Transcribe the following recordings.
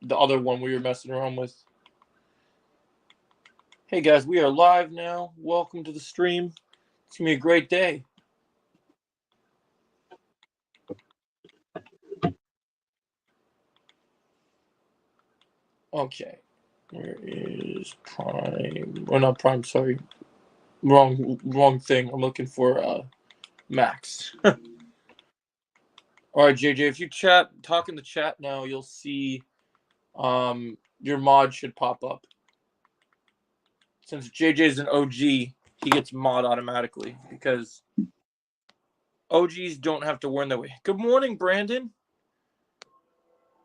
the other one we were messing around with. Hey guys, we are live now. Welcome to the stream. It's gonna be a great day. Okay. Where is Prime? Oh, not Prime, sorry. Wrong thing. I'm looking for Max. All right, JJ, if you talk in the chat now, you'll see your mod should pop up. Since JJ's an OG, he gets mod automatically because OGs don't have to warn their way. Good morning, Brandon.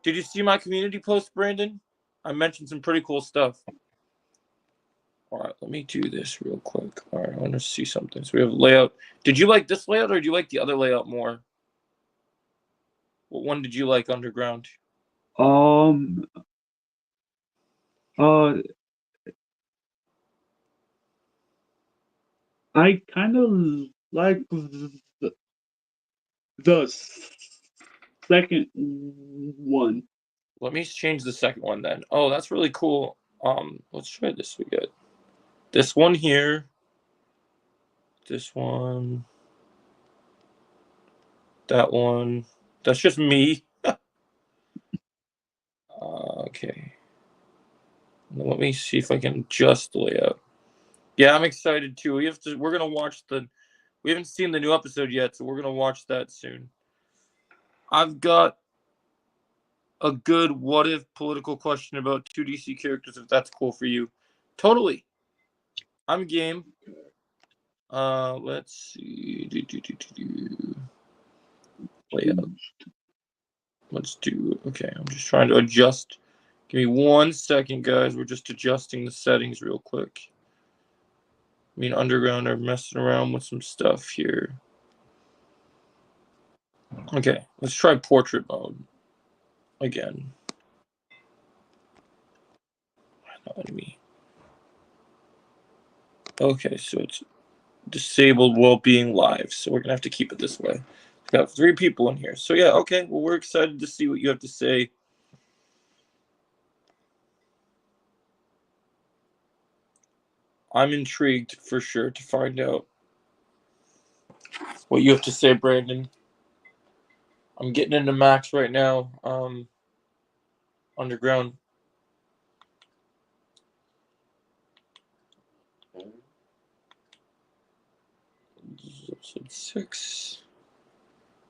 Did you see my community post, Brandon? I mentioned some pretty cool stuff. All right, let me do this real quick. All right, I want to see something. So we have layout. Did you like this layout or do you like the other layout more? What one did you like, Underground? I kind of like the second one. Let me change the second one then. Oh, that's really cool. Let's try this. We got this one here. This one. That one. That's just me. Okay. Let me see if I can adjust the layout. Yeah, I'm excited too. We're gonna watch we haven't seen the new episode yet, so we're gonna watch that soon. I've got a good what if political question about 2 DC characters, if that's cool for you. Totally. I'm game. Let's see. Layout. Let's do. Okay, I'm just trying to adjust. Give me 1 second, guys. We're just adjusting the settings real quick. Me and Underground are messing around with some stuff here. Okay, let's try portrait mode again. Not letting me. Okay, so it's disabled while being live, so we're gonna have to keep it this way. We've got 3 people in here, so yeah, okay. Well, we're excited to see what you have to say. I'm intrigued for sure to find out what you have to say, Brandon. I'm getting into Max right now. Underground. Episode 6.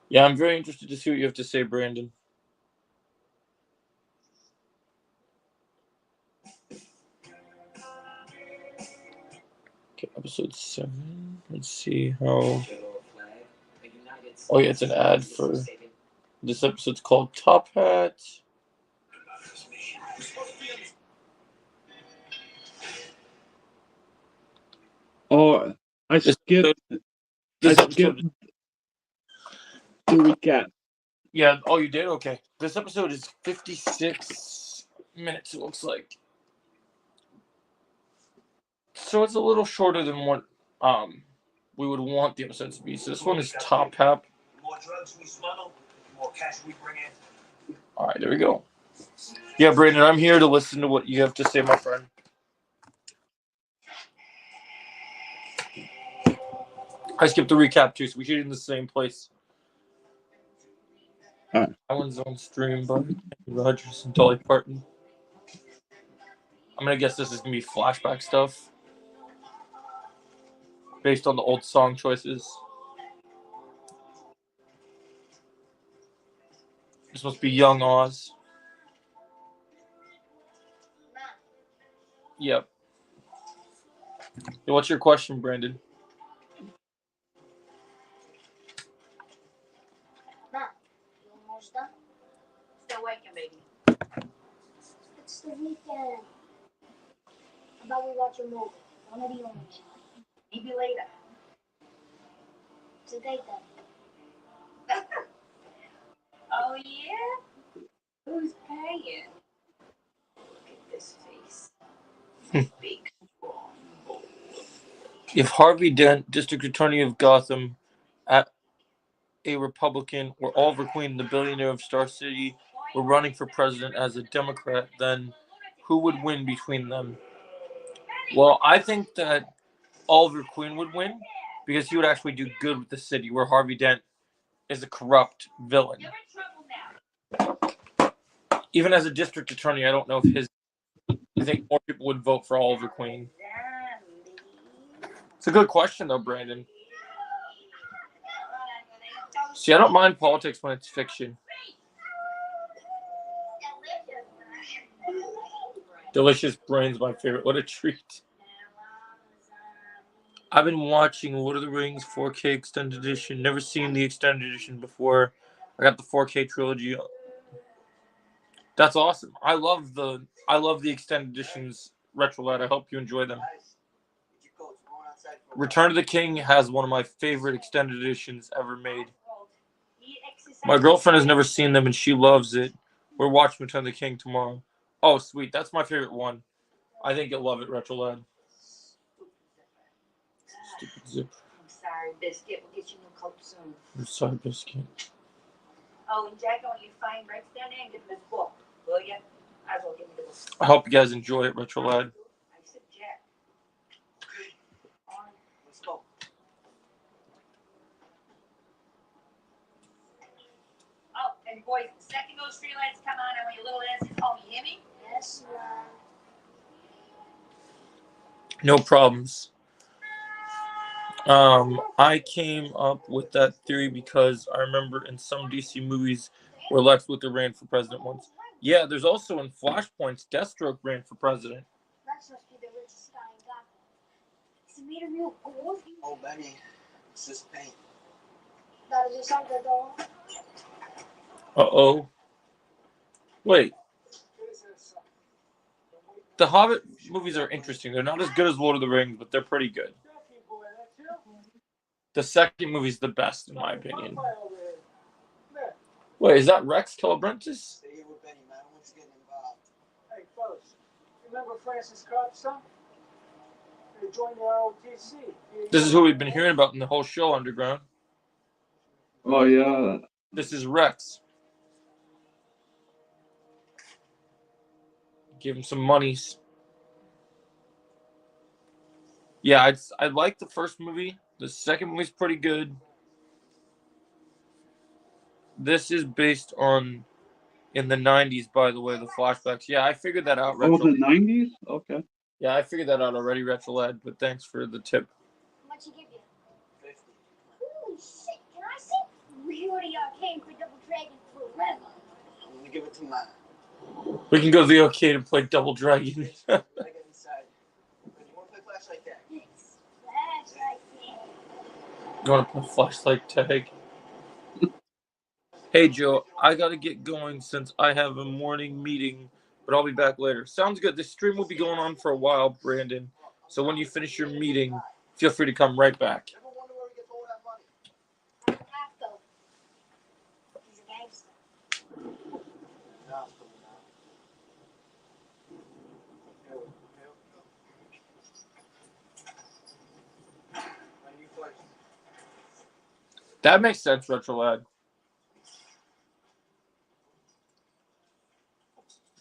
Yeah, I'm very interested to see what you have to say, Brandon. Okay, episode 7. Let's see how. Oh yeah, it's an ad for this episode's called Top Hat. Oh, I skipped the recap. Yeah, oh, you did? Okay. This episode is 56 minutes, it looks like. So it's a little shorter than what we would want the episodes to be. So this one is Top Hat. The more drugs we smuggle, the more cash we bring in. All right, there we go. Yeah, Brandon, I'm here to listen to what you have to say, my friend. I skipped the recap too, so we shoot in the same place. That one's on stream by Kenny Rogers and Dolly Parton. I'm gonna guess this is gonna be flashback stuff based on the old song choices. This must be Young Oz. Yep. Hey, what's your question, Brandon? Still waking, baby. It's the weekend. How about we watch a movie? One of the only. Maybe later. It's a date then. Oh yeah? Who's paying? Look at this face. Big, strong, bold. If Harvey Dent, District Attorney of Gotham, at a Republican, or Oliver Queen, the billionaire of Star City, were running for president as a Democrat, then who would win between them? Well, I think that Oliver Queen would win because he would actually do good with the city, where Harvey Dent is a corrupt villain. Even as a district attorney, I don't know if his. I think more people would vote for Oliver Queen. It's a good question, though, Brandon. See, I don't mind politics when it's fiction. Delicious Brains, my favorite. What a treat. I've been watching Lord of the Rings 4K extended edition. Never seen the extended edition before. I got the 4K trilogy. That's awesome. I love the extended editions, Retrolad. I hope you enjoy them. Return of the King has one of my favorite extended editions ever made. My girlfriend has never seen them and she loves it. We're watching Return of the King tomorrow. Oh, sweet. That's my favorite one. I think you'll love it, Retrolad. Stupid zip. I'm sorry, Biscuit. We'll get you a new coat soon. I'm sorry, Biscuit. Oh, and Jack, I want you to find Rex down there and give him his book. Will you? I will give him the book. I hope you guys enjoy it, Retrolad. I said, Jack. On. Let's go. Oh, and boys, the second those street lights come on, I want your little asses home. You hear me? Yes, Mom. No problems. I came up with that theory because I remember in some DC movies where Lex Luthor ran for president once. Yeah, there's also in Flashpoints, Deathstroke ran for president. Lex must be the richest guy in Gotham. Is it made of real gold? Oh, Benny, it's just paint. That is something, though. Uh-oh. Wait. The Hobbit movies are interesting. They're not as good as Lord of the Rings, but they're pretty good. The second movie's the best, in my opinion. Wait, is that Rex Calabrentis? Stay here with Benny, man. I want you getting involved. Hey, fellas, remember Francis Cobb's son? They joined the ROTC. This is who we've been hearing about in the whole show, Underground. Oh yeah. This is Rex. Give him some monies. Yeah, I like the first movie. The second movie's pretty good. This is based on in the 90s, by the way, the flashbacks. Yeah, I figured that out. Oh, the 90s? Okay. Yeah, I figured that out already, Retrolad, but thanks for the tip. How much you give you? 50. Holy shit, can I see? We already came for Double Dragon forever. I'm gonna give it to mine. We can go to the arcade and play Double Dragon. I get inside. You wanna play flashlight tag? Yes. Flashlight tag. You want to play flashlight tag? Hey, Joe, I got to get going since I have a morning meeting, but I'll be back later. Sounds good. This stream will be going on for a while, Brandon. So when you finish your meeting, feel free to come right back. Never wonder where he gets all that money. I don't have to. He's a gangster. Now it's coming out. Here we go. When you first. That makes sense, Retrolad.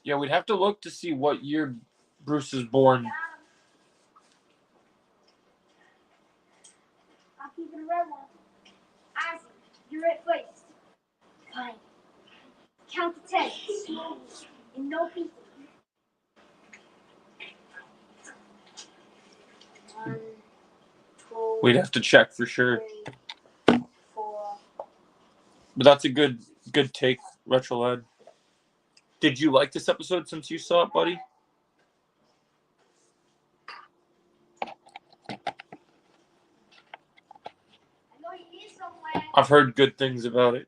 Yeah, we'd have to look to see what year Bruce is born. I'll keep it a red one. Ozzy, you're at first. Fine. Count to 10. Slowly. And no beat. 1, 2. We'd have to check for sure. 3, 4. But that's a good take, Retrolad. Did you like this episode since you saw it, buddy? I know you're here somewhere. I've heard good things about it.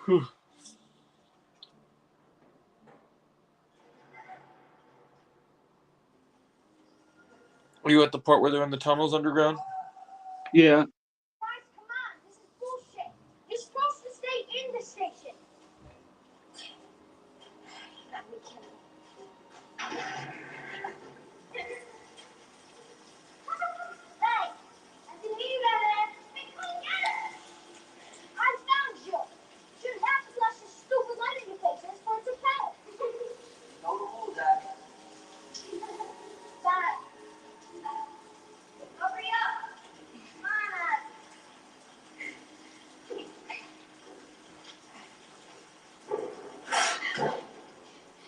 Whew. Are you at the part where they're in the tunnels underground? Yeah. Guys, come on. This is bullshit. You're supposed to stay in the station. Let me kill him.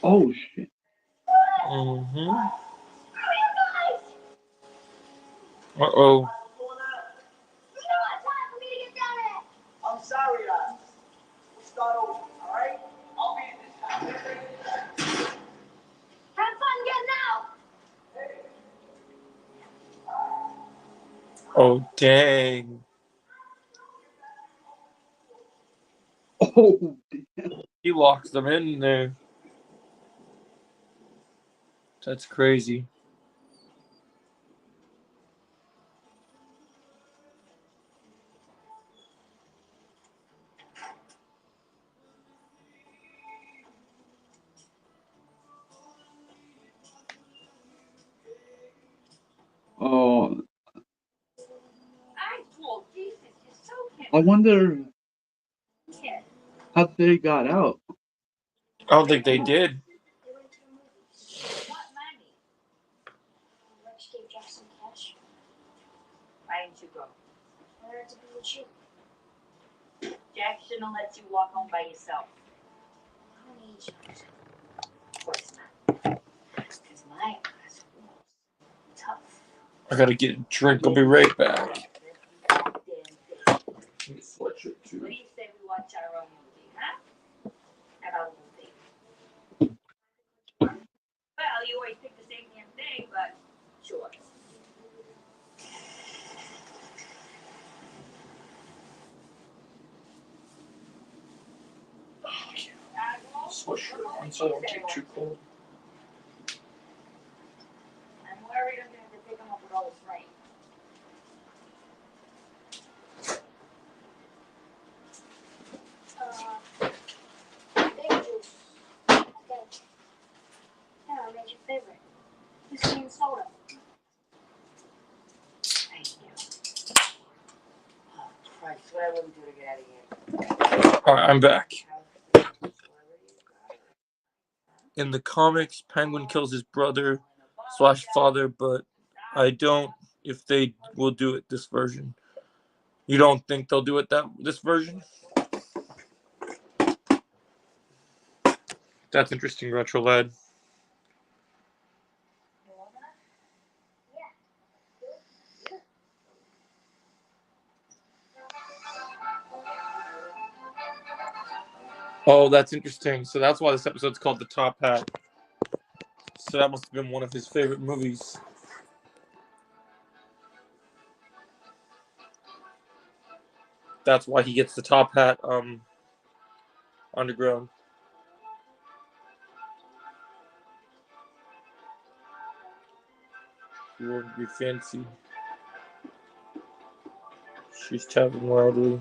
Oh shit. Mm-hmm. Uh-oh. What's going on? You don't have time for me to get down there. I'm sorry, we'll start over, all right? I'll be in this time. Have fun getting out. Oh, dang. Oh damn. He locks them in there. That's crazy. Oh, I told Jesus, you're so I wonder kid. how they got out. I don't think they did. They went to the movies. What money? Rich gave Jackson cash. Why didn't you go? I wanted to be with you. Jack shouldn't have let you walk home by yourself. I don't need you. Of course not. Because my eyes were tough. I gotta get a drink. I'll be right back. Damn thing. Sweatshirt What too. do you say we watch our own movie, huh? Have our movie. Well, you always pick the same damn thing, but sure. Sweatshirt on so I don't get too cold. I'm worried I'm going to have to pick him up with all this rain. Big juice. Okay. Yeah, I made your favorite. Whiskey and soda. Thank you. Oh, Christ, what I wouldn't do to get out of here. Alright, I'm back. In the comics, Penguin kills his brother / father, but I don't if they will do it this version. You don't think they'll do it this version? That's interesting, Retro Lad. Oh, that's interesting. So that's why this episode's called The Top Hat. So that must have been one of his favorite movies. That's why he gets the top hat underground. You won't be fancy. She's tapping loudly.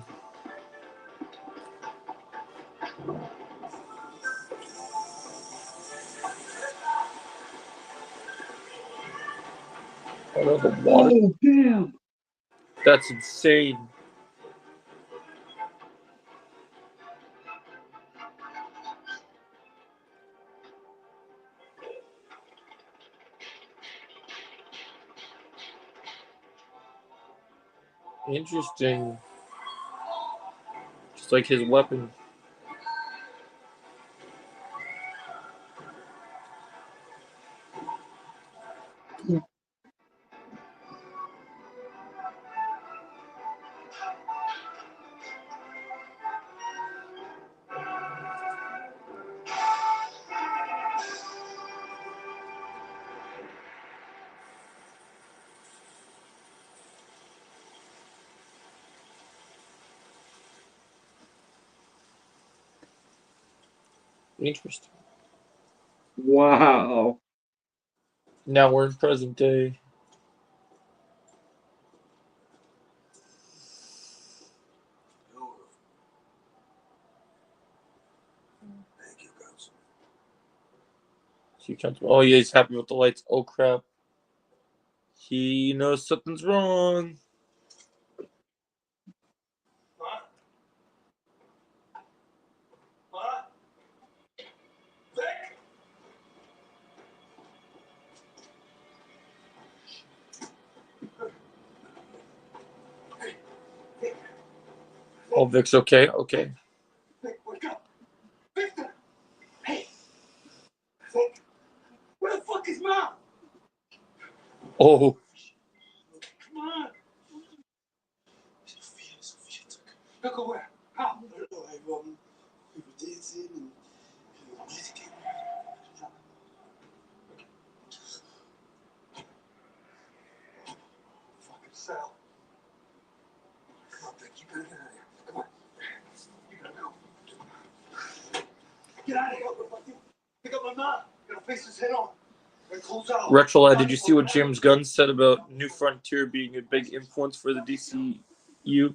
Oh, the water. Oh damn. That's insane. Interesting. Just like his weapon. Interesting. Wow. Now we're in present day. Thank you, guys. She comes. Oh yeah, he's happy with the lights. Oh crap. He knows something's wrong. What? What? Vic? Oh, Vic's okay. Okay. Vic, wake up. Victor! Hey! Oh. Come on. Sophia took her where? How? I don't know. We were dancing and music came on. Fucking Sal. Come on, Vic. You gotta get out of here. Come on. You gotta go. Get out of here. Pick up my mom. You gotta face this head on. And close out. Retro, did you see what James Gunn said about New Frontier being a big influence for the DCU?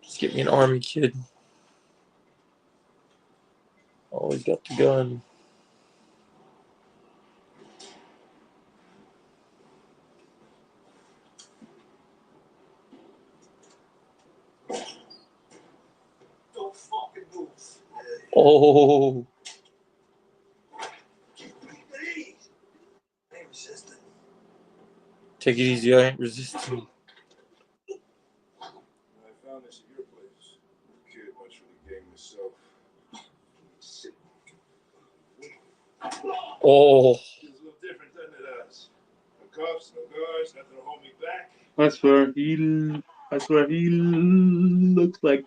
Just get me an army kid. Always got the gun. Don't fucking move. Oh. Please. I ain't resisting. Take it easy, I ain't resisting. I found this at your place. Kid much for the game myself. Oh. Feels a little different, doesn't it, us? No cuffs, no guards, nothing to hold me back. I swear he looks like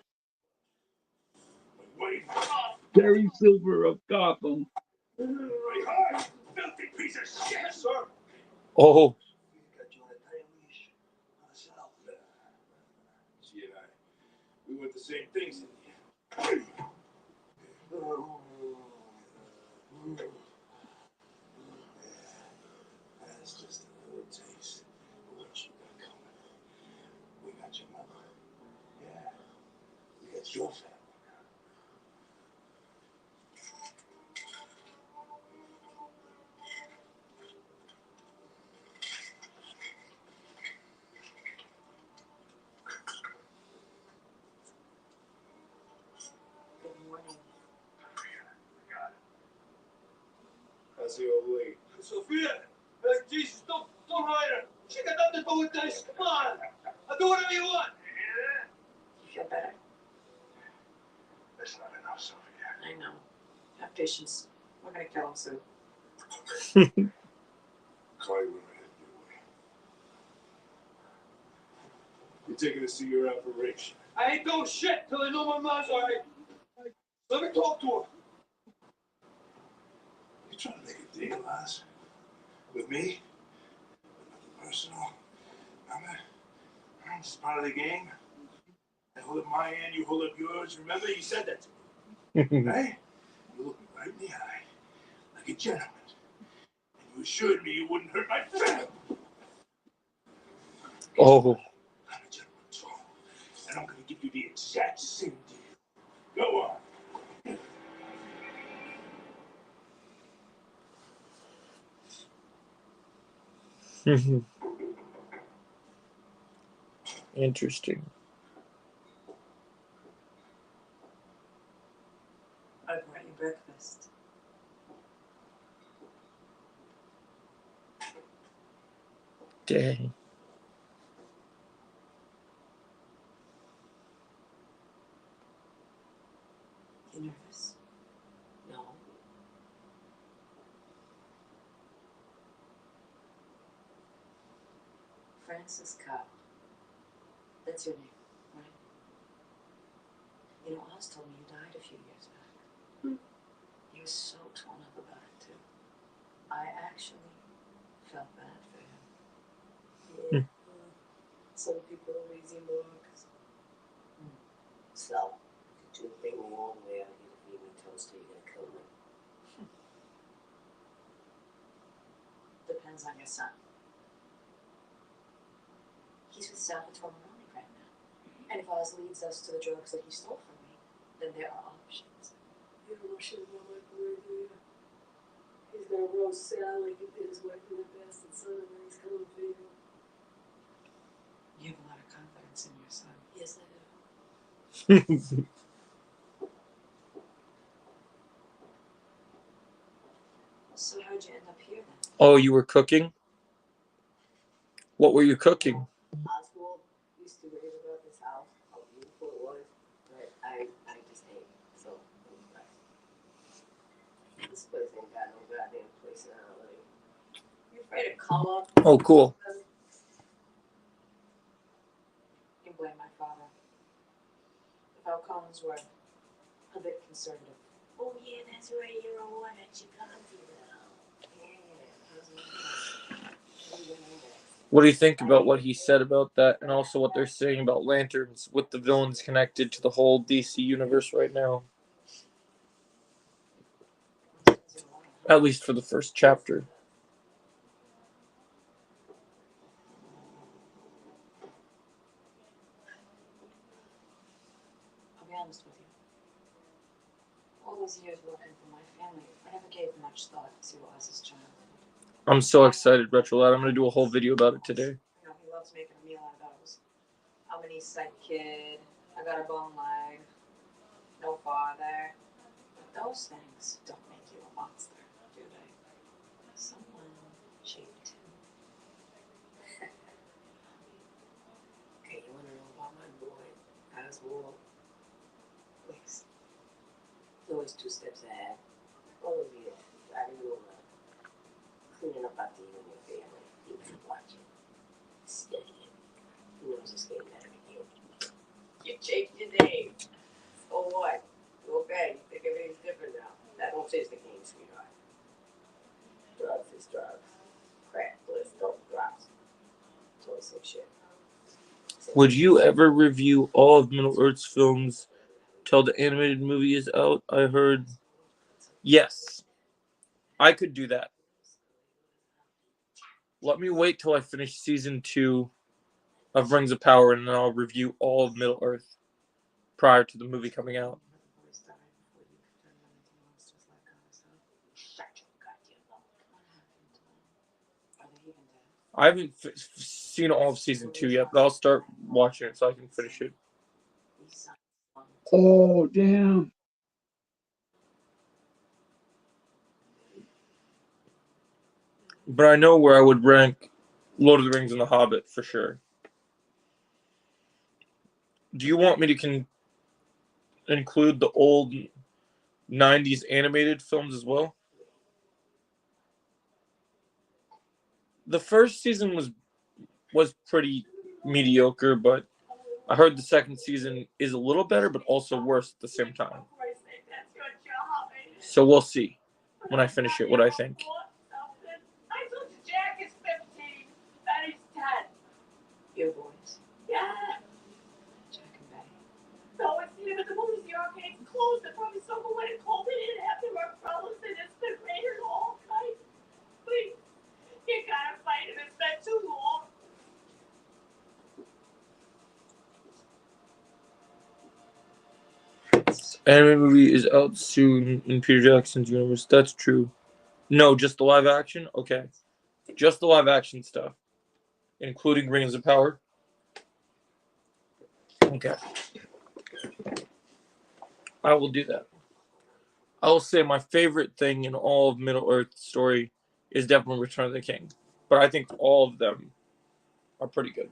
Wait, Barry Silver of Gotham. right hard, filthy piece of shit, sir. Oh. We got you on a tight leash. On a cell. She and I, we want the same things in the end. That's just a little taste of what you got coming. We got your mother. Yeah. We got your family. Good morning. How's the old lady? Sophia! Hey, Jesus, don't hide her. She got nothing to do with this. Come on. I'll do whatever you want. You feel better? That's not enough, Sophia. I know. Have patience. We're gonna kill him soon. Call you when I head your way. You're taking us to your operation. I ain't doing shit till I know my mom's all right. Let me talk to her. You trying to make a deal, Oz? With me? Nothing personal. I'm just part of the game. I hold up my end, you hold up yours. Remember, you said that to me, right? You looked me right in the eye, like a gentleman. And you assured me you wouldn't hurt my family. Oh. I'm a gentleman, too. And I'm going to give you the exact same deal. Go on. Interesting. I brought you breakfast. Dang. You nervous? No. Francis Cobb. That's your name, right? You know, Oz told me you died a few years back. He was so torn up about it, too. I actually felt bad for him. Yeah. Some people are easy marks. So, did you bring me all the way out here to feed me toast, or you gonna kill me? Depends on your son. He's with Salvatore Maroni right now. And if Oz leads us to the drugs that he stole from me, then there are options. You don't know shit about my boy, do you? He's gonna roast Sal like he did his wife and that bastard son, and then he's coming for you. You have a lot of confidence in your son. Yes, I do. So how'd you end up here then? Oh, you were cooking? What were you cooking? Oswald used to rave about this house, how beautiful it was, but I just hate it, so it was nice. This place ain't ain't got no goddamn personality. You afraid of color? Oh, cool. You can blame my father. If our Collins were a bit conservative. Oh yeah, that's right. You're a one at Chicago. What do you think about what he said about that, and also what they're saying about lanterns with the villains connected to the whole DC universe right now? At least for the first chapter. I'll be honest with you. All those years working for my family, I never gave much thought to Oz's childhood. I'm so excited, Retrolad. I'm going to do a whole video about it today. You know, he loves making a meal out of those. I'm an East Side kid. I got a bone leg. No father. But those things don't make you a monster, do they? Someone shaped him. Okay, you want to know about my boy, Oswald? Please. He's always 2 steps ahead. Oh, yeah. I do cleaning up after you and your family. He was watching, studying. He knows his game better than you. You changed your name. So what? Okay, you think everything's different now. That don't change the game, sweetheart. Drugs is drugs. Crack, bliss, dope, drops. Totally sick shit. Would you ever review all of Middle Earth's films till the animated movie is out? I heard. Yes. I could do that. Let me wait till I finish season 2 of Rings of Power, and then I'll review all of Middle Earth prior to the movie coming out. I haven't seen all of season 2 yet, but I'll start watching it so I can finish it. Oh, damn. But I know where I would rank Lord of the Rings and The Hobbit for sure. Do you want me to include the old 90s animated films as well? The first season was pretty mediocre, but I heard the second season is a little better, but also worse at the same time. So we'll see when I finish it what I think. I told you Jack is 15. Betty's 10. Your boys. Yeah. Jack and Betty. No, it's the movies, the arcade's closed. They're probably so when it cold, they didn't have their umbrellas and it's been raining all night. Please, you gotta fight it. It's been too long. Anime movie is out soon in Peter Jackson's universe. That's true. No, just the live action? Okay. Just the live action stuff, including Rings of Power. Okay. I will do that. I will say my favorite thing in all of Middle Earth story is definitely Return of the King. But I think all of them are pretty good.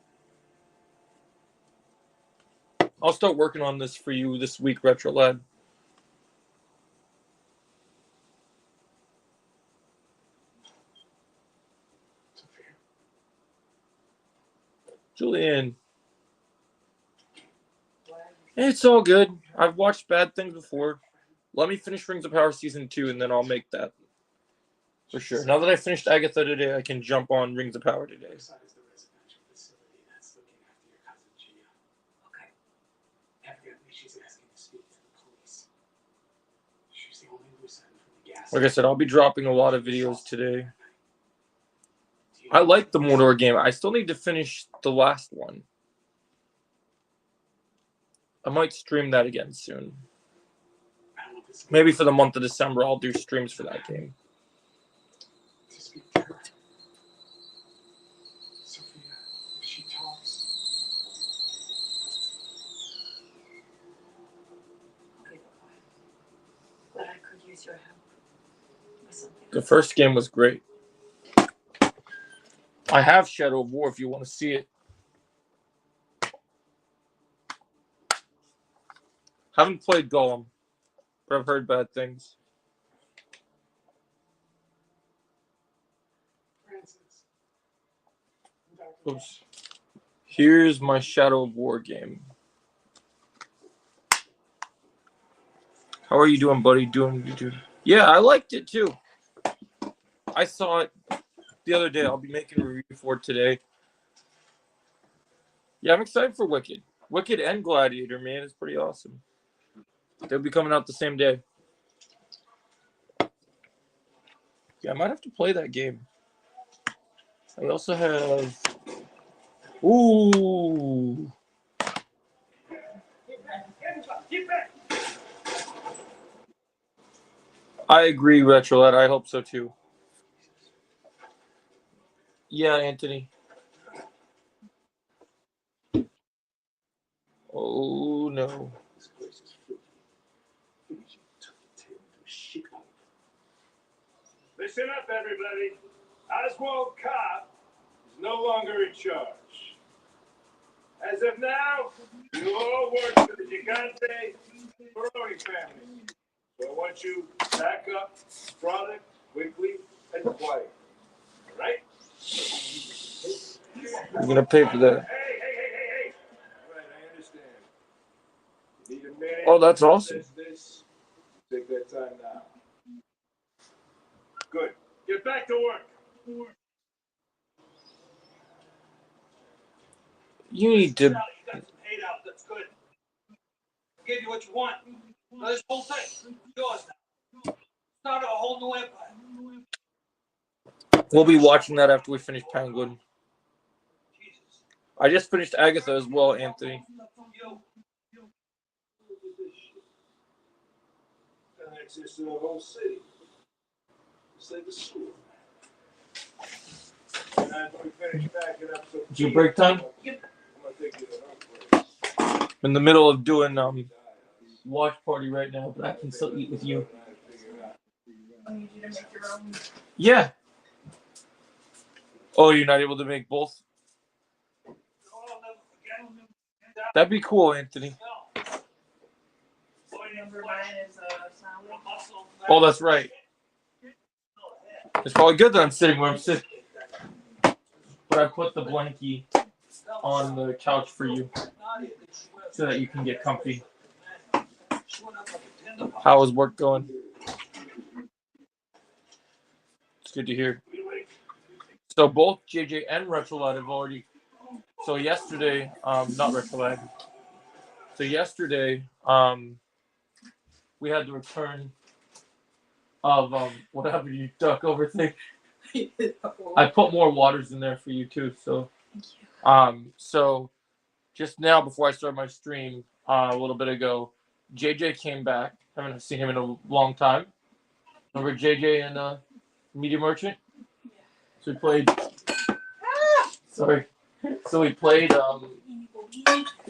I'll start working on this for you this week, Retrolad. Julian. It's all good. I've watched bad things before. Let me finish Rings of Power Season 2, and then I'll make that. For sure. Now that I finished Agatha today, I can jump on Rings of Power today. Okay. Evidently, she's asking to speak to the police. She's the only loose end from the gas. Like I said, I'll be dropping a lot of videos today. I like the Mordor game. I still need to finish the last one. I might stream that again soon. Maybe for the month of December, I'll do streams for that game. To speak to her. Sophia, if she talks. Okay, but I could use your help with something. The first game was great. I have Shadow of War if you want to see it. Haven't played Golem, but I've heard bad things. Oops. Here's my Shadow of War game. How are you doing, buddy? Yeah, I liked it too. I saw it the other day. I'll be making a review for it today. Yeah, I'm excited for Wicked. Wicked and Gladiator, man, it's pretty awesome. They'll be coming out the same day. Yeah, I might have to play that game. I also have. Ooh. I agree, Retrolad. I hope so too. Yeah, Anthony. Oh no. Listen up, everybody. Oswald Cobb is no longer in charge. As of now, you all work for the Gigante Baroni family. So I want you back up, product, quickly, and quiet. All right? I'm gonna pay for that. Hey. All right, I understand. You need a minute. Oh, that's awesome. This. Take that time now. Good. Get back to work. You need to. You got some hate out. That's good. I gave you what you want. Now this whole thing is yours now. Start a whole new empire. We'll be watching that after we finish Penguin. Jesus. I just finished Agatha as well, Anthony. Yo. Look at this shit. Got access to the whole city. It's like a school. And after we finish packing up some. Did you break time? Yep. I'm gonna take you to her place. I'm in the middle of doing watch party right now, but I can still eat with you. I need you to make your own. Yeah. Oh, you're not able to make both? That'd be cool, Anthony. Number 9 is sound. Oh, that's right. It's probably good that I'm sitting where I'm sitting. But I put the blankie on the couch for you so that you can get comfy. How is work going? It's good to hear. So both JJ and Retrolad have already. So yesterday, not Retrolad. So yesterday, we had the return of what happened to you duck over thing. I put more waters in there for you too. So, so just now before I started my stream a little bit ago, JJ came back. I haven't seen him in a long time. Remember JJ and Media Merchant? So we played. Sorry. So we played.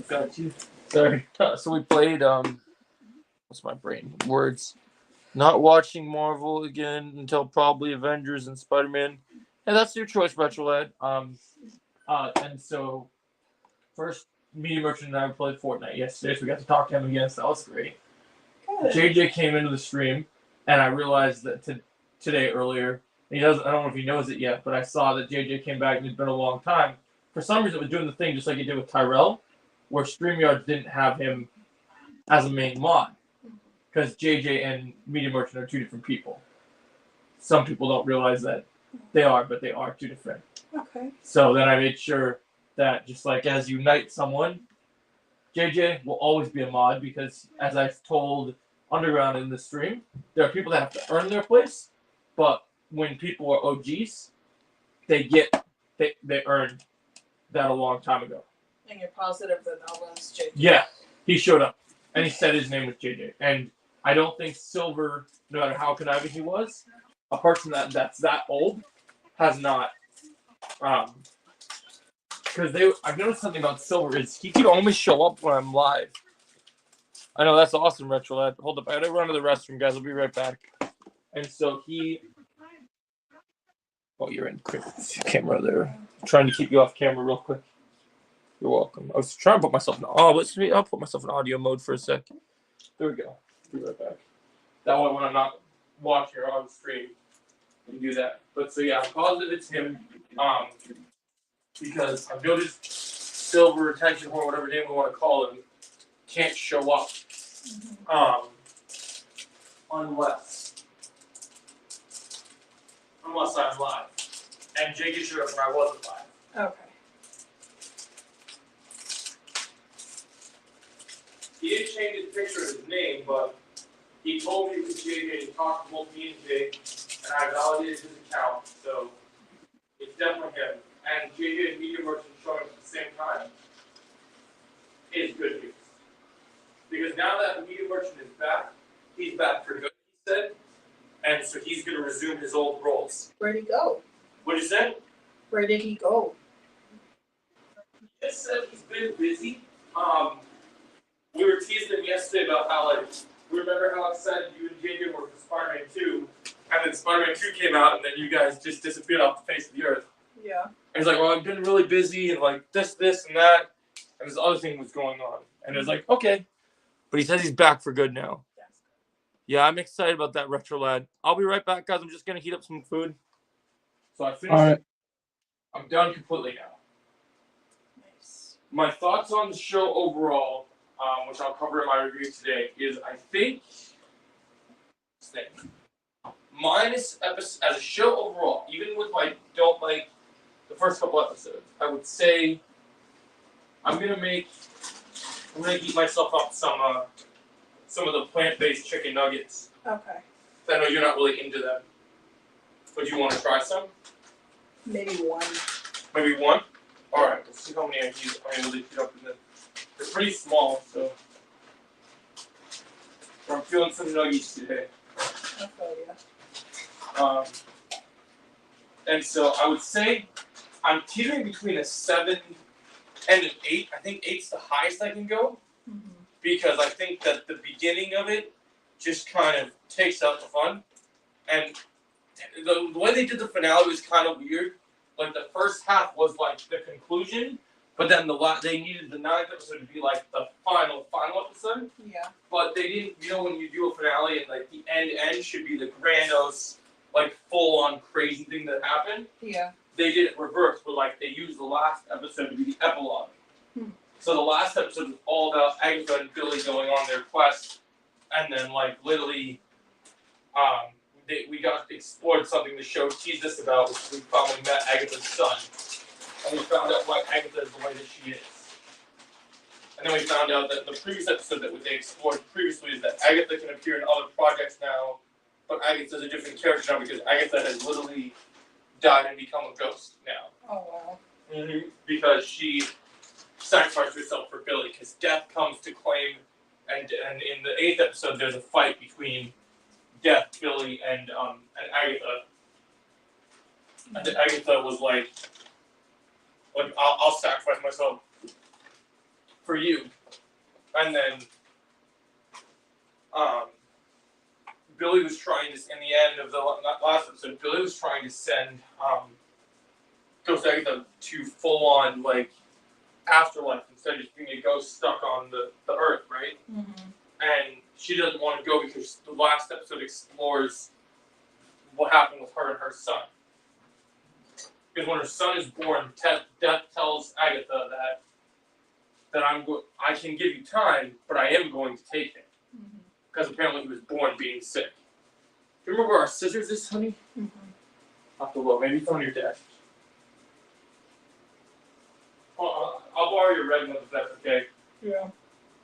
Got you. Sorry. So we played. What's my brain? Words. Not watching Marvel again until probably Avengers and Spider-Man. And that's your choice, Retrolad. And so first, Media Merchant and I played Fortnite yesterday, so we got to talk to him again. So that was great. Good. JJ came into the stream, and I realized that today earlier. He doesn't. I don't know if he knows it yet, but I saw that JJ came back and it's been a long time. For some reason, it was doing the thing just like it did with Tyrell, where StreamYard didn't have him as a main mod. Because JJ and Media Merchant are two different people. Some people don't realize that they are, but they are two different. Okay. So then I made sure that just like as you knight someone, JJ will always be a mod because as I've told Underground in the stream, there are people that have to earn their place, but when people are OGs, they earned that a long time ago. And you're positive that that was JJ? Yeah, he showed up and he said his name was JJ. And I don't think Silver, no matter how conniving he was, a person that's that old has not. Because I've noticed something about Silver is he could only show up when I'm live. I know that's awesome, Retrolad. Hold up, I gotta run to the restroom, guys. I'll be right back. And so he. Oh, you're in camera there. I'm trying to keep you off camera real quick. You're welcome. I was trying to put myself in. Oh, I'll put myself in audio mode for a sec. There we go. Be right back. That way, when I'm not watching or on the stream, I can do that. But so yeah, I'm positive it's him. because I've noticed Silver, Attention Horn, whatever name we want to call him, can't show up. Unless I'm live. And Jake showed up when I wasn't live. Okay. He did change his picture of his name, but he told me it was JJ. He talked to both me and Jake, and I validated his account, so it's definitely him. And JJ and Media Merchant showing up at the same time is good news. Because now that Media Merchant is back, he's back for good, he said, and so he's going to resume his old roles. Where'd he go? What'd you say? Where did he go? He just said he's been busy. We were teasing him yesterday about how, like, we remember how excited you and JJ were for Spider-Man 2, and then Spider-Man 2 came out, and then you guys just disappeared off the face of the earth. Yeah. And he's like, well, I've been really busy, and like this, and that, and this other thing was going on. And it was like, okay. But he says he's back for good now. Yeah, I'm excited about that Retro Lad. I'll be right back, guys. I'm just going to heat up some food. So I finished. All right. I'm done completely now. Nice. My thoughts on the show overall, which I'll cover in my review today, is I think minus episode as a show overall, even with my don't like the first couple episodes, I would say I'm gonna heat myself up some of the plant-based chicken nuggets. Okay. I know you're not really into them. Would you want to try some? Maybe one. Maybe one? Alright, let's see how many I'm able to heat up in this. They're pretty small, so I'm feeling some nuggies today. I feel you. And so I would say I'm teetering between a 7 and an 8. I think 8's the highest I can go. Mm-hmm. Because I think that the beginning of it just kind of takes out the fun. And the way they did the finale was kind of weird. Like, the first half was like the conclusion, but then they needed the 9th episode to be like the final episode. Yeah. But they didn't, when you do a finale and like the end should be the grandiose, like full-on crazy thing that happened. Yeah. They did it reverse, but like they used the last episode to be the epilogue. So the last episode was all about Agatha and Billy going on their quest, and then like literally, we got explored something the show teased us about, which we finally met Agatha's son, and we found out why Agatha is the way that she is. And then we found out that the previous episode that they explored previously is that Agatha can appear in other projects now, but Agatha's a different character now because Agatha has literally died and become a ghost now. Oh wow. Mm-hmm. Because she sacrificed herself for Billy, because Death comes to claim, and in the 8th episode there's a fight between Death, Billy, and Agatha. And then Agatha was like I'll sacrifice myself for you. And then Billy was trying to, in the end of the last episode, Billy was trying to send Ghost Agatha to full-on, like, afterlife instead of just being a ghost stuck on the earth, right? Mm-hmm. And she doesn't want to go because the last episode explores what happened with her and her son. Because when her son is born, Death tells Agatha that I can give you time, but I am going to take him. Because apparently he was born being sick. Do you remember where our scissors is, honey? Mm-hmm. I'll have to look. Maybe it's on your desk. I'll borrow your red ones if that's okay. Yeah.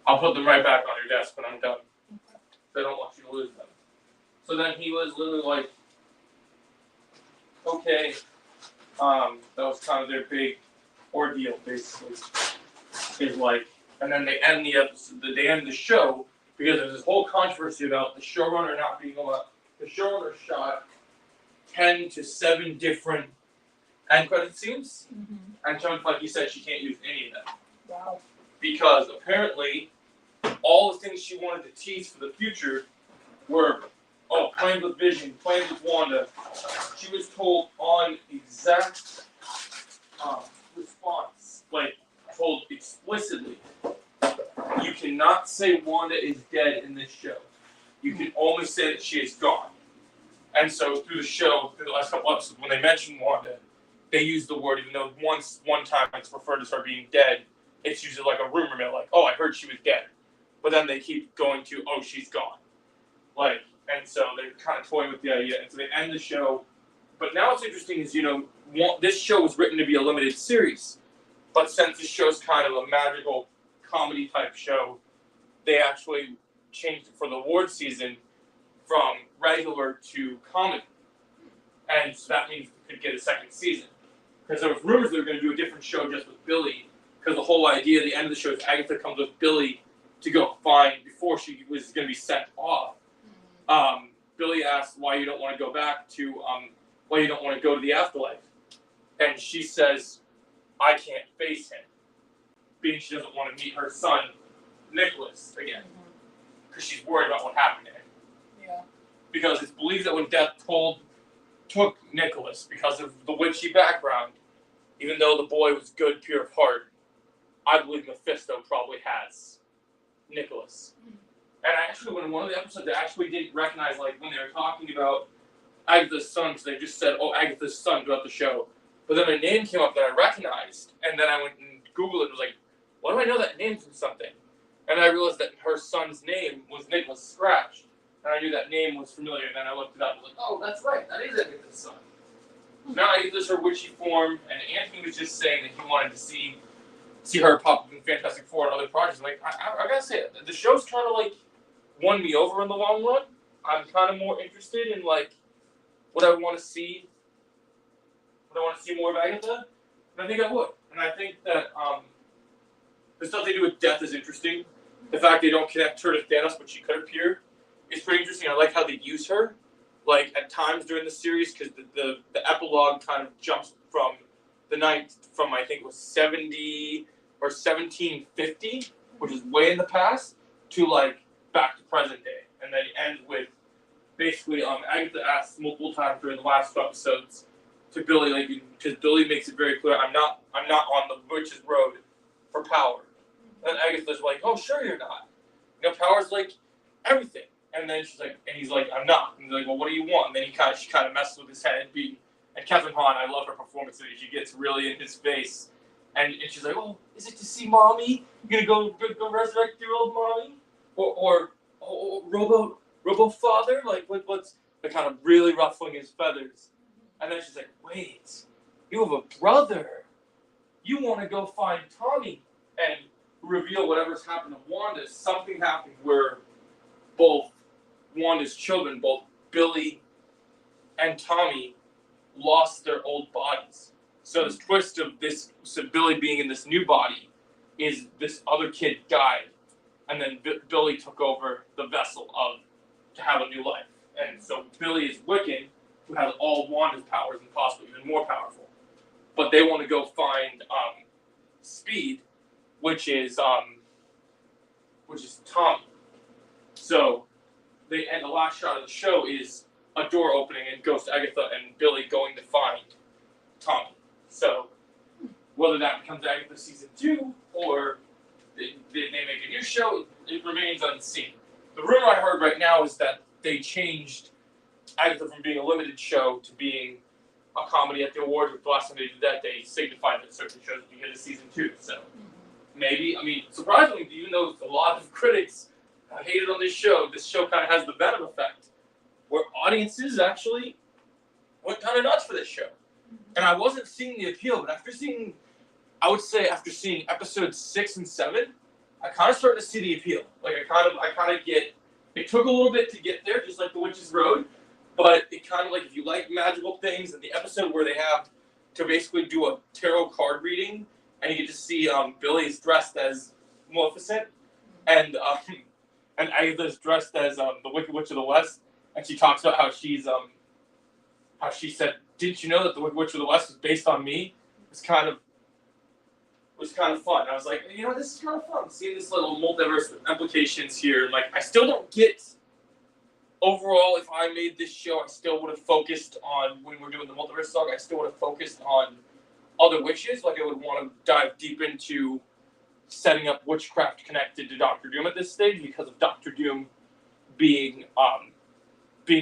I'll put them right back on your desk when I'm done. I don't want you to lose them. So then he was literally like, okay. That was kind of their big ordeal, basically. Is like, and then they end the episode. They end the show because there's this whole controversy about the showrunner not being allowed. The showrunner shot 10 to 7 different end credit scenes, and Tony, like you said, she can't use any of them. Wow. Because apparently, all the things she wanted to tease for the future were, playing with Vision, playing with Wanda. She was told on exact response, like told explicitly, you cannot say Wanda is dead in this show. You can only say that she is gone. And so through the show, through the last couple episodes, when they mentioned Wanda, they use the word, even though one time it's referred as her being dead, it's usually like a rumor mill, like, oh, I heard she was dead. But then they keep going to, oh, she's gone. Like, and so they're kind of toying with the idea, and so they end the show. But now what's interesting is, this show was written to be a limited series, but since this show's kind of a magical comedy type show, they actually changed it for the award season from regular to comedy. And so that means we could get a second season. Because there was rumors they were going to do a different show just with Billy, because the whole idea at the end of the show is Agatha comes with Billy to go find, before she was going to be sent off. Billy asked why you don't want to go back to, why you don't want to go to the afterlife. And she says, I can't face him, being she doesn't want to meet her son, Nicholas, again. Because she's worried about what happened to him. Yeah. Because it's believed that when death took Nicholas, because of the witchy background, even though the boy was good, pure of heart, I believe Mephisto probably has Nicholas. And actually, when one of the episodes, I actually didn't recognize, like, when they were talking about Agatha's son, because they just said, oh, Agatha's son throughout the show. But then a name came up that I recognized, and then I went and Googled it and was like, why do I know that name from something? And I realized that her son's name was Nicholas Scratch, and I knew that name was familiar, and then I looked it up and was like, oh, that's right, that is Agatha's son. Now Agatha's her witchy form, and Anthony was just saying that he wanted to see her pop up in Fantastic Four and other projects. Like, I gotta say, the show's kind of, like, won me over in the long run. I'm kind of more interested in, like, what I want to see more of Agatha, and I think I would. And I think that the stuff they do with death is interesting. The fact they don't connect her to Thanos, but she could appear, is pretty interesting. I like how they use her, like, at times during the series, because the epilogue kind of jumps from I think it was 70 or 1750, which is way in the past, to, like, back to present day. And then it ends with, basically, Agatha asks multiple times during the last two episodes to Billy, like, because Billy makes it very clear, I'm not on the witch's road for power. And Agatha's like, oh, sure you're not. Power's like everything. And then she's like, and he's like, I'm not. And he's like, well, what do you want? And then she kind of messes with his head. And Catherine Hahn, I love her performance today. She gets really in his face. And she's like, oh, is it to see mommy? You gonna go resurrect your old mommy? Or Robo father? Like, what's the kind of really ruffling his feathers? And then she's like, wait, you have a brother. You want to go find Tommy and reveal whatever's happened to Wanda. Something happened where both Wanda's children, both Billy and Tommy, lost their old bodies. So this twist of this, so Billy being in this new body, is this other kid died, and then Billy took over the vessel to have a new life. And so Billy is Wiccan, who has all Wanda's powers and possibly even more powerful. But they want to go find Speed, which is Tommy. So the last shot of the show is a door opening and goes to Agatha and Billy going to find Tommy. So whether that becomes Agatha season 2 or they make a new show, it remains unseen. The rumor I heard right now is that they changed Agatha from being a limited show to being a comedy at the awards. With the last time they did that, they signified that certain shows would be hit as season 2. So maybe, surprisingly, even though a lot of critics hated on this show kind of has the Venom effect, where audiences actually went kind of nuts for this show. And I wasn't seeing the appeal, but after seeing episodes 6 and 7, I kind of started to see the appeal. Like, I kind of get, it took a little bit to get there, just like The Witch's Road, but it kind of, like, if you like magical things, and the episode where they have to basically do a tarot card reading, and you get to see Billy is dressed as Maleficent, and Agatha's dressed as the Wicked Witch of the West, and she talks about how she said, didn't you know that the Wicked Witch of the West was based on me? It was kind of fun. I was like, this is kind of fun, seeing this little multiverse implications here. Like, I still don't get, overall, if I made this show, I still would have focused on, when we're doing the multiverse talk, I still would have focused on other witches. Like, I would want to dive deep into setting up witchcraft connected to Doctor Doom at this stage, because of Doctor Doom being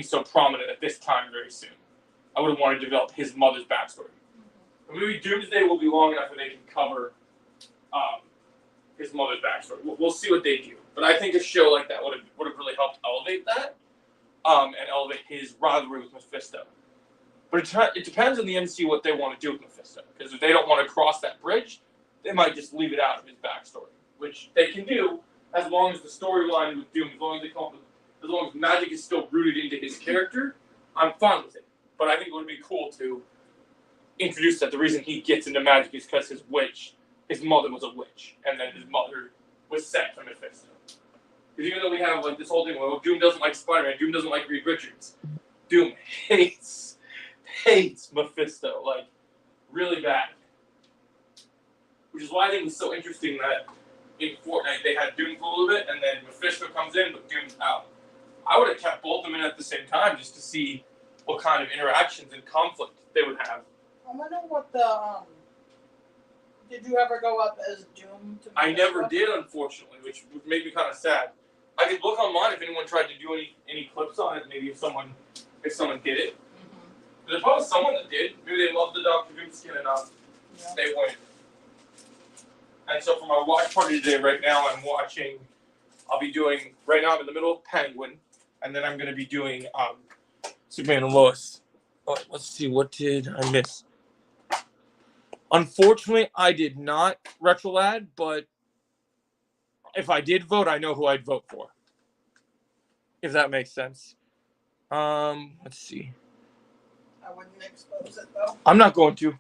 so prominent at this time very soon. I would have wanted to develop his mother's backstory. Maybe Doomsday will be long enough that they can cover his mother's backstory. We'll see what they do. But I think a show like that would have really helped elevate that, and elevate his rivalry with Mephisto. But it depends on the MC what they want to do with Mephisto. Because if they don't want to cross that bridge, they might just leave it out of his backstory, which they can do as long as the storyline with Doom, as long as magic is still rooted into his character, I'm fine with it. But I think it would be cool to introduce that the reason he gets into magic is because his mother was a witch, and then his mother was sent to Mephisto. Because even though we have like this whole thing where Doom doesn't like Spider-Man, Doom doesn't like Reed Richards, Doom hates Mephisto, like, really bad. Which is why I think it's so interesting that in Fortnite they had Doom for a little bit, and then Mephisto comes in, but Doom's out. I would have kept both of them in at the same time just to see what kind of interactions and conflict they would have. I wonder what the did you ever go up as Doom to I never did, unfortunately, which would make me kind of sad. I could look online if anyone tried to do any clips on it, maybe if someone did it. There's probably someone that did. Maybe they loved the Dr. Doom skin enough. Yeah. They went. And so for my watch party today, right now, I'll be doing, right now I'm in the middle of Penguin, and then I'm going to be doing Superman and Lois. Oh, let's see, what did I miss? Unfortunately, I did not retrolad, but if I did vote, I know who I'd vote for. If that makes sense. Let's see. I wouldn't expose it, though. I'm not going to.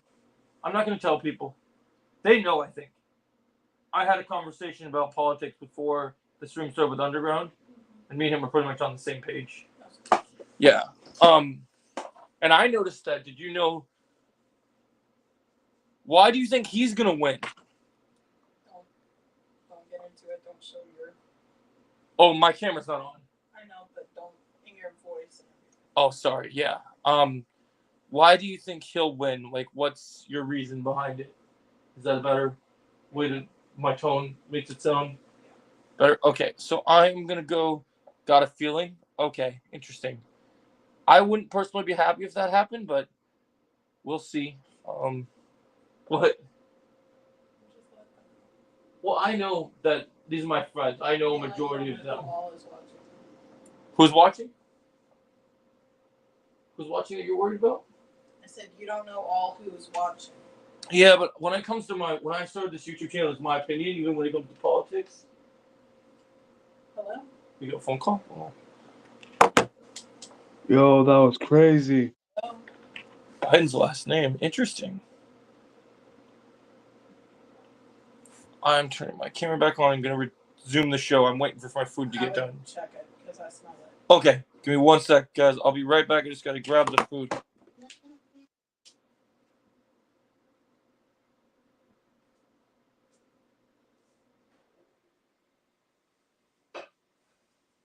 I'm not going to tell people. They know, I think. I had a conversation about politics before the stream started with Underground, and me and him are pretty much on the same page. Yeah. And I noticed that. Did you know? Why do you think he's going to win? Don't get into it. Don't show your... Oh, my camera's not on. I know, but don't in your voice. Oh, sorry. Yeah. Why do you think he'll win? Like, what's your reason behind it? Is that a better way to... My tone makes it sound better? Okay, so I'm going to go... Got a feeling? Okay, interesting. I wouldn't personally be happy if that happened, but we'll see. What? Well, I know that these are my friends. I know a majority of them. Who's watching? Who's watching that you're worried about? I said you don't know all who's watching. Yeah, but when it comes to when I started this YouTube channel, it's my opinion, even when it comes to politics. Hello? You got a phone call? Oh. Yo, that was crazy. Biden's last name. Interesting. I'm turning my camera back on. I'm going to resume the show. I'm waiting for my food to get done. Check it, because I smell it. Okay. Give me 1 sec, guys. I'll be right back. I just got to grab the food.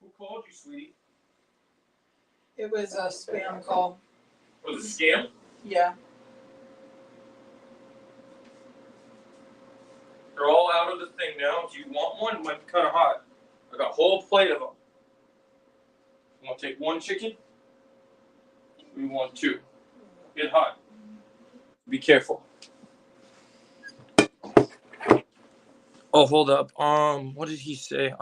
Who called you, sweetie? It was a spam call. Was it a scam? Yeah. They're all out of the thing now. Do you want one? It might be kind of hot. I got a whole plate of them. You want to take one chicken? We want two. Get hot. Be careful. Oh, hold up. What did he say?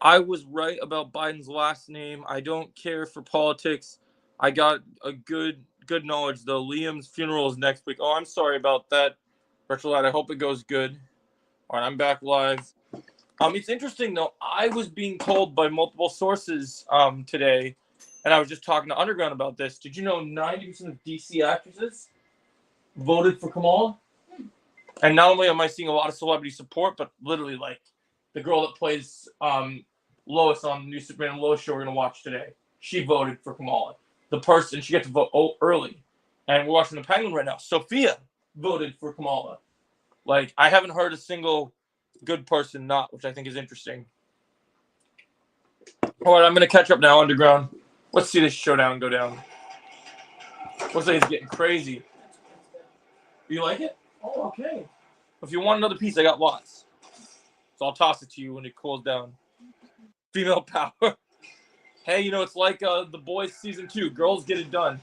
I was right about Biden's last name. I don't care for politics. I got a good knowledge though. Liam's funeral is next week. Oh, I'm sorry about that, Retrolite. I hope it goes good. All right, I'm back live. It's interesting though. I was being told by multiple sources today, and I was just talking to Underground about this. Did you know 90% of DC actresses voted for Kamala? And not only am I seeing a lot of celebrity support, but literally like the girl that plays Lois on the new Superman and Lois show we're gonna watch today. She voted for Kamala. The person she got to vote early, and we're watching the Penguin right now. Sophia voted for Kamala. Like I haven't heard a single good person not, which I think is interesting. All right, I'm gonna catch up now, Underground. Let's see this showdown go down. Looks like it's getting crazy. You like it? Oh, okay. If you want another piece, I got lots. So I'll toss it to you when it cools down. Female power. Hey, it's like The Boys season 2. Girls get it done.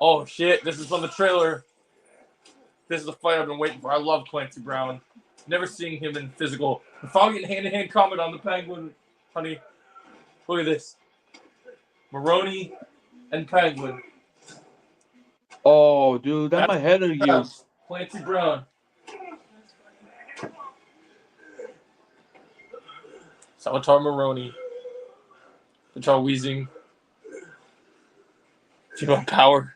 Oh shit! This is from the trailer. This is the fight I've been waiting for. I love Clancy Brown. Never seeing him in physical. If I'm getting hand-to-hand combat on the Penguin, honey, look at this. Maroney and Penguin. Oh, dude, I'm That's ahead of you. Clancy Brown. Salvatore Maroney. Patrol Weezing. Female Power.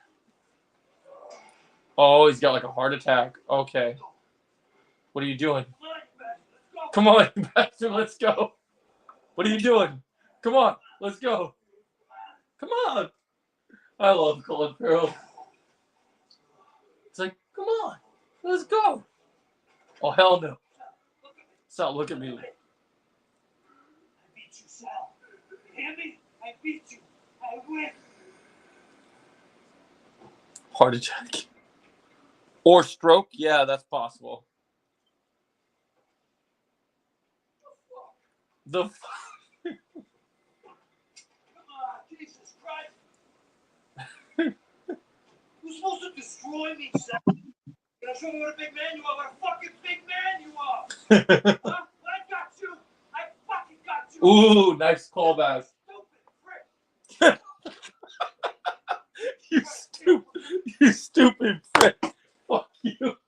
Oh, he's got like a heart attack. Okay. What are you doing? Come on, bastard, let's go. What are you doing? Come on, let's go. Come on. I love Colin Farrell. It's like, come on, let's go. Oh, hell no. Sal, look at me. I beat you, Sal. You hear me? I beat you. I win. Heart attack. Or stroke? Yeah, that's possible. The Come on, Jesus Christ. You're supposed to destroy me, Sal. You're gonna show me what a big man you are. What a fucking big man you are. Huh? I got you. I fucking got you. Ooh, nice callback. Stupid prick. You stupid prick. Fuck you.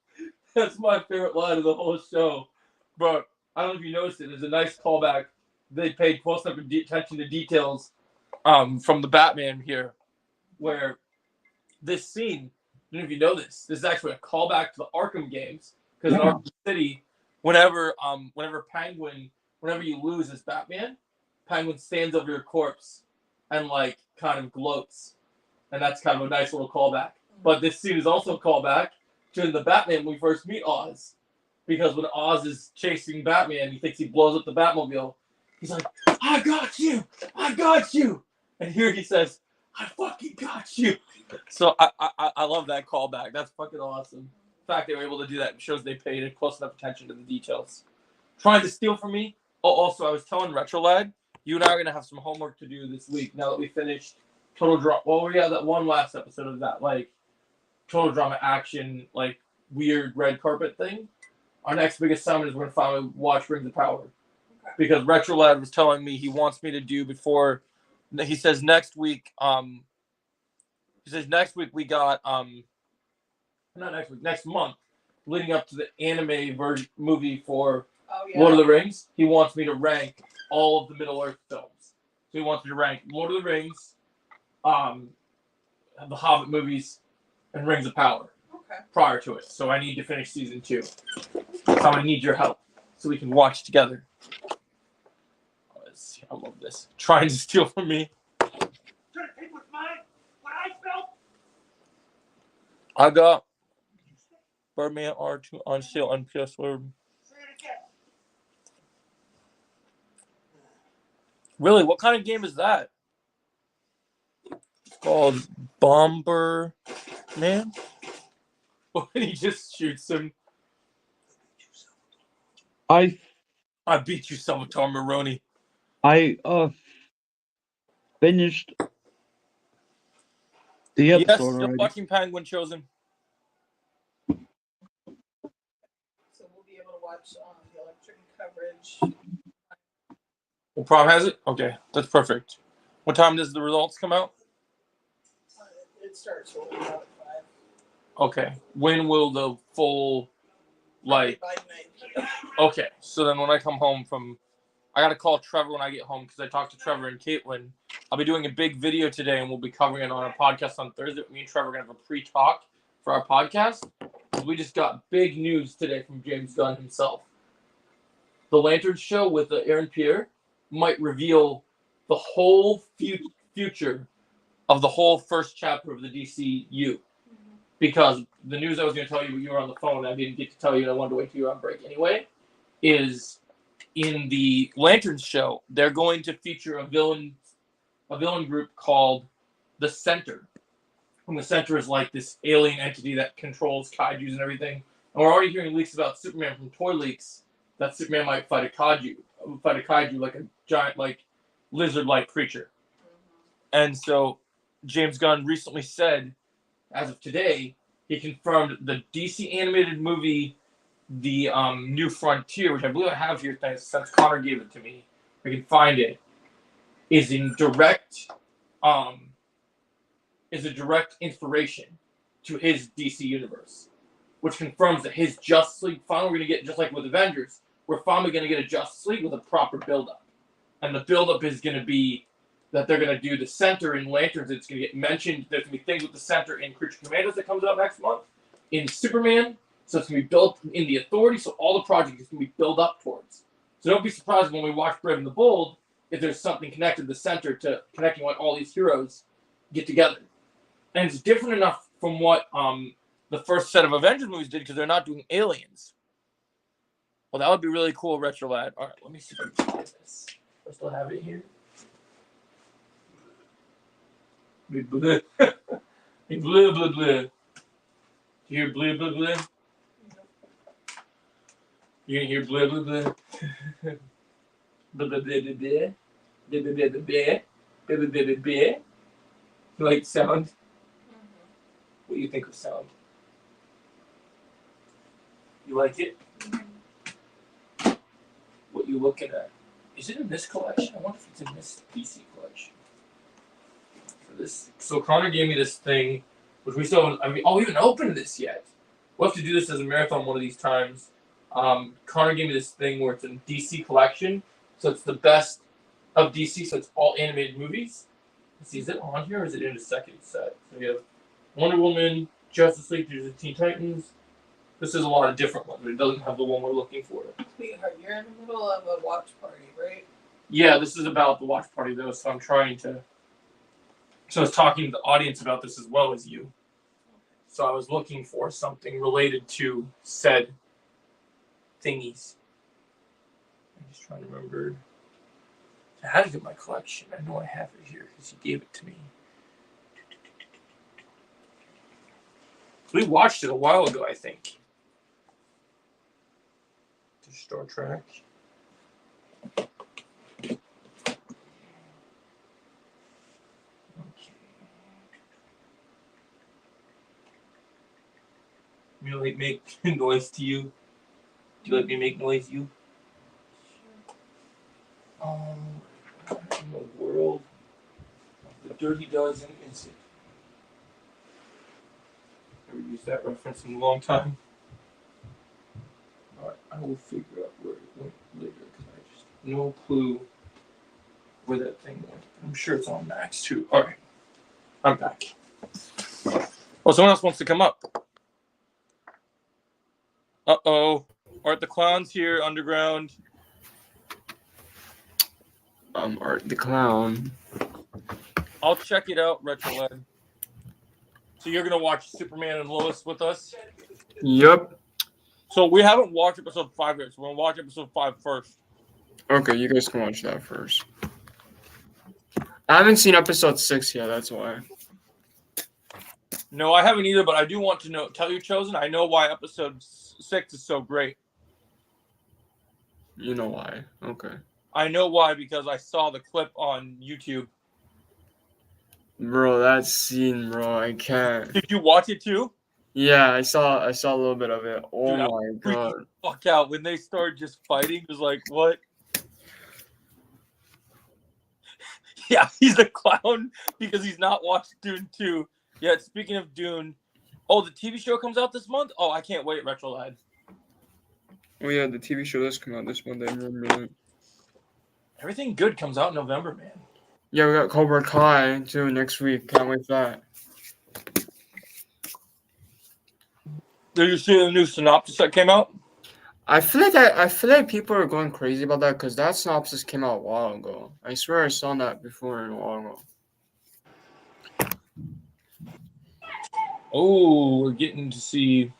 That's my favorite line of the whole show. But I don't know if you noticed it. There's a nice callback. They paid close enough attention to details from the Batman here, where this scene, I don't know if you know this is actually a callback to the Arkham games. Because in Arkham City, whenever you lose as Batman, Penguin stands over your corpse and like kind of gloats. And that's kind of a nice little callback. But this scene is also a callback to the Batman when we first meet Oz. Because when Oz is chasing Batman, he thinks he blows up the Batmobile. He's like, I got you! I got you! And here he says, I fucking got you! So I love that callback. That's fucking awesome. The fact they were able to do that shows they paid close enough attention to the details. Trying to steal from me. Oh, also, I was telling Retro Lad, you and I are going to have some homework to do this week now that we finished Total Drama. Well, yeah, that one last episode of that, like, Total Drama action, like, weird red carpet thing. Our next big assignment is we're going to finally watch Rings of Power. Okay. Because Retro Lad was telling me he wants me to do before. He says next week. We got not next week, next month, leading up to the anime movie for Lord of the Rings. He wants me to rank all of the Middle Earth films. So he wants me to rank Lord of the Rings, the Hobbit movies, and Rings of Power. Okay. Prior to it, so I need to finish season 2. So I'm gonna need your help so we can watch together. I love this. Trying to steal from me. I got Birdman R2 on sale on PS4. Really? What kind of game is that? It's called Bomberman. When he just shoots him. I beat you, Salvatore Maroney. I finished the episode yes, still already. watching Penguin Chosen. So we'll be able to watch the electric coverage. Well, Prom has it? Okay, that's perfect. What time does the results come out? It starts rolling out at 5. Okay. When will the full, like... By 9 p.m. Okay, so then when I come home from... I got to call Trevor when I get home because I talked to Trevor and Caitlin. I'll be doing a big video today and we'll be covering it on our podcast on Thursday. Me and Trevor are going to have a pre-talk for our podcast. We just got big news today from James Gunn himself. The Lantern Show with Aaron Pierre might reveal the whole future of the whole first chapter of the DCU. Because the news I was going to tell you when you were on the phone, I didn't get to tell you, and I wanted to wait till you were on break anyway, is in the Lantern Show, they're going to feature a villain group called the Center. And the Center is like this alien entity that controls kaijus and everything. And we're already hearing leaks about Superman from Toy Leaks, that Superman might fight a kaiju like a giant, like, lizard-like creature. And so James Gunn recently said, as of today, he confirmed the DC animated movie, The New Frontier, which I believe I have here since Connor gave it to me. If I can find it, is in direct is a direct inspiration to his DC universe, which confirms that his Justice League finally we're gonna get, just like with Avengers, we're finally gonna get a Justice League with a proper build-up. And the build-up is gonna be that they're gonna do the center in Lanterns. It's gonna get mentioned. There's gonna be things with the center in Creature Commandos that comes out next month. In Superman, so it's gonna be built in the Authority, so all the projects is gonna be built up towards. So don't be surprised when we watch Brave and the Bold if there's something connected to the center to connecting what all these heroes get together. And it's different enough from what the first set of Avengers movies did because they're not doing aliens. Well, that would be really cool, Retro Lad. All right, let me see if I can find this. I still have it here. Blah, blah, blah, blah, blah. You hear blah, blah, blah? You gonna hear blah, blah, blah? Blah, blah, blah, blah, blah. Blah, blah, blah, blah, blah. Blah, blah, blah, blah, blah. You like sound? What do you think of sound? You like it? What you looking at? Is it in this collection? I wonder if it's in this DC collection. For this, so Connor gave me this thing, which we still haven't. We haven't opened this yet. We'll have to do this as a marathon one of these times. Connor gave me this thing where it's in DC collection, so it's the best of DC. So it's all animated movies. Let's see, is it on here or is it in the second set? So we have Wonder Woman, Justice League, there's the Teen Titans. This is a lot of different ones, but it doesn't have the one we're looking for. Sweetheart, you're in the middle of a watch party, right? Yeah, this is about the watch party though, so I'm trying to. So I was talking to the audience about this as well as you. So I was looking for something related to said thingies. I'm just trying to remember. I had it in my collection. I know I have it here because he gave it to me. We watched it a while ago, I think. To Star Trek. Okay. You like make noise to you? Do you let me make noise to you? In the world of the Dirty Dozen is it? Never used that reference in a long time. Alright, I will figure out where it went later because I just no clue where that thing went. I'm sure it's on Max too. Alright. I'm back. Oh, someone else wants to come up. Uh-oh. Art the Clown's here, Underground. Art the Clown. I'll check it out, Retroled. So you're gonna watch Superman and Lois with us? Yep. So we haven't watched episode 5 yet, so we're gonna watch episode 5 first. Okay, you guys can watch that first. I haven't seen episode 6 yet, that's why. No, I haven't either, but I do want to tell you, Chosen, I know why episode 6 is so great. You know why. Okay. I know why because I saw the clip on YouTube. Bro, that scene, bro, I can't. Did you watch it too? Yeah, I saw a little bit of it. Oh, dude, my God. Fuck out. When they started just fighting, it was like, what? Yeah, he's a clown because he's not watched Dune 2. Yeah, speaking of Dune, oh, the TV show comes out this month? Oh, I can't wait, Retro Lad. Oh, yeah, the TV show does come out this month. I remember that. Everything good comes out in November, man. Yeah, we got Cobra Kai, too, next week. Can't wait for that. Did you see the new synopsis that came out? I feel like people are going crazy about that because that synopsis came out a while ago. I swear I saw that before a while ago. Oh, we're getting to see.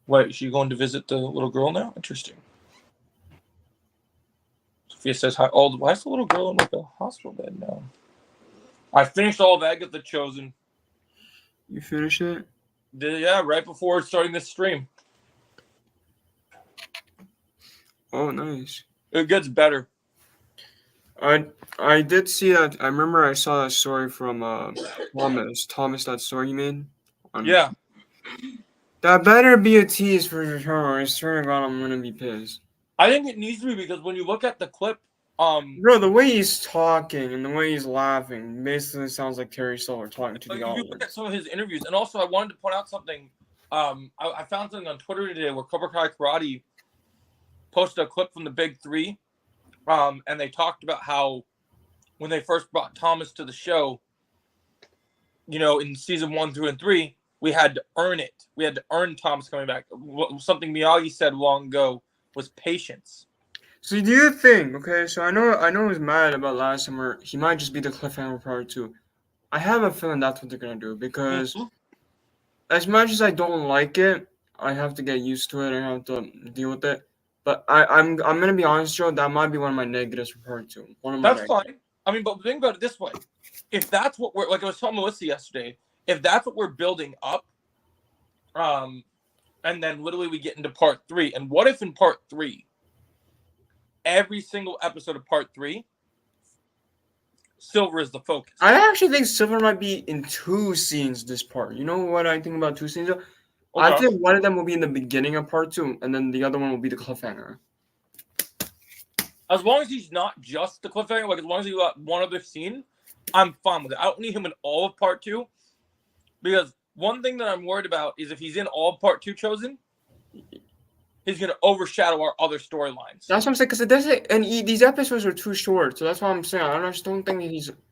Wait, is she going to visit the little girl now? Interesting. Sophia says hi. Oh, why is the little girl in like a hospital bed now? I finished all of Agatha Chosen. You finished it? Yeah, right before starting this stream. Oh, nice. It gets better. I did see that. I remember I saw that story from Thomas, that story he made. Yeah. That better be a tease for return. I swear to God, I'm gonna be pissed. I think it needs to be because when you look at the clip, Bro, the way he's talking and the way he's laughing basically sounds like Terry Silver talking to if the you look at audience. some of his interviews, and also I wanted to point out something. I found something on Twitter today where Cobra Kai Karate posted a clip from the Big Three, and they talked about how when they first brought Thomas to the show, in season 1, 2, and 3, we had to earn it. We had to earn Thomas coming back. Something Miyagi said long ago was patience. So do you think? Okay, so I know he was mad about last summer. He might just be the cliffhanger part 2. I have a feeling that's what they're gonna do because as much as I don't like it, I have to get used to it. I have to deal with it. But I'm gonna be honest, Joe. That might be one of my negatives for part 2. One of my That's negatives. fine. I mean, but think about it this way: if that's what we're like, I was telling Melissa yesterday, if that's what we're building up, and then literally we get into part 3, and what if in part 3, every single episode of part 3, Silver is the focus? I actually think Silver might be in 2 scenes this part. You know what I think about 2 scenes? I Okay. think one of them will be in the beginning of part 2, and then the other one will be the cliffhanger. As long as he's not just the cliffhanger, like as long as he got one other scene, I'm fine with it. I don't need him in all of part 2, because one thing that I'm worried about is if he's in all of part 2 chosen, he's going to overshadow our other storylines. That's what I'm saying, because it doesn't, and these episodes are too short, so that's what I'm saying. I just don't think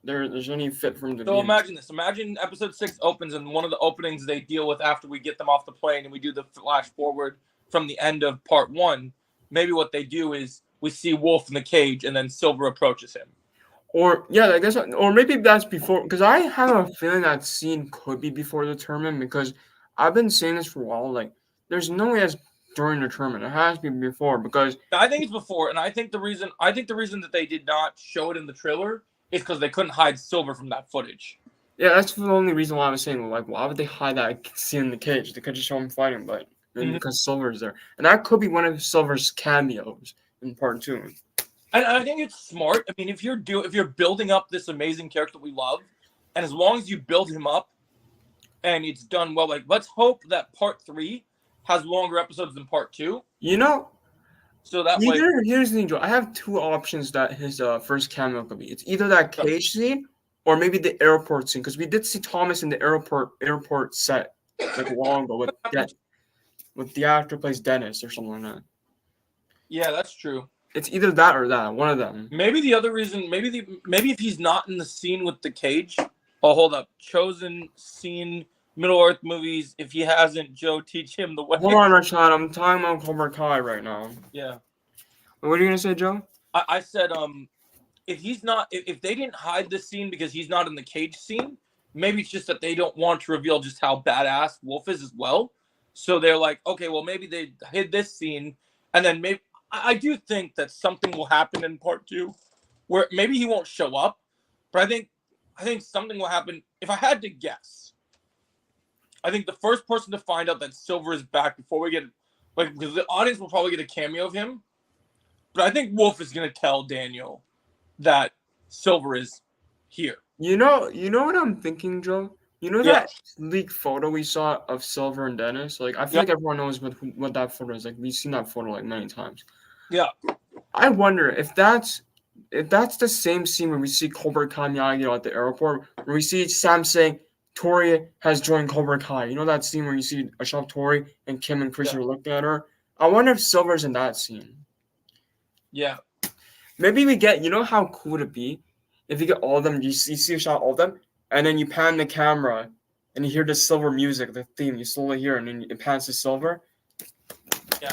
there's any fit for him to be So in. imagine this. Imagine episode 6 opens, and one of the openings they deal with after we get them off the plane and we do the flash forward from the end of part 1, maybe what they do is we see Wolf in the cage and then Silver approaches him. Or, yeah, I guess, or maybe that's before, because I have a feeling that scene could be before the tournament, because I've been saying this for a while, like, there's no way that's during the tournament. It has to be before, because I think it's before, and I think the reason that they did not show it in the trailer is because they couldn't hide Silver from that footage. yeah, that's the only reason why I was saying, like, why would they hide that scene in the cage? They could just show him fighting, but because Silver's there. And that could be one of Silver's cameos in part 2. And I think it's smart. I mean, if you're building up this amazing character we love, and as long as you build him up and it's done well, like let's hope that part 3 has longer episodes than part 2. So that way, here's the thing, Joe. I have 2 options that his first cameo could be. It's either that cage scene or maybe the airport scene, because we did see Thomas in the airport set like long ago with the actor who plays Dennis or something like that. Yeah, that's true. It's either that or that, one of them. Maybe the other reason, maybe if he's not in the scene with the cage. Oh, hold up. Chosen scene, Middle Earth movies. If he hasn't, Joe, teach him the way. Hold on, Rashad. I'm talking about Cobra Kai right now. Yeah. What are you gonna say, Joe? I said, if he's not, if they didn't hide this scene because he's not in the cage scene, maybe it's just that they don't want to reveal just how badass Wolf is as well. So they're like, okay, well, maybe they hid this scene, and then maybe I do think that something will happen in part 2, where maybe he won't show up, but I think something will happen. If I had to guess, I think the first person to find out that Silver is back before we get, like, because the audience will probably get a cameo of him, but I think Wolf is gonna tell Daniel that Silver is here. You know what I'm thinking, Joe? You know that leaked photo we saw of Silver and Dennis? Like, I feel like everyone knows what that photo is. Like, we've seen that photo like many times. Yeah. I wonder if that's the same scene where we see Cobra Kai Miyagi at the airport, where we see Sam saying Tori has joined Cobra Kai. You know that scene where you see a shot of Tori and Kim and Chris are looking at her? I wonder if Silver's in that scene. Yeah. Maybe we get, you know how cool would it be if you get all of them, you see a shot of all of them, and then you pan the camera and you hear the Silver music, the theme, you slowly hear it, and then it pans to Silver. Yeah.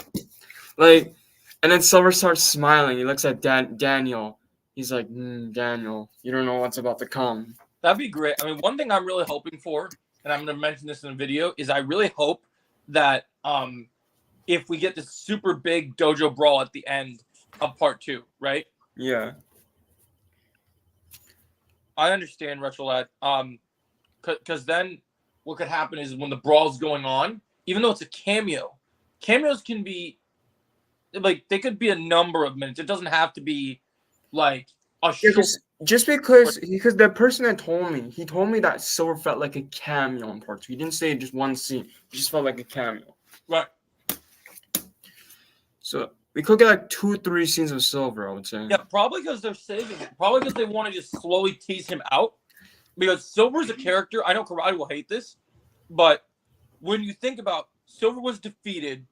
Like, and then Silver starts smiling. He looks at Daniel. He's like, Daniel, you don't know what's about to come. That'd be great. I mean, one thing I'm really hoping for, and I'm going to mention this in a video, is I really hope that if we get this super big dojo brawl at the end of part 2, right? Yeah. I understand, Retrolad. Because then what could happen is when the brawl's going on, even though it's a cameo, cameos can be, like, they could be a number of minutes. It doesn't have to be, like, a Yeah, short. just because the person that told me, he told me that Silver felt like a cameo in part 2. He didn't say just one scene. It just felt like a cameo. Right. So we could get like 2-3 scenes of Silver, I would say. Yeah, probably because they're saving it. Probably because they want to just slowly tease him out. Because Silver's a character. I know Karate will hate this, but when you think about Silver was defeated,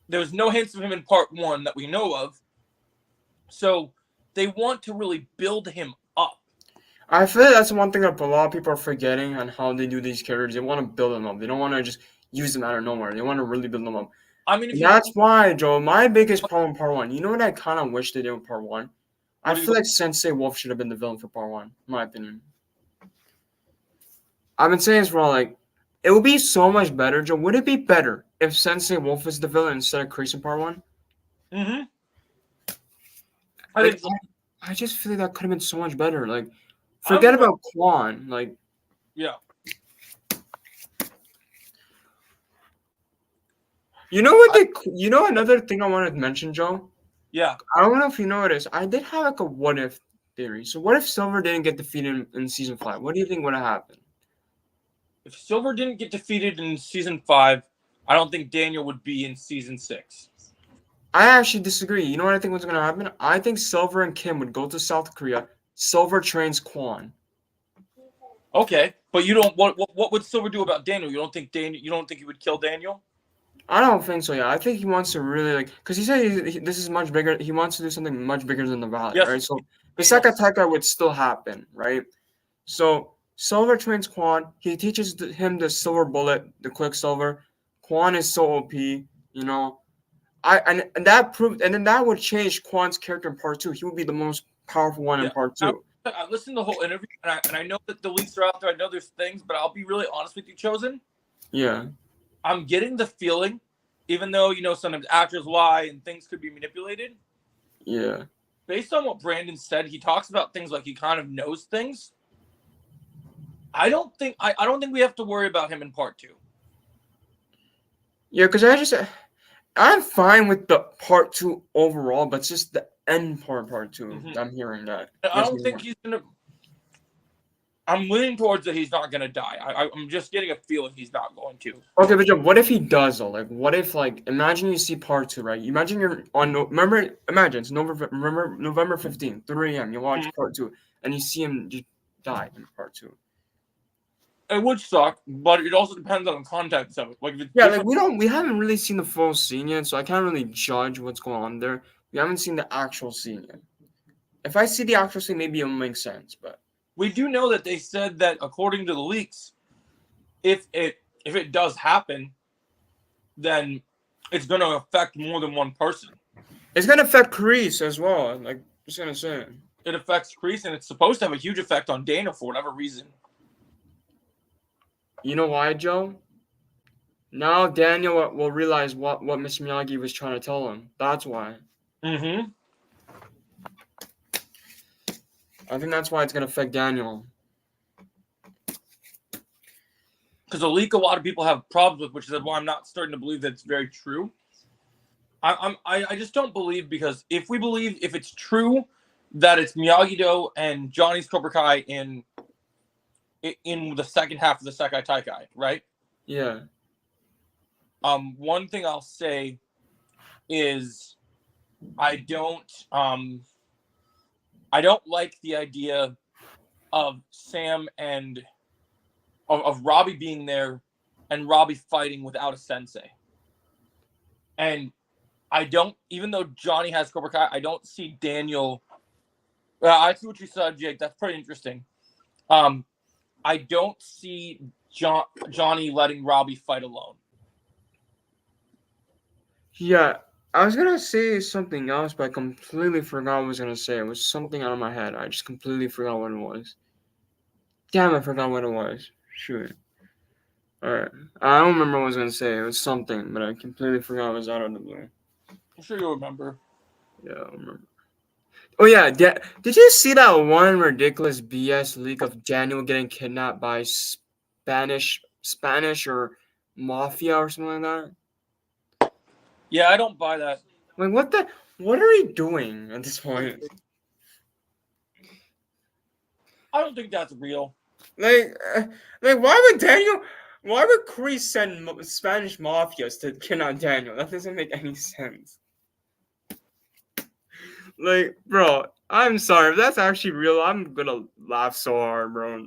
there was no hints of him in part 1 that we know of. So they want to really build him up. I feel like that's one thing that a lot of people are forgetting on how they do these characters. They want to build them up. They don't want to just use them out of nowhere. They want to really build them up. I mean, if And you that's why, Joe, my biggest problem in part 1, you know what I kind of wish they did with part 1? I What do you- feel like Sensei Wolf should have been the villain for part 1, in my opinion. I've been saying this for all, like, it would be so much better, Joe. Would it be better if Sensei Wolf is the villain instead of Kreese in part 1? Mm-hmm. I Like, think so. I just feel like that could have been so much better. Like, forget about Quan. Like, Yeah. you know what? You know another thing I wanted to mention, Joe. Yeah. I don't know if you noticed. I did have like a what if theory. So what if Silver didn't get defeated in season 5? What do you think would have happened? If Silver didn't get defeated in season 5, I don't think Daniel would be in season 6. I actually disagree. You know what I think was going to happen? I think Silver and Kim would go to South Korea. Silver trains Quan. Okay, but you don't. What would Silver do about Daniel? You don't think You don't think he would kill Daniel? I don't think so. Yeah, I think he wants to really like because he said this is much bigger. He wants to do something much bigger than the Valley, Yes. right? So the Sekateka would still happen, right? So Silver trains Quan. He teaches him the Silver Bullet, the Quicksilver. Quan is so OP, you know. And that proved, and then that would change Quan's character in part 2. He would be the most powerful one in part 2. I listened to the whole interview, and I know that the leaks are out there. I know there's things, but I'll be really honest with you, Chosen. Yeah. I'm getting the feeling, even though sometimes actors lie and things could be manipulated. Yeah. Based on what Brandon said, he talks about things like he kind of knows things. I don't think we have to worry about him in part 2. Yeah, because I'm fine with the part 2 overall, but it's just the end part 2. Mm-hmm. I'm hearing that. I don't think he's gonna. I'm leaning towards that he's not gonna die. I'm just getting a feeling he's not going to. Okay, but Joe, what if he does though? Like, what if imagine you see part 2, right? Imagine you're on imagine it's November 15th, 3 a.m. You watch part 2, and you see him just die in part 2. It would suck, but it also depends on the context of it. We haven't really seen the full scene yet, so I can't really judge what's going on there. We haven't seen the actual scene yet. If I see the actual scene, maybe it'll make sense, but we do know that they said that according to the leaks, if it does happen, then it's going to affect more than one person. It's going to affect Kreese as well. Like, just gonna say it affects Kreese, and it's supposed to have a huge effect on Daniel for whatever reason. You know why, Joe? Now Daniel will realize what Mr. Miyagi was trying to tell him. That's why. Mm-hmm. I think that's why it's going to affect Daniel. Because a leak a lot of people have problems with, which is why I'm not starting to believe that it's very true. I just don't believe, because if it's true that it's Miyagi-Do and Johnny's Cobra Kai in the second half of the Sekai Taikai, right? Yeah. One thing I'll say is I don't like the idea of Sam and of Robbie being there and Robbie fighting without a sensei. And I don't, even though Johnny has Cobra Kai, I don't see Daniel. I see what you said, Jake. That's pretty interesting. I don't see Johnny letting Robbie fight alone. Yeah, I was gonna say something else, but I completely forgot what I was gonna say. It was something out of my head. I just completely forgot what it was. Damn, I forgot what it was. Shoot. Alright. I don't remember what I was gonna say. It was something, but I completely forgot it was out of the blue. I'm sure you'll remember. Yeah, I remember. Oh yeah, did you see that one ridiculous BS leak of Daniel getting kidnapped by Spanish or mafia or something like that? Yeah, I don't buy that. Like, what are we doing at this point? I don't think that's real. Like, why would Chris send Spanish mafias to kidnap Daniel? That doesn't make any sense. Like, bro, I'm sorry. If that's actually real, I'm gonna laugh so hard, bro.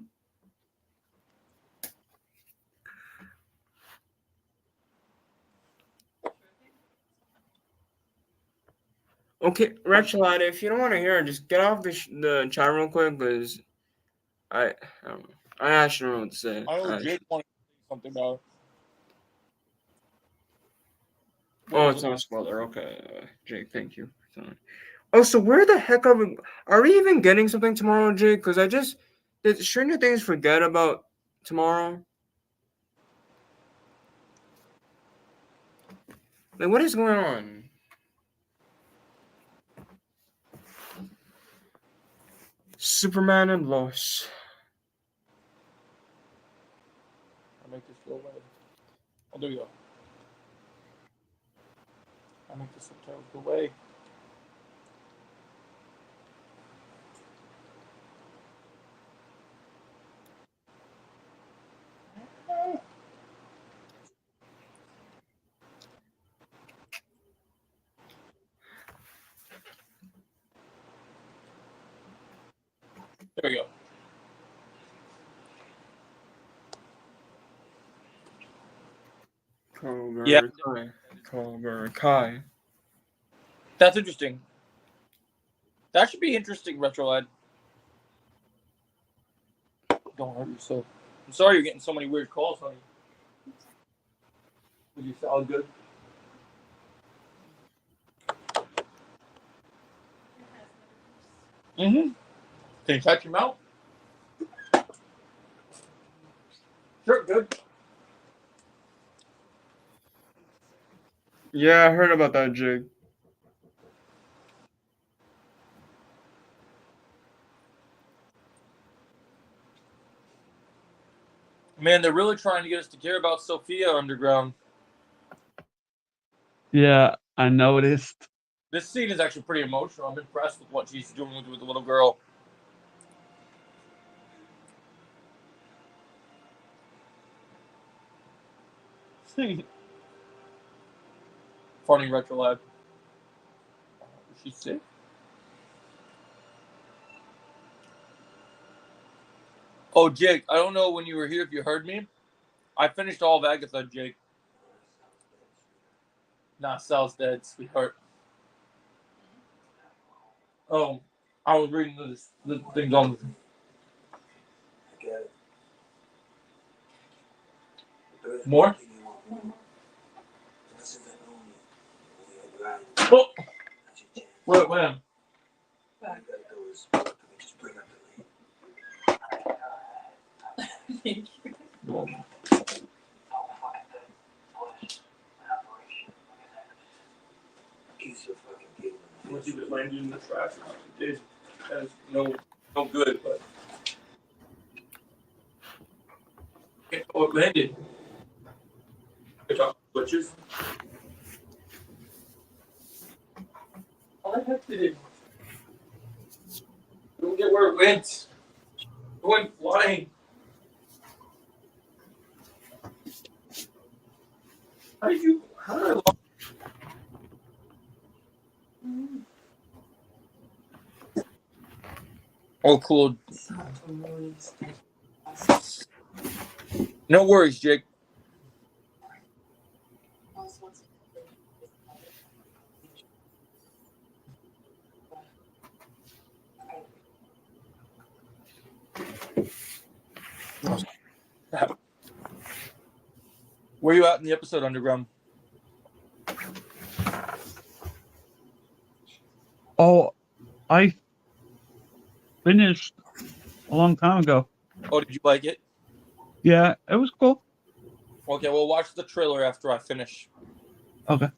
Okay, Rachel, if you don't want to hear it, just get off the chat real quick, because I don't know. I actually don't know what to say. I know Jake wanted to say something about it. Oh, it's not a spoiler. Okay, Jake, thank you. Oh, so where the heck are we even getting something tomorrow, Jake? Because did Stranger Things forget about tomorrow? Like, what is going on? Superman and Lois. I'll make this go away. Oh, there you go. I'll make the subtitles go away. There we go. Cobra Kai. That's interesting. That should be interesting, Retrolad. Don't hurt yourself. I'm sorry you're getting so many weird calls, honey. Did you sound good? Mm-hmm. Can you touch your mouth? Sure, good. Yeah, I heard about that, Jake. Man, they're really trying to get us to care about Sophia Underground. Yeah, I noticed. This scene is actually pretty emotional. I'm impressed with what she's doing with the little girl. Funny Retrolab. Is she sick? Oh, Jake, I don't know when you were here if you heard me. I finished all of Agatha, Jake. Nah, Sal's dead, sweetheart. Oh, I was reading the things on. I get it. More? Oh! Wait, when? Thank you. Once you get landed in the trash, that is no good, but. Oh, it landed. Good talk, butchers. How the heck did it? Don't get where it went. It went flying. How did I lost? Oh, cool. No worries, Jake. Where are you at in the episode, Underground? Oh, I finished a long time ago. Oh, did you like it? Yeah, it was cool. Okay, well, watch the trailer after I finish. Okay.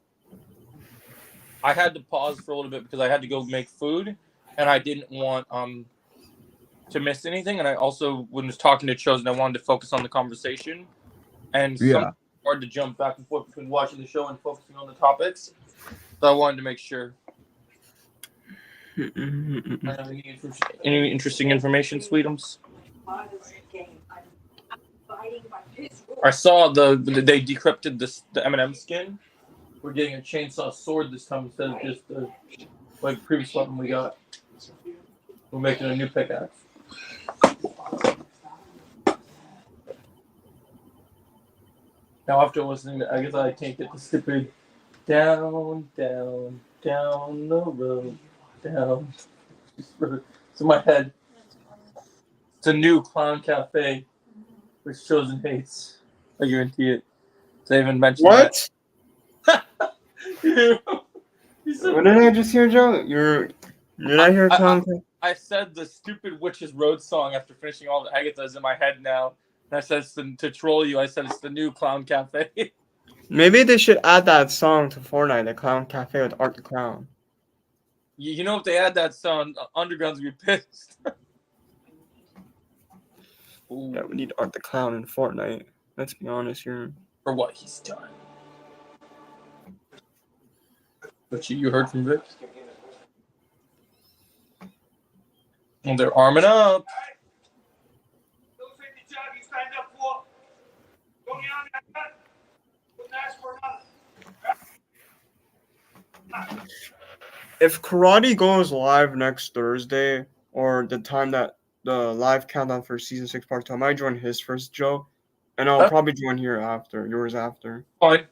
I had to pause for a little bit because I had to go make food, and I didn't want to miss anything. And I also, when I was talking to Chosen, I wanted to focus on the conversation. And Yeah. it's hard to jump back and forth between watching the show and focusing on the topics. So I wanted to make sure. Any interesting information, Sweetums? I saw they decrypted the M&M skin. We're getting a chainsaw sword this time instead of just the previous weapon we got. We're making a new pickaxe. Now after listening to, I guess I can't get the stupid down, down, down the road, down. It's in my head. It's a new clown cafe, which Chosen hates. I guarantee it. They even mentioned What? that. What did I just hear, Joe? Did I hear clown? I said the stupid Witches Road song after finishing all the Agathas in my head now. And I said to troll you, I said it's the new clown cafe. Maybe they should add that song to Fortnite, the Clown Cafe with Art the Clown. You know if they add that song, Underground's gonna be pissed. Yeah, we need Art the Clown in Fortnite. Let's be honest here. For what he's done. But you heard from Vic? And they're arming up. Those ain't the job you signed up for. Don't you understand? Wouldn't ask for another. If Karate goes live next Thursday, or the time that the live countdown for season 6 part 2, I might join his first, Joe, and I'll probably join yours after. Fine.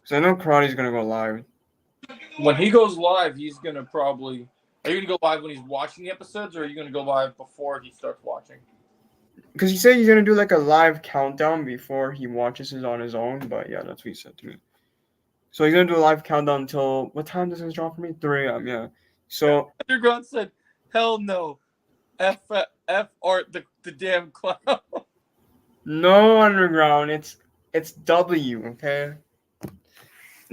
Because I know Karate's gonna go live. When he goes live, he's gonna probably. Are you gonna go live when he's watching the episodes, or are you gonna go live before he starts watching? Because he said he's gonna do like a live countdown before he watches it on his own, but yeah, that's what he said to me. So he's gonna do a live countdown until what time does this drop for me? 3 a.m. Yeah. So Underground said, "Hell no, F Art the damn clown." no, Underground, it's W, okay?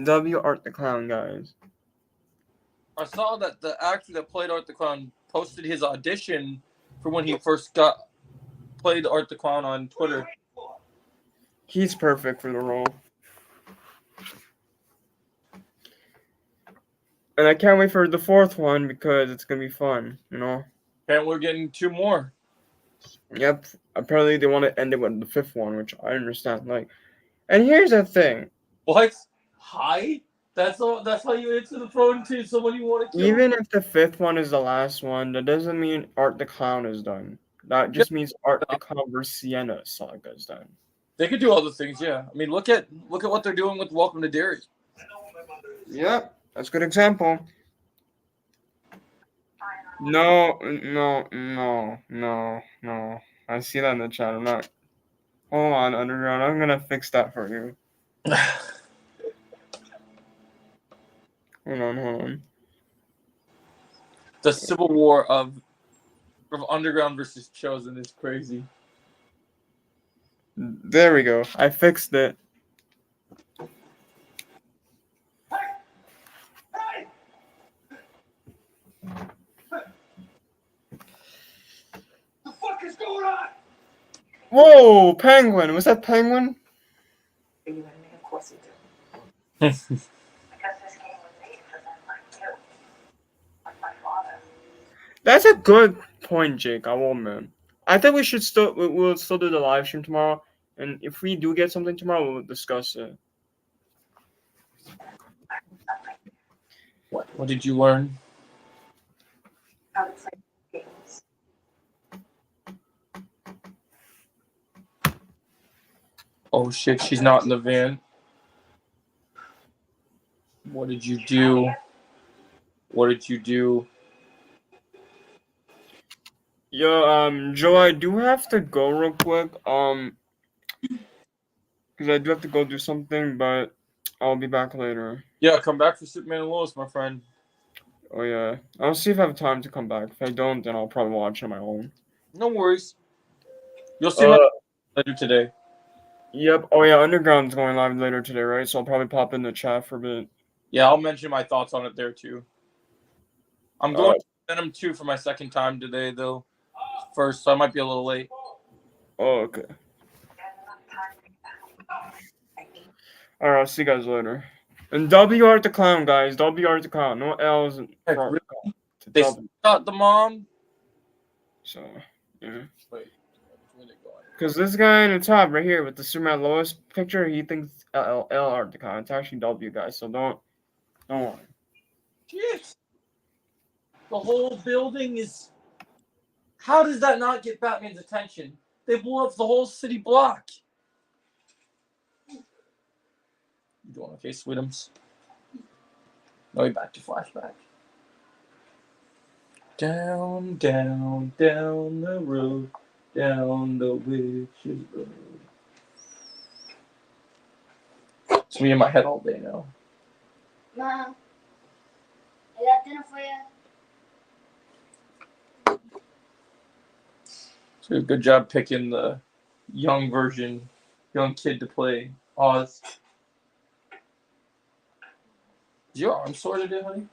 W Art the Clown, guys. I saw that the actor that played Art the Clown posted his audition for when he first played Art the Clown on Twitter. He's perfect for the role. And I can't wait for the 4th one because it's gonna be fun, you know? And we're getting 2 more. Yep. Apparently they want to end it with the 5th one, which I understand. And here's the thing. What? Hi? That's how you answer the phone to someone you want to kill? Even if the 5th one is the last one, that doesn't mean Art the Clown is done. That just means Art the Clown versus Sienna saga is done. They could do other things, yeah. I mean, look at what they're doing with Welcome to Derry. Yep, that's a good example. No. I see that in the chat. I'm not. Hold on, Underground. I'm gonna fix that for you. Hold on. The civil war of Underground versus Chosen is crazy. There we go. I fixed it. The fuck is going on? Whoa, Penguin. Was that Penguin? Are you admitting? Of course you do. Because this game was made for them like you. Like my father. That's a good point, Jake. I will, man. I think we'll still do the live stream tomorrow, and if we do get something tomorrow, we'll discuss it. What did you learn? How to play games. Oh shit, she's not in the van. What did you do? What did you do? Yo, Joe, I do have to go real quick. Because I do have to go do something, but I'll be back later. Yeah, come back for Superman and Lois, my friend. Oh yeah, I'll see if I have time to come back. If I don't, then I'll probably watch on my own. No worries. You'll see my later today. Yep. Oh yeah, Underground's going live later today, right? So I'll probably pop in the chat for a bit. Yeah, I'll mention my thoughts on it there too. I'm going to Venom 2 for my second time today, though. First, so I might be a little late. Oh, okay. Alright, I'll see you guys later. And W Art the Clown, guys. W Art the Clown. No L's in Heck, front. really? To They W. shot the mom. So, yeah. Wait, where they going? Because this guy in the top right here with the Superman and Lois picture, he thinks L Art the Clown. It's actually W, guys. So don't worry. Jeez. The whole building is. How does that not get Batman's attention? They blew up the whole city block. You doing okay, Sweetums? No, you're back to flashback. Down, down, down the road, down the witch's road. It's me in my head all day now. Mom, I got dinner for you. So good job picking the young kid to play Oz. Is your arm sore today, honey?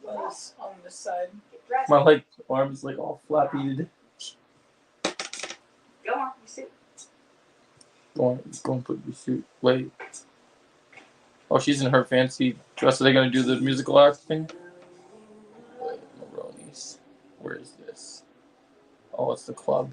Was on this side. My arm's all flappy today. Go on, you sit. Go and put your suit. Wait. Oh, she's in her fancy dress. Are they gonna do the musical act thing? Wait, Maroni's. Where is this? Oh, it's the club.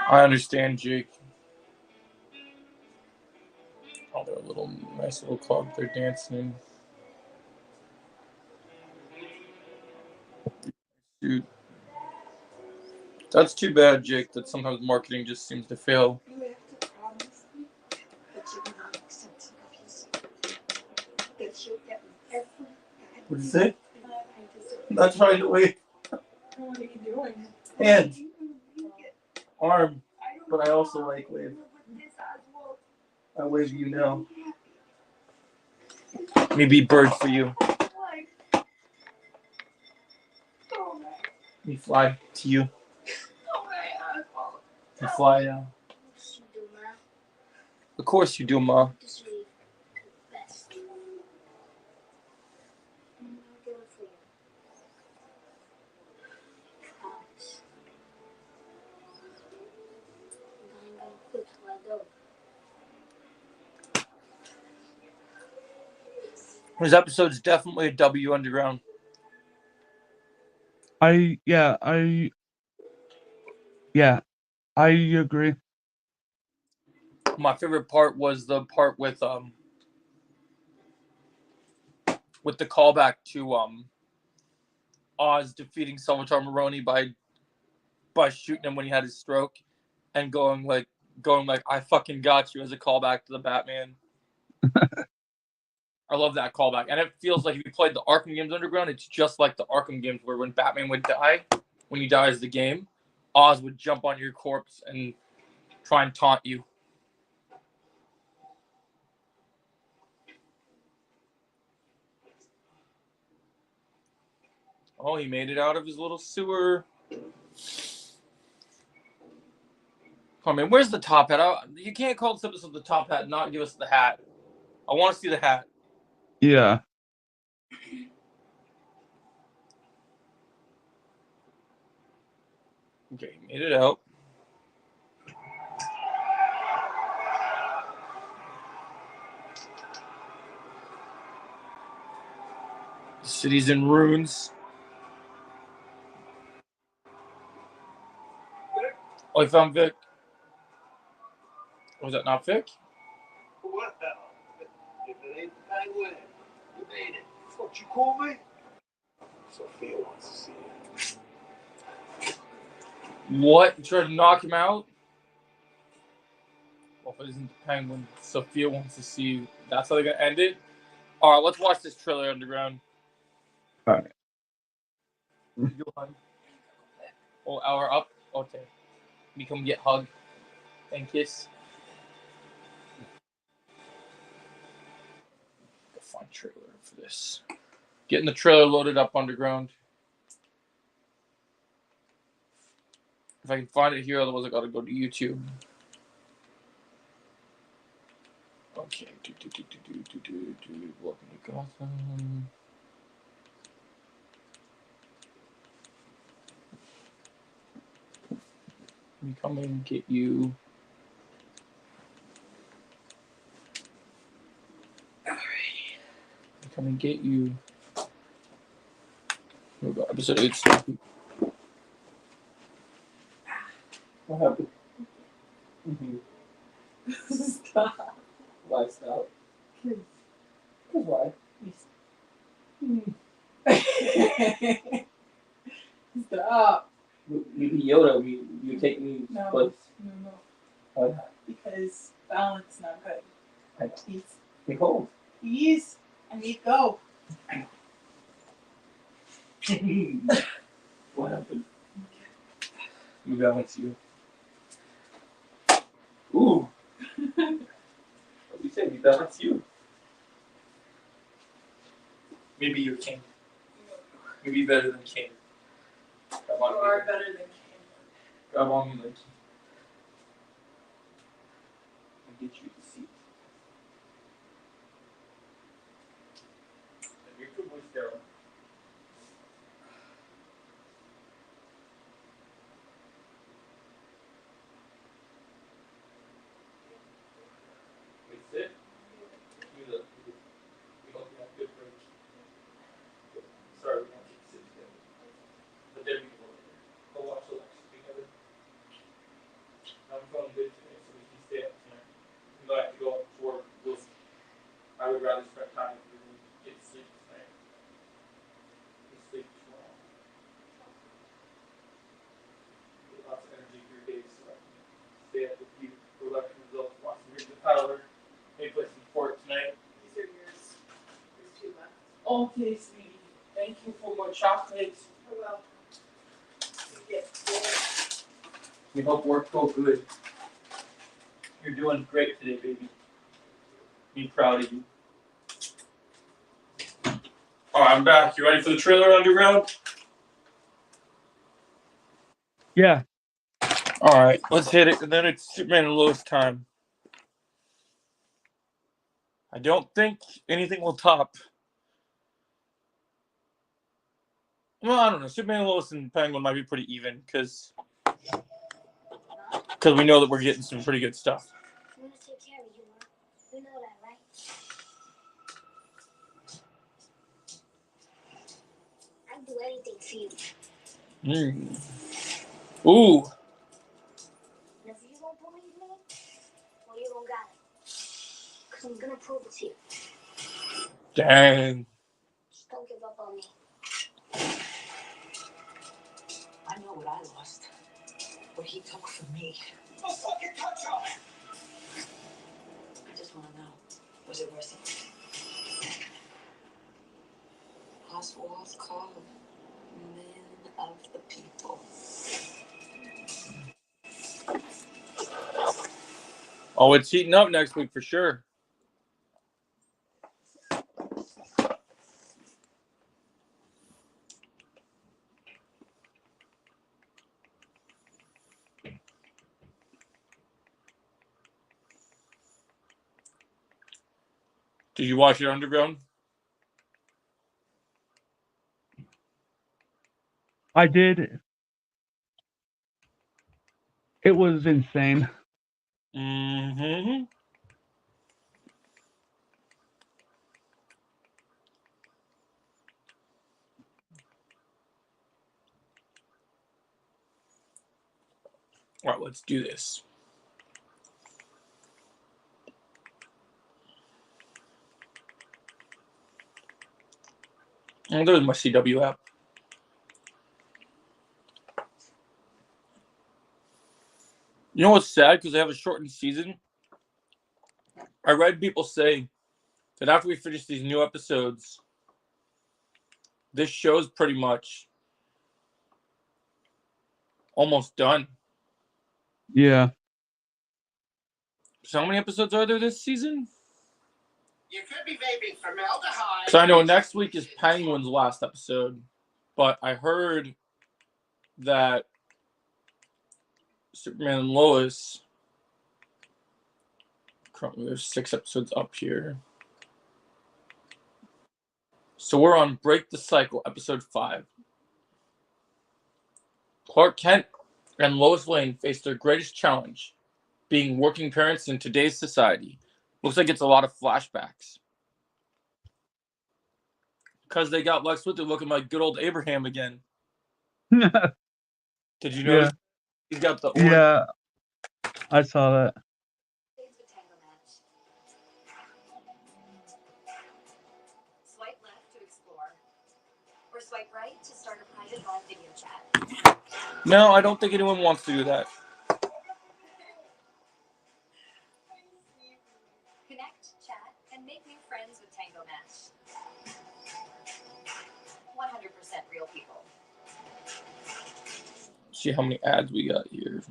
I understand, Jake. Oh, they're a nice little club. They're dancing. Dude. That's too bad, Jake, that sometimes marketing just seems to fail. You have to promise me that you will not accept his that you'll get me every. What did you say? I deserve. I'm not trying to wait. What are you doing? Hand. Arm. But I also like wave. I wave you now. Maybe bird for you. Me fly to you. You fly now. Of course you do, Ma. This episode's definitely a W Underground. I agree. My favorite part was the part with the callback to Oz defeating Salvatore Maroni by shooting him when he had his stroke and going like I fucking got you as a callback to the Batman. I love that callback. And it feels like if you played the Arkham games Underground, it's just like the Arkham games where when Batman would die, when he dies the game, Oz would jump on your corpse and try and taunt you. Oh, he made it out of his little sewer. Oh man, where's the top hat? You can't call this episode the top hat and not give us the hat. I want to see the hat. Yeah. Okay, he made it out. The city's in ruins. Oh, he found Vic. Was that not Vic? What the hell? If it ain't the Penguin, you made it. What you call me? Sophia wants to see you. What? You tried to knock him out? Well, if it isn't the Penguin, Sophia wants to see you. That's how they're going to end it? Alright, let's watch this trailer, Underground. Alright. Oh, hour up? Okay. We come get hugged and kiss. Go find trailer for this. Getting the trailer loaded up, Underground. If I can find it here, otherwise I gotta go to YouTube. Okay. Okay. Welcome to Gotham. We come and get you. We come and get you. Here we go. Episode 8. What happened? Stop. Why stop? Because why? Stop. Maybe Yoda, you take me No. place. No. Why? Because balance not good. Please. Take hold. Please. I need to go. What happened? We balance you. Ooh. What we say? We balance you. Maybe you're king. Maybe better than king. You are better than King. Grab on me like and get you the seat. And your good voice down. We sit. You look. We hope you have good break. Sorry, we don't get to sit together. But there we go. Go watch the lecture together. I'm feeling good today, so we can stay up tonight. We don't have to go up to work. I would rather spend time with you than get sleep tonight. We sleep tomorrow. Get lots of energy for your days, so I can stay up with you for lecture results, watch some Rings of Power, maybe play some Fort tonight. These are yours. There's 2 left. Okay, sweetie. Thank you for my chocolates. Oh well. You get it. We hope work goes good. You're doing great today, baby. Be proud of you. Alright, I'm back. You ready for the trailer, Underground? Yeah. Alright, let's hit it, and then it's Superman and Lois time. I don't think anything will top. Well, I don't know. Superman and Lois and Penguin might be pretty even, because we know that we're getting some pretty good stuff. I'm gonna take care of you, Mom. You know that, right? I'd do anything for you. Ooh. And if you don't believe me, well, you don't got it. Because I'm gonna prove it to you. Dang. Just don't give up on me. I know what I lost. What he took from me. Don't fucking touch him! I just want to know, was it worth it? Oswald's called Man of the People. Oh, it's heating up next week for sure. Did you watch it, Underground? I did. It was insane. Mm-hmm. All right, let's do this. Oh, there's my CW app. You know what's sad? Because they have a shortened season. I read people say that after we finish these new episodes, this show's pretty much almost done. Yeah. So how many episodes are there this season? You could be vaping formaldehyde. So I know next week is Penguin's last episode, but I heard that Superman and Lois currently there's 6 episodes up here. So we're on Break the Cycle, episode 5. Clark Kent and Lois Lane face their greatest challenge, being working parents in today's society. Looks like it's a lot of flashbacks. Because they got Lex Luthor looking like good old Abraham again. Did you notice? He's got the orange. Yeah, I saw that. Swipe left to explore, or swipe right to start a private live video chat. No, I don't think anyone wants to do that. Connect, chat, and make new friends with Tango Match. 100% real people. See how many ads we got here.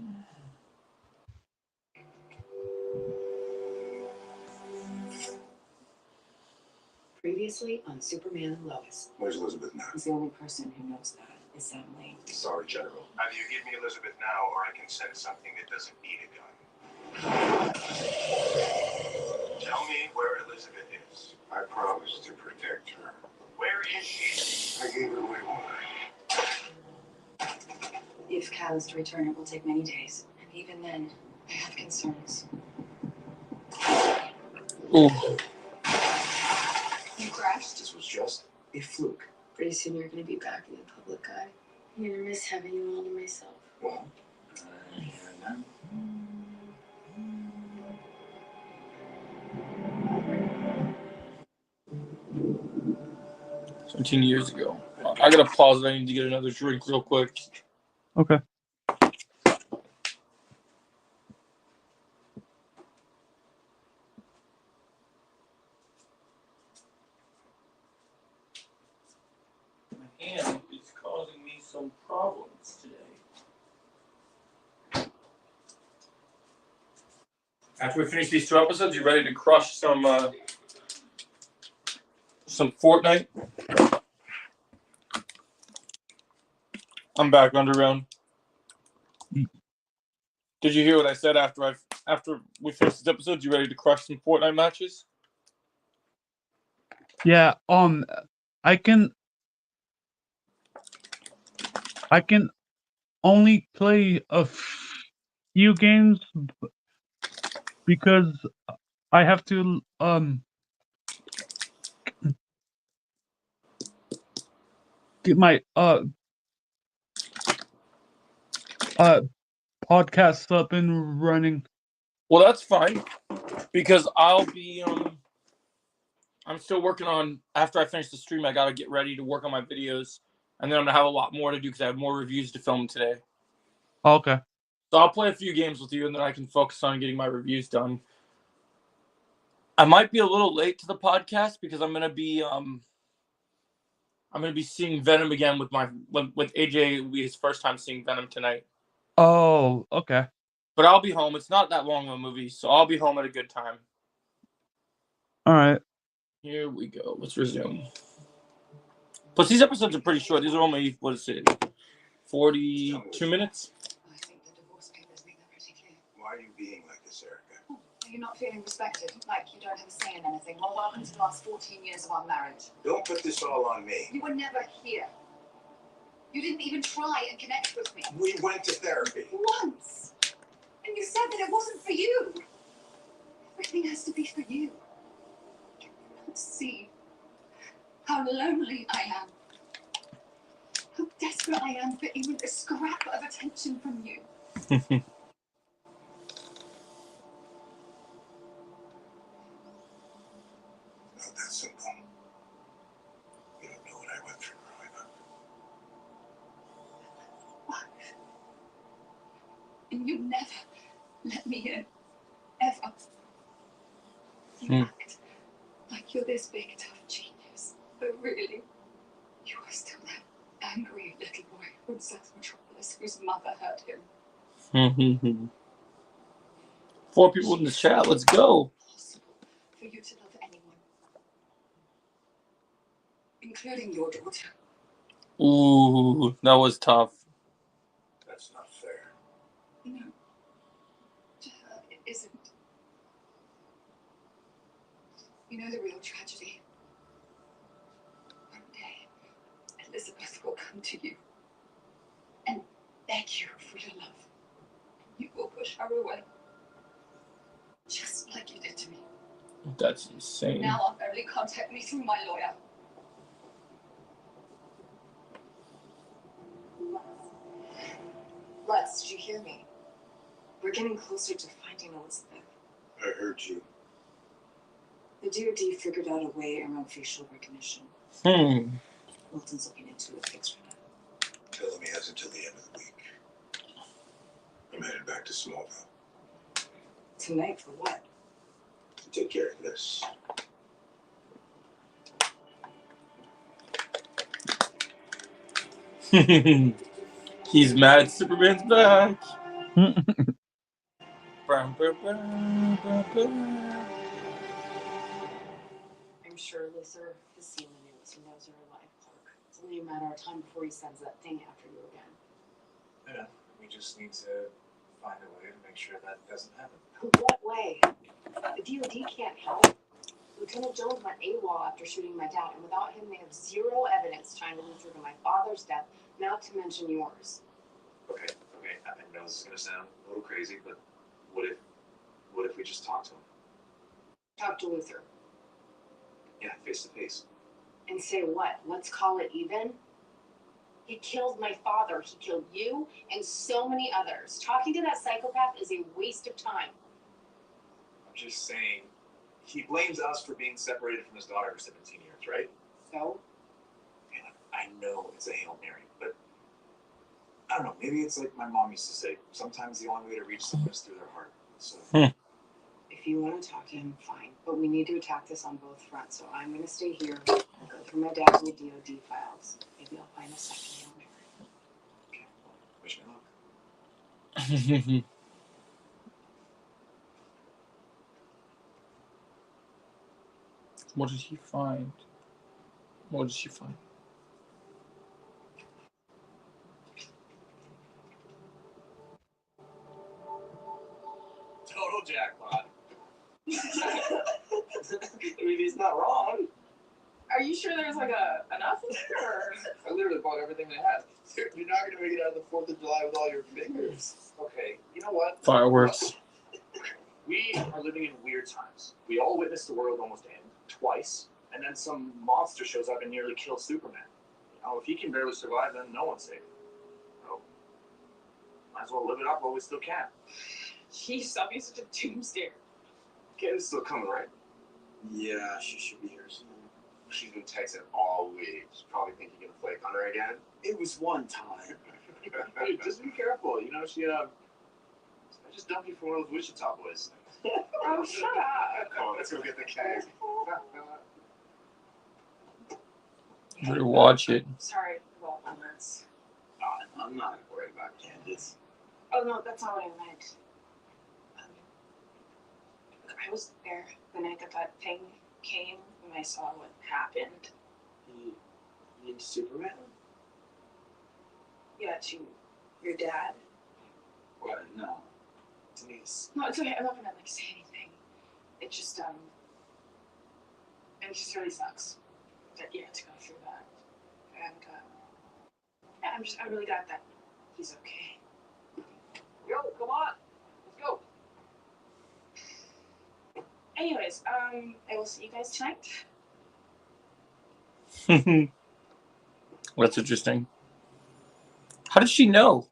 Previously on Superman and Lois. Where's Elizabeth now? He's the only person who knows that is Sam Lane. Sorry, General. Either you give me Elizabeth now, or I can send something that doesn't need a gun. Tell me where Elizabeth is. I promised to protect her. Where is she? I gave it away one night. If Cal is to return, it will take many days. And even then, I have concerns. Ooh. You crashed? This was just a fluke. Pretty soon you're going to be back in the public eye. I'm going to miss having you all to myself. Well, 17 years ago. I gotta pause it. I need to get another drink real quick. Okay. My hand is causing me some problems today. After we finish these 2 episodes, you ready to crush some Fortnite? I'm back, Underground. Did you hear what I said after we finished this episode? You ready to crush some Fortnite matches? Yeah. I can only play a few games because I have to get my podcasts up and running. Well, that's fine because I'll be I'm still working on, after I finish the stream, I gotta get ready to work on my videos, and then I'm gonna have a lot more to do because I have more reviews to film today. Okay. So I'll play a few games with you, and then I can focus on getting my reviews done. I might be a little late to the podcast because I'm gonna be seeing Venom again with AJ. It'll be his first time seeing Venom tonight. Oh, okay. But I'll be home. It's not that long of a movie, so I'll be home at a good time. All right. Here we go. Let's resume. Plus, these episodes are pretty short. These are only, 42 minutes? I think the divorce papers make that pretty clear. Why are you being like this, Erica? Oh, are you not feeling respected? Like you don't have a say in anything? Well, welcome to the last 14 years of our marriage. Don't put this all on me. You were never here. You didn't even try and connect with me. We went to therapy. Once. And you said that it wasn't for you. Everything has to be for you. You don't see how lonely I am. How desperate I am for even a scrap of attention from you. Not that simple. You don't know what I went through growing up. What? And you never let me in. Ever. You act like you're this big, tough genius. But really, you are still that angry little boy from South Metropolis whose mother hurt him. 4 people in the chat. Let's go. Impossible for you to love anyone, including your daughter. Ooh, that was tough. That's not fair. No, to her it isn't. You know the real tragedy? One day, Elizabeth will come to you and beg you for your love. You will push her away. Just like you did to me. That's insane. Now I'll only contact me through my lawyer. Les, did you hear me? We're getting closer to finding Elizabeth. I heard you. The DoD figured out a way around facial recognition. Milton's looking into a fix for that. Tell him he has until the end of the week. I'm headed back to Smallville. Tonight for what? To take care of this. He's mad Superman's back. I'm sure Luther has seen the news. He knows you're alive, Clark. It's only a matter of time before he sends that thing after you again. Yeah, we just need to find a way to make sure that doesn't happen. What way? The DoD can't help. Lieutenant Jones went AWOL after shooting my dad, and without him, they have zero evidence tying Luther to my father's death, not to mention yours. Okay. I know this is gonna sound a little crazy, but what if we just talk to him? Talk to Luther. Yeah, face to face. And say what? Let's call it even? He killed my father. He killed you and so many others. Talking to that psychopath is a waste of time. I'm just saying, he blames us for being separated from his daughter for 17 years, right? So? And I know it's a Hail Mary, but I don't know, maybe it's like my mom used to say, sometimes the only way to reach someone is through their heart. So If you want to talk to him, fine. But we need to attack this on both fronts. So I'm going to stay here, go through my dad's old DoD files. Maybe I'll find a second Hail Mary. okay, well, wish me luck. What did he find? What did she find? Total jackpot. I mean, he's not wrong. Are you sure there's like enough in there? Or? I literally bought everything they had. You're not going to make it out of the 4th of July with all your fingers. Okay, you know what? Fireworks. We are living in weird times. We all witnessed the world almost end twice, and then some monster shows up and nearly kills Superman. You know, if he can barely survive, then no one's safe. So, might as well live it up while we still can. Jeez, stop being such a doomsday. Kid is still coming, right? Yeah, she should be here soon. She's been texting all week. She's probably thinking you're gonna flake on her again. It was one time. Hey, just be careful. You know, I just dumped you for one of those Wichita boys. Oh, shut up. Come on, let's go get the keg. Better watch it. Sorry about this. I'm not worried about Candace. Oh, no, that's not what I meant. I was there the night that thing came, and I saw what happened. You mean Superman? Yeah, to your dad. What? No. Denise. No, it's okay. I'm not gonna say anything. It just it just really sucks that you had to go through that. And yeah, I'm really glad that he's okay. Yo, come on. Let's go. Anyways, I will see you guys tonight. That's interesting. How did she know?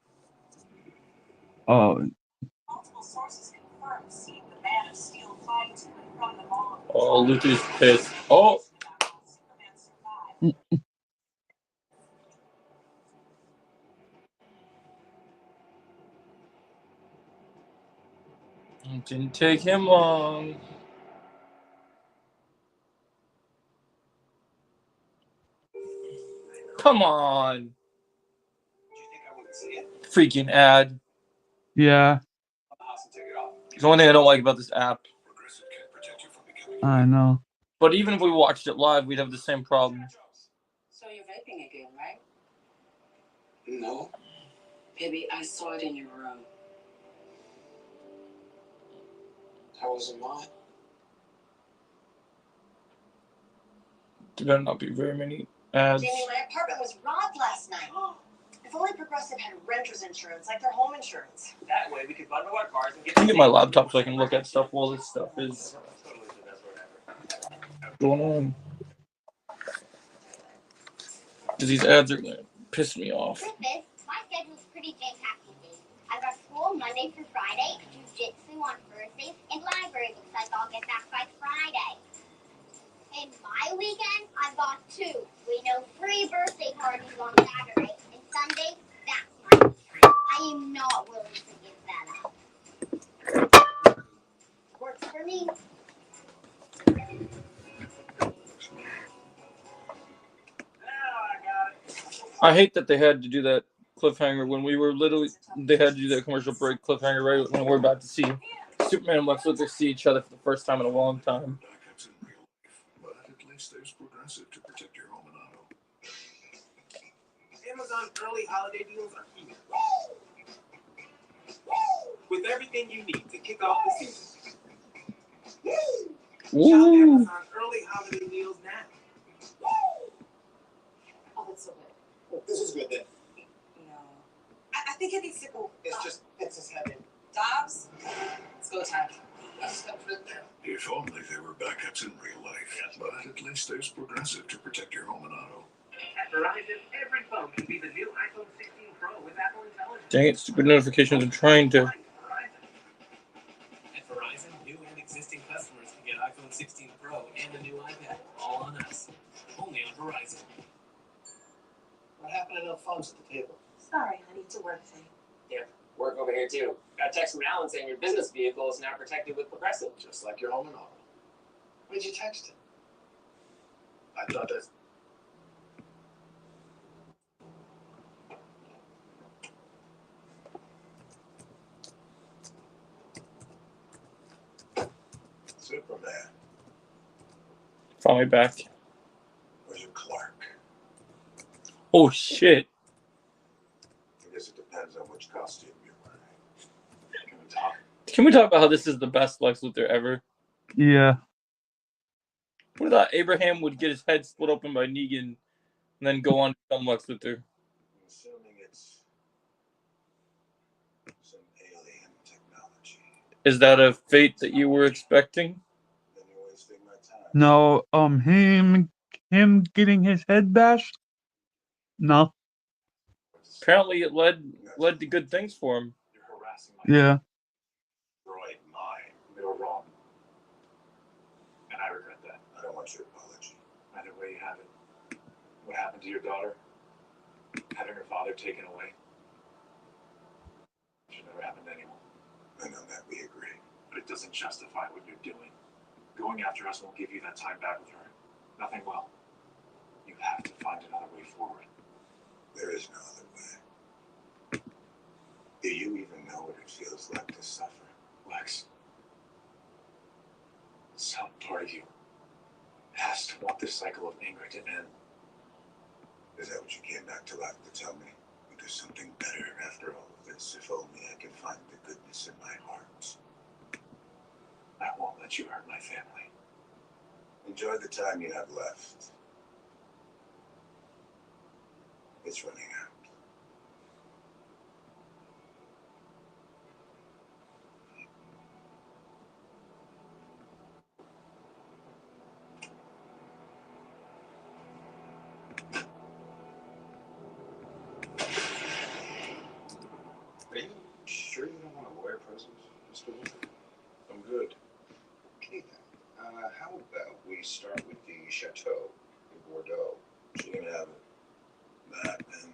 Multiple sources confirm seeing the Man of Steel fight to confront the bomb. Oh, Luther's pissed. Oh! Superman survived. It didn't take him long. Come on. Do you think I wouldn't see it? Freaking ad. Yeah, The house and take it off. It's the only thing I don't like about this app. Progressive can't protect you from becoming. I know. But even if we watched it live, we'd have the same problem. So you're vaping again, right? No. Baby, I saw it in your room. How was it mine? There better not be very many ads. Jamie, my apartment was robbed last night. If only Progressive had renter's insurance, like their home insurance. That way we could bundle our cars and get. Let me get my laptop so I can look at stuff while this stuff is going on. Because these ads are going to piss me off. Truth is, my schedule's pretty jam-packed these days. I've got school Monday through Friday, jiu-jitsu on Thursdays, and library looks like I'll get back by Friday. And my weekend, I've got 2. We know 3 birthday parties on Saturday, and Sunday, that's my weekend. I am not willing to give that up. Works for me. I hate that they had to do that cliffhanger when we were literally. They had to do that commercial break cliffhanger right when we're about to see Superman and Lex Luthor see each other for the first time in a long time. But at least there's Progressive to protect your home and auto. Amazon early holiday deals are here. With everything you need to kick off the season. Shop Amazon early holiday deals now. Oh, that's so good. This is good then. No. I think it needs to go. It's his head in. Dobbs, It's go time. If only there were backups in real life. But at least there's Progressive to protect your home and auto. At Verizon, every phone can be the new iPhone 16 Pro with Apple Intelligence. Dang it, stupid notifications are trying to. At Verizon, new and existing customers can get iPhone 16 Pro and the new iPad all on us. Only on Verizon. What happened to no phones at the table? sorry, honey, it's a work thing. Work over here too. Got a text from Alan saying your business vehicle is now protected with Progressive. Just like your home and auto. When'd you text him? I thought that's... Superman. Finally back. Where's your Clark? Oh shit. I guess it depends on which costume you're wearing. Can we talk about how this is the best Lex Luthor ever? Yeah. Who thought Abraham would get his head split open by Negan and then go on to become Lex Luthor? I'm assuming it's some alien technology. Is that a fate that you were expecting? Then you're wasting my time. No, him getting his head bashed? No. Apparently it led to good things for him. You're harassing my Yeah. destroyed mind. They were wrong. And I regret that. I don't want your apology. Either way you have it. What happened to your daughter? Having her father taken away? Should never happen to anyone. I know that, we agree. But it doesn't justify what you're doing. Going after us won't give you that time back with her. Nothing will. You have to find another way forward. There is no other way. Do you even know what it feels like to suffer? Lex, some part of you has to want this cycle of anger to end. Is that what you came back to life to tell me? There's something better after all of this. If only I can find the goodness in my heart. I won't let you hurt my family. Enjoy the time you have left. It's running out. Are you sure you don't want to wear presents, Mr. Wilson? I'm good. Okay then. How about we start with the chateau in Bordeaux? She can have it. That and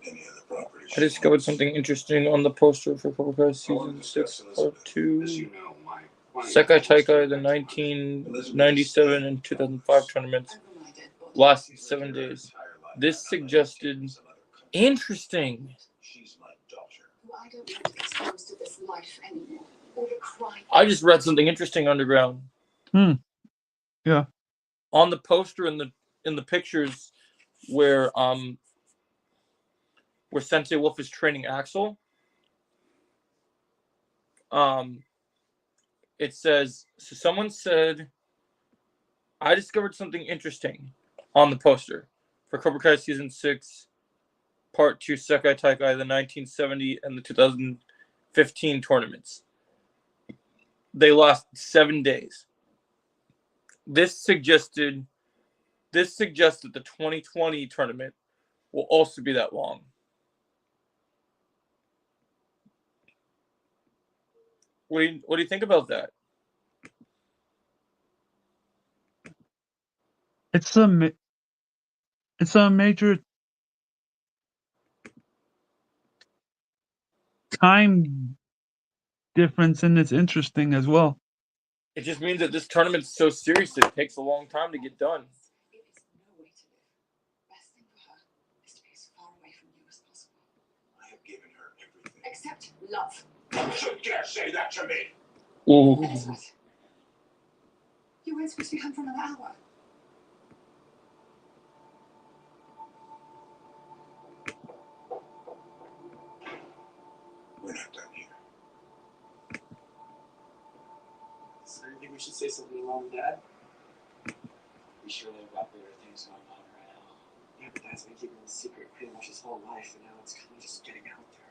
any other property. I discovered something interesting on the poster for Cobra Kai Season 6 Part 2. As you know, my Sekai Taikai, the 1997 and 2005 tournaments lasted 7 days. This suggested interesting. She's my daughter. I don't want to be exposed to this life anymore. Or the crime. I just read something interesting underground. Yeah. On the poster in the pictures where Sensei Wolf is training Axel, it says, so someone said I discovered something interesting on the poster for Cobra Kai Season 6, Part 2 Sekai Taikai, the 1970 and the 2015 tournaments. They lost 7 days. This suggested the 2020 tournament will also be that long. What do you think about that? It's a major time difference, and it's interesting as well. It just means that this tournament's so serious it takes a long time to get done. It is no way to live. Best thing for her is to be as far away from you as possible. I have given her everything. Except love. You should dare say that to me. Ooh. Elizabeth, you weren't supposed to be home for another hour. We're not done here. So you think we should say something to Mom and Dad? We sure they've got bigger things going on right now. Yeah, but Dad's been keeping the secret pretty much his whole life, and now it's kind of just getting out there.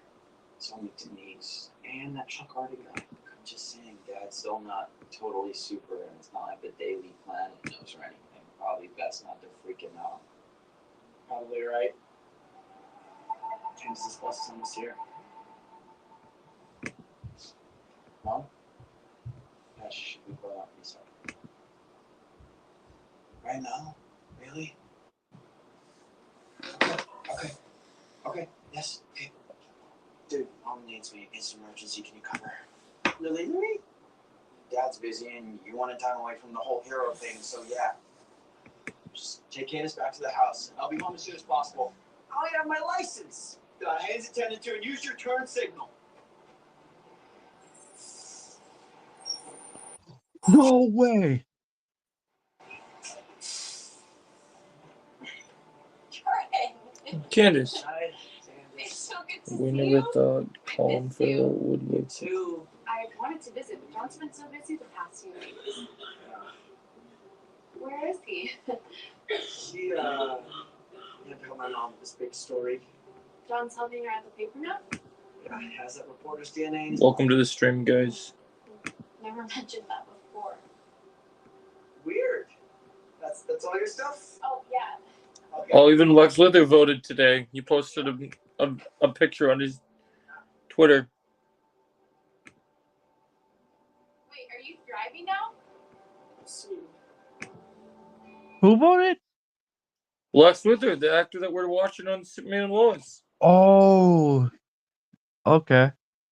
It's only Denise and that Chuck Hardy guy. I'm just saying, Dad's still not totally super, and it's not like the Daily Planet knows or anything. Probably best not to freak him out. Probably right. James's bus is almost here. Mom? Yeah, should we go out and restart? Right now? Really? Okay. Yes. Okay. Dude, Mom needs me. It's an emergency. Can you cover? Really? Dad's busy, and you wanted time away from the whole hero thing, so yeah. Just take Candace back to the house. I'll be home as soon as possible. I have my license. Got hands attended to, and use your turn signal. No way. Candace, Hi, It's Candace. so good to we see never you. thought Colin Farrell would look. Two. I wanted to visit, but John's been so busy the past few weeks. Where is he? She, had to tell my mom this big story. John's helping her at the paper now? Yeah, he has that reporter's DNA in his Welcome to the stream, guys. Never mentioned that before. Weird. That's all your stuff? Oh, yeah. Okay. Oh, even Lex Luthor voted today. He posted a picture on his Twitter. Wait, are you driving now? Soon. Who voted? Lex Luthor, the actor that we're watching on Superman and Lois. Oh, okay.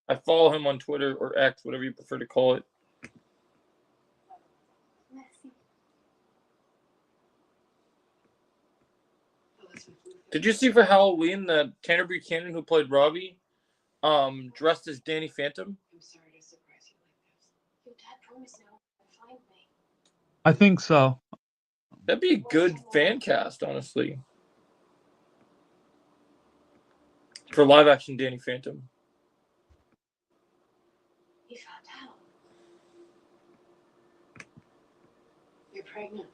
I follow him on Twitter or X, whatever you prefer to call it. Merci. Did you see for Halloween that Tanner Buchanan, who played Robbie, dressed as Danny Phantom? I'm sorry to surprise you like this. Your dad promised no one would find me. I think so. That'd be a good fan cast, honestly. For live action Danny Phantom. He found out. You're pregnant.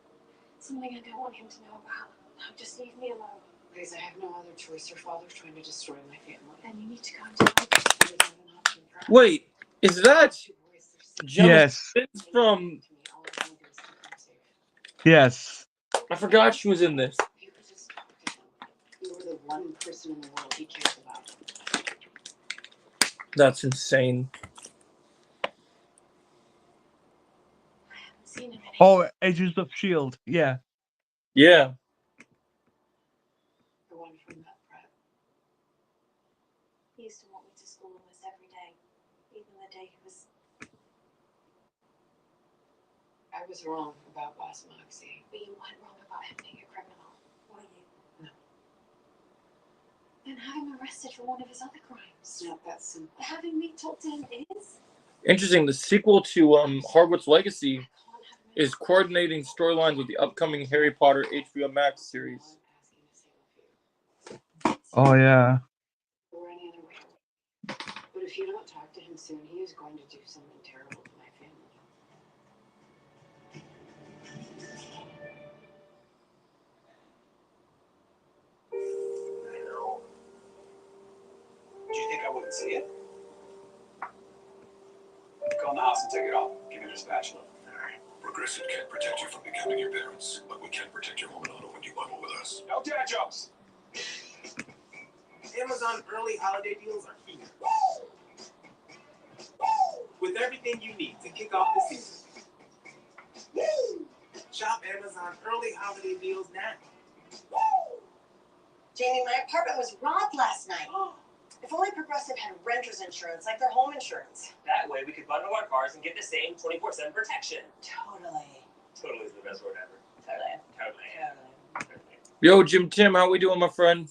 Something I don't want him to know about. Now just leave me alone. Please, I have no other choice. Your father's trying to destroy my family. Then you need to go and tell me. There's not an option for us. Wait, is that Two boys, they're sick. Gemma Yes. Simmons from? To me, all I want to do is keep them safe. Yes. I forgot she was in this. You could just talk to him. You were the one person in the world he cares about. That's insane. I haven't seen him in Oh, Agents of S.H.I.E.L.D. Yeah. Yeah. The one from that prep. He used to want me to school almost every day, even the day he was. I was wrong about Boss Moxie. But you weren't wrong about him being a criminal, were you? No. Then having him arrested for one of his other crimes. It's not that simple. But having me talk to him is. Interesting. The sequel to Hogwarts Legacy I can't have him is coordinating storylines with the upcoming Harry Potter HBO Max series. Oh, yeah. Or any other way. But if you don't talk to him soon, he is going to do something terrible to my family. See it? Go in the house and take it off. Give me the spatula. Alright. Progressive can't protect you from becoming your parents, but we can protect your home and auto when you bundle with us. No dad jokes. Amazon early holiday deals are here. With everything you need to kick off the season. Shop Amazon early holiday deals now. Jamie, my apartment was robbed last night. If only Progressive had renter's insurance like their home insurance. That way we could bundle our cars and get the same 24/7 protection. Totally. Totally is the best word ever. Totally. Totally. Yo, Jim Tim, how we doing, my friend?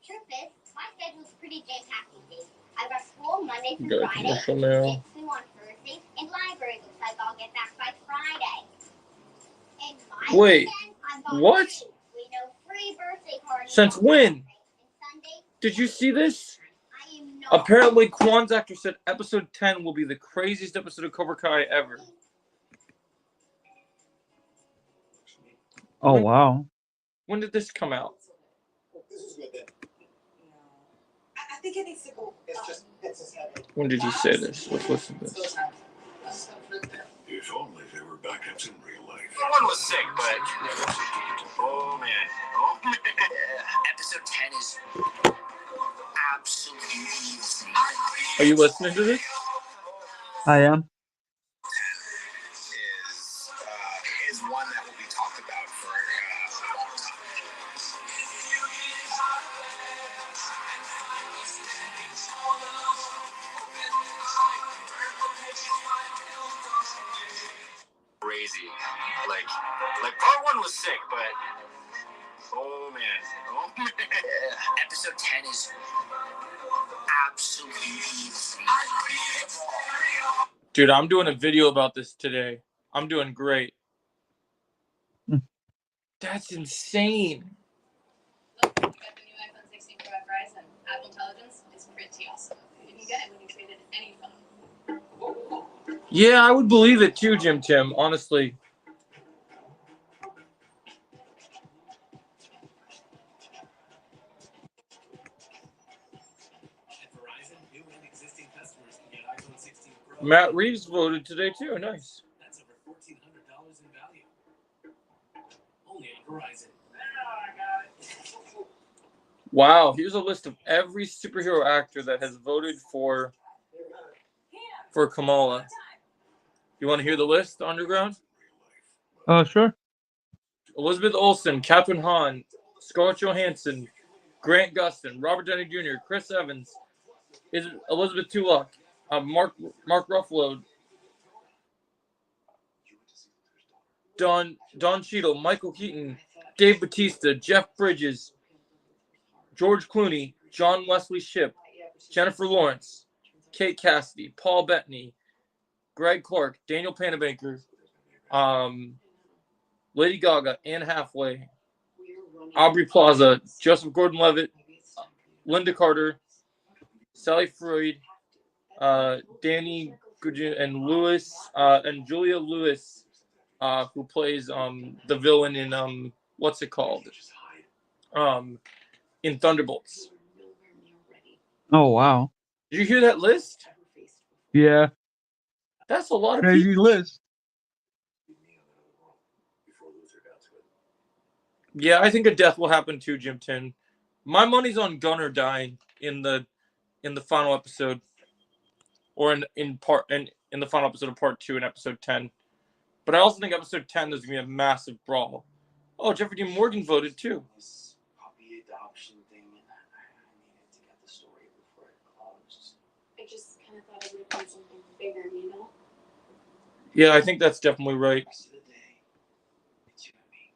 Truth is, my schedule's pretty jam-packed these days. I've got school Monday through Got a Friday, commercial now. jujitsu on Thursdays, and library looks like I'll get back by Friday. And my Wait, weekend, I've got what? free, free birthday parties. Since on when? Saturday and Sunday. Did you see this? I am not. Apparently, Kwan's actor said episode 10 will be the craziest episode of Cobra Kai ever. Oh, wow. When did this come out? This is good then. I think it needs to go. It's just heavy. When did he say this? Let's listen to this. If only there were backups in real life. One was sick, but oh man. Episode 10 is absolutely insane. Are you listening to this? I am. Is one that will be talked about for a long time. Crazy. Like part one was sick, but oh man. Episode 10 is absolutely insane. Dude, I'm doing a video about this today. I'm doing great. That's insane. Look, you got the new iPhone 16 Pro at Verizon. App Intelligence is pretty awesome. You didn't get it when you traded any phone. Yeah, I would believe it too, Jim Tim, honestly. At Verizon, new and existing customers can get iPhone 16 Pro. Matt Reeves voted today too. Nice. That's over $1,400 in value. Only on Verizon. Wow, here's a list of every superhero actor that has voted for Kamala. You want to hear the list, Underground? Oh, sure. Elizabeth Olsen, Kathryn Hahn, Scarlett Johansson, Grant Gustin, Robert Downey Jr., Chris Evans, Elizabeth Tulloch, Mark Ruffalo, Don Cheadle, Michael Keaton, Dave Bautista, Jeff Bridges, George Clooney, John Wesley Shipp, Jennifer Lawrence, Kate Cassidy, Paul Bettany, Greg Clark, Daniel Panabaker, Lady Gaga, Anne Hathaway, Aubrey Plaza, Joseph Gordon-Levitt, Linda Carter, Sally Freud, Danny Guggen, and Julia Lewis, who plays the villain in what's it called? In Thunderbolts. Oh, wow. Did you hear that list? Yeah. That's a lot of Crazy people. list. Yeah, I think a death will happen too, Jim Tin. My money's on Gunner dying in the final episode, or in the final episode of part 2 in episode 10. But I also think episode 10 there's gonna be a massive brawl. Oh, Jeffrey Dean Morgan voted too. This puppy adoption thing, and I needed to get the story before it closed. I just kind of thought it would have been something bigger, you know? Yeah, I think that's definitely right. Rest of the day, it's you and me.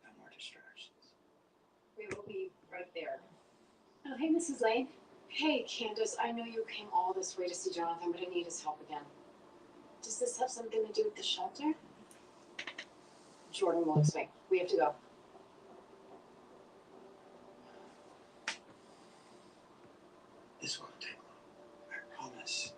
No more distractions. We will be right there. Oh, hey, Mrs. Lane. Hey, Candace, I know you came all this way to see Jonathan, but I need his help again. Does this have something to do with the shelter? Jordan will explain. We have to go. This won't take long. I promise.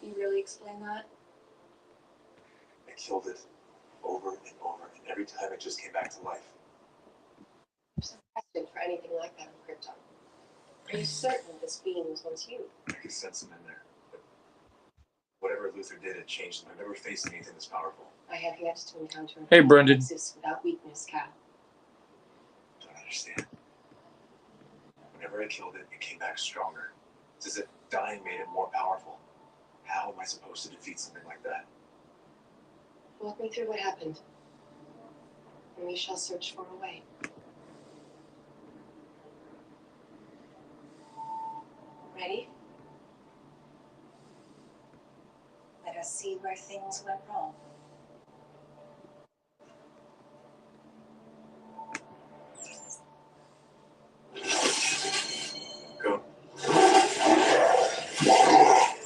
Can you really explain that? I killed it. over and over, and every time it just came back to life. There's no precedent for anything like that in Krypton. Are you certain this being was once you? I could sense him in there. But whatever Luther did, it changed him. I've never faced anything this powerful. I have yet to encounter Hey, Brendan. exists without weakness, Cal. Don't understand. Whenever I killed it, it came back stronger. It's as if dying made it more powerful. How am I supposed to defeat something like that? Walk me through what happened, and we shall search for a way. Ready? Let us see where things went wrong. Go.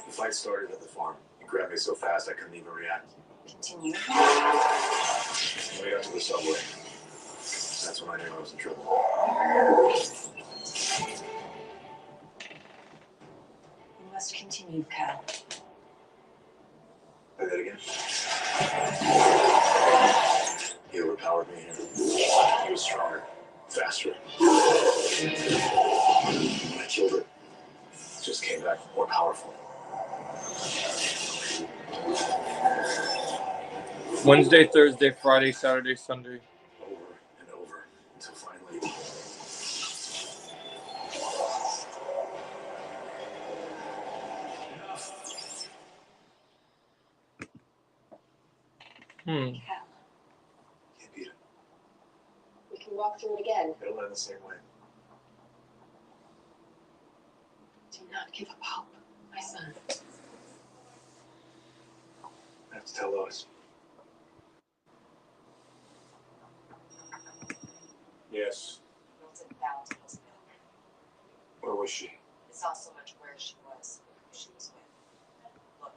The fight started at the farm. He grabbed me so fast I couldn't even react. Continue. When we got to the subway, that's when I knew I was in trouble. You must continue, Cal. Say that again. He overpowered me here. He was stronger, faster. When I killed it, it just came back more powerful. Wednesday, Thursday, Friday, Saturday, Sunday. Over and over until finally. Hmm. Cal, Can't beat it. we can walk through it again. It'll end the same way. Do not give up hope, my son. I have to tell Lois. Yes. Milton found Elizabeth. Where was she? It's not so much where she was, but who she was with. Look.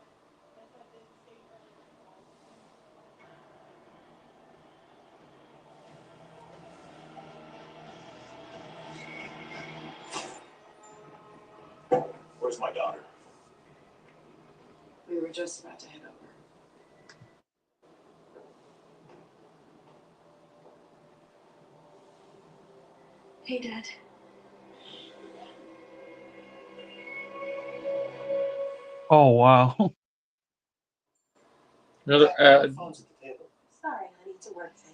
Where's my daughter? We were just about to head over. Hey, Dad. Oh wow. Another ad. Phone's at the table. Sorry, honey, it's a work thing.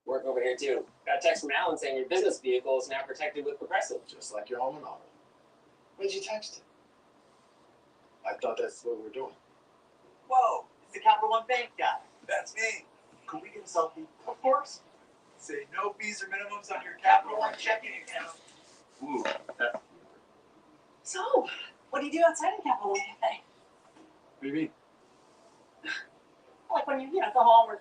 Work over here too. Got a text from Alan saying your business vehicle is now protected with Progressive. Just like your home and auto. When did you text him? I thought that's what we were doing. Whoa, it's the Capital One Bank guy. That's me. Could we get a selfie? Of course. Say no fees or minimums on your Capital One checking account. Ooh. So, what do you do outside of the Capital One Cafe? What do you mean? Like when you go home or...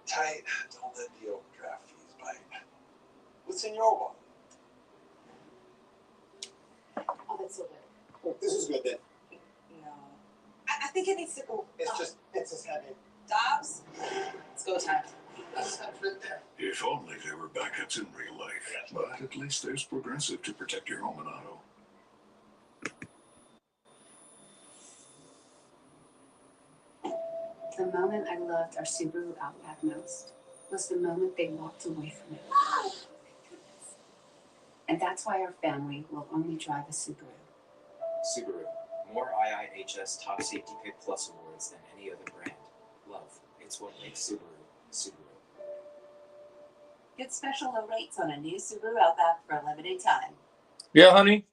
Tight. Don't let the overdraft fees bite. What's in your wallet? Oh, that's so good. This is good then. No. I think it needs to go. It's just heavy. Dobbs, it's go time. That's not fit there. If only there were backups in real life. But at least there's Progressive to protect your home and auto. The moment I loved our Subaru Outback most was the moment they walked away from it. And that's why our family will only drive a Subaru. Subaru. More IIHS Top Safety Pick Plus awards than any other brand. Love. It's what makes Subaru, Subaru. Get special low rates on a new Subaru Outback for a limited time. Yeah, honey?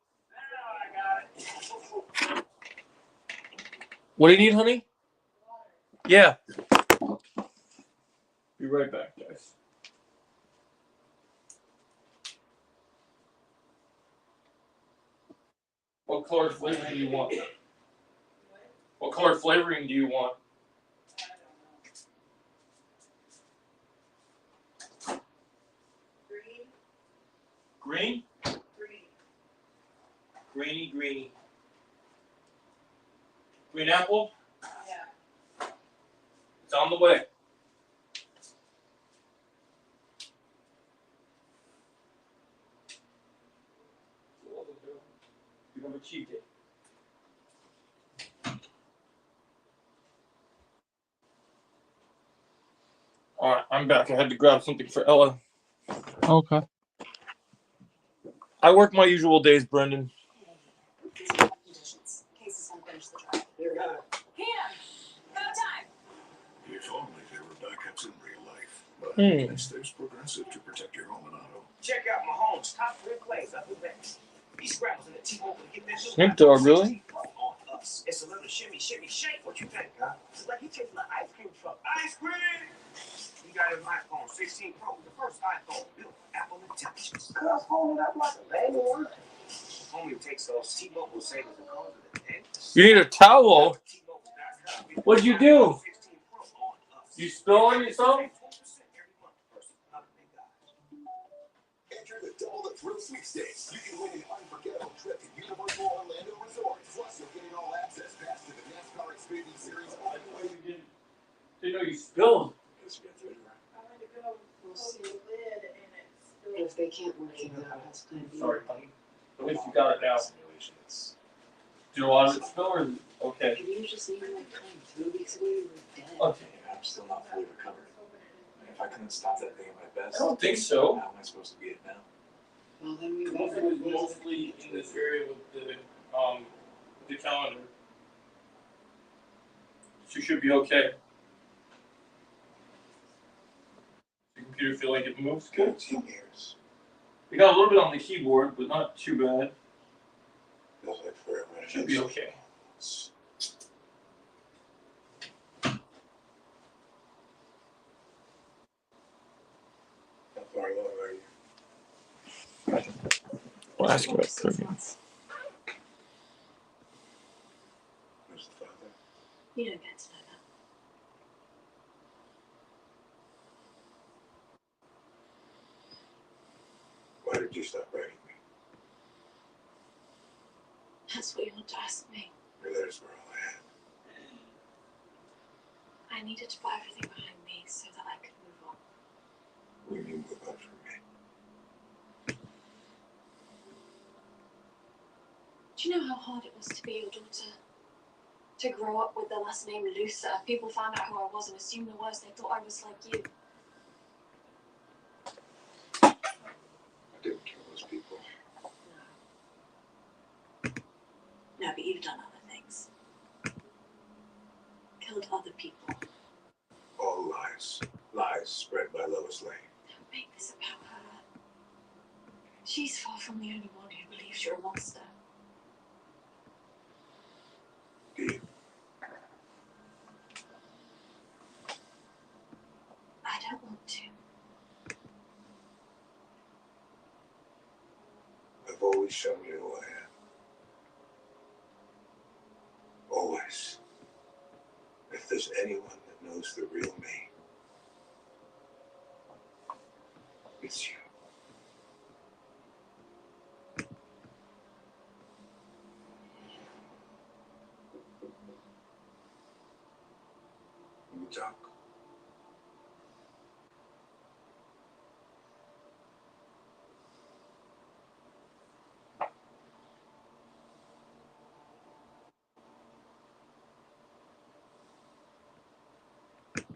What do you need, honey? Yeah. Be right back, guys. What color flavoring do you want? What color flavoring do you want? Green? Greeny, greeny. Green apple? Yeah. It's on the way. You have a cheat day. Alright, I'm back. I had to grab something for Ella. Okay. I work my usual days, Brendan. Conditions. Cases unfinished the trial. Here, got it. Hannah, go time. If only there were backups in real life. But Hmm. there's Progressive to protect your home and auto. Check out Mahomes' top three plays up the bench. He scrambles in the T-Mobile to get that Snoop Dogg, really? on us. It's a little shimmy, shake. What you think, huh? It's like he chasing an ice cream truck. Ice cream! He got his iPhone 16 Pro, the first iPhone built for Apple Intelligence. Cuz holding up like a manual. Homie takes those T-Mobile savings and calls it a day. You need a towel? What'd you do? You spill on yourself? Enter the Double the Thrill sweepstakes. You can win an unforgettable trip to Universal Orlando Resort. Plus, you'll get an all-access pass to the NASCAR Xfinity Series. Didn't know you spilled. We'll see the lid and it's If they can't work it out, that's plan B. Sorry, honey. At least you got it now. Did a lot of it spill or is it okay? Maybe you just need more time. 2 weeks ago, you were dead. Okay. I'm still not fully recovered. If I couldn't stop that thing at my best, I don't think so. how am I supposed to be it now? Well, then we Most of it was mostly in this area with the calendar. So you should be okay. Your computer feel like it moves good? 2 years. We got a little bit on the keyboard, but not too bad. Feels like forever. Should be okay. How far along are you? We'll ask you about programs. Where's the father? You don't get to know that. Why did you stop writing me? That's what you want to ask me. Your letters were all I had. I needed to put everything behind me so that I could move on. Will you move on from me? Do you know how hard it was to be your daughter? To grow up with the last name Luther. People found out who I was and assumed the worst. They thought I was like you. I didn't kill those people. No, but you've done other things. Killed other people. All lies. Lies spread by Lois Lane. Don't make this about her. She's far from the only one who believes you're a monster. Do you? I don't want to. I've always shown you who I am. Always. If there's anyone that knows the real me, it's you. Can we talk?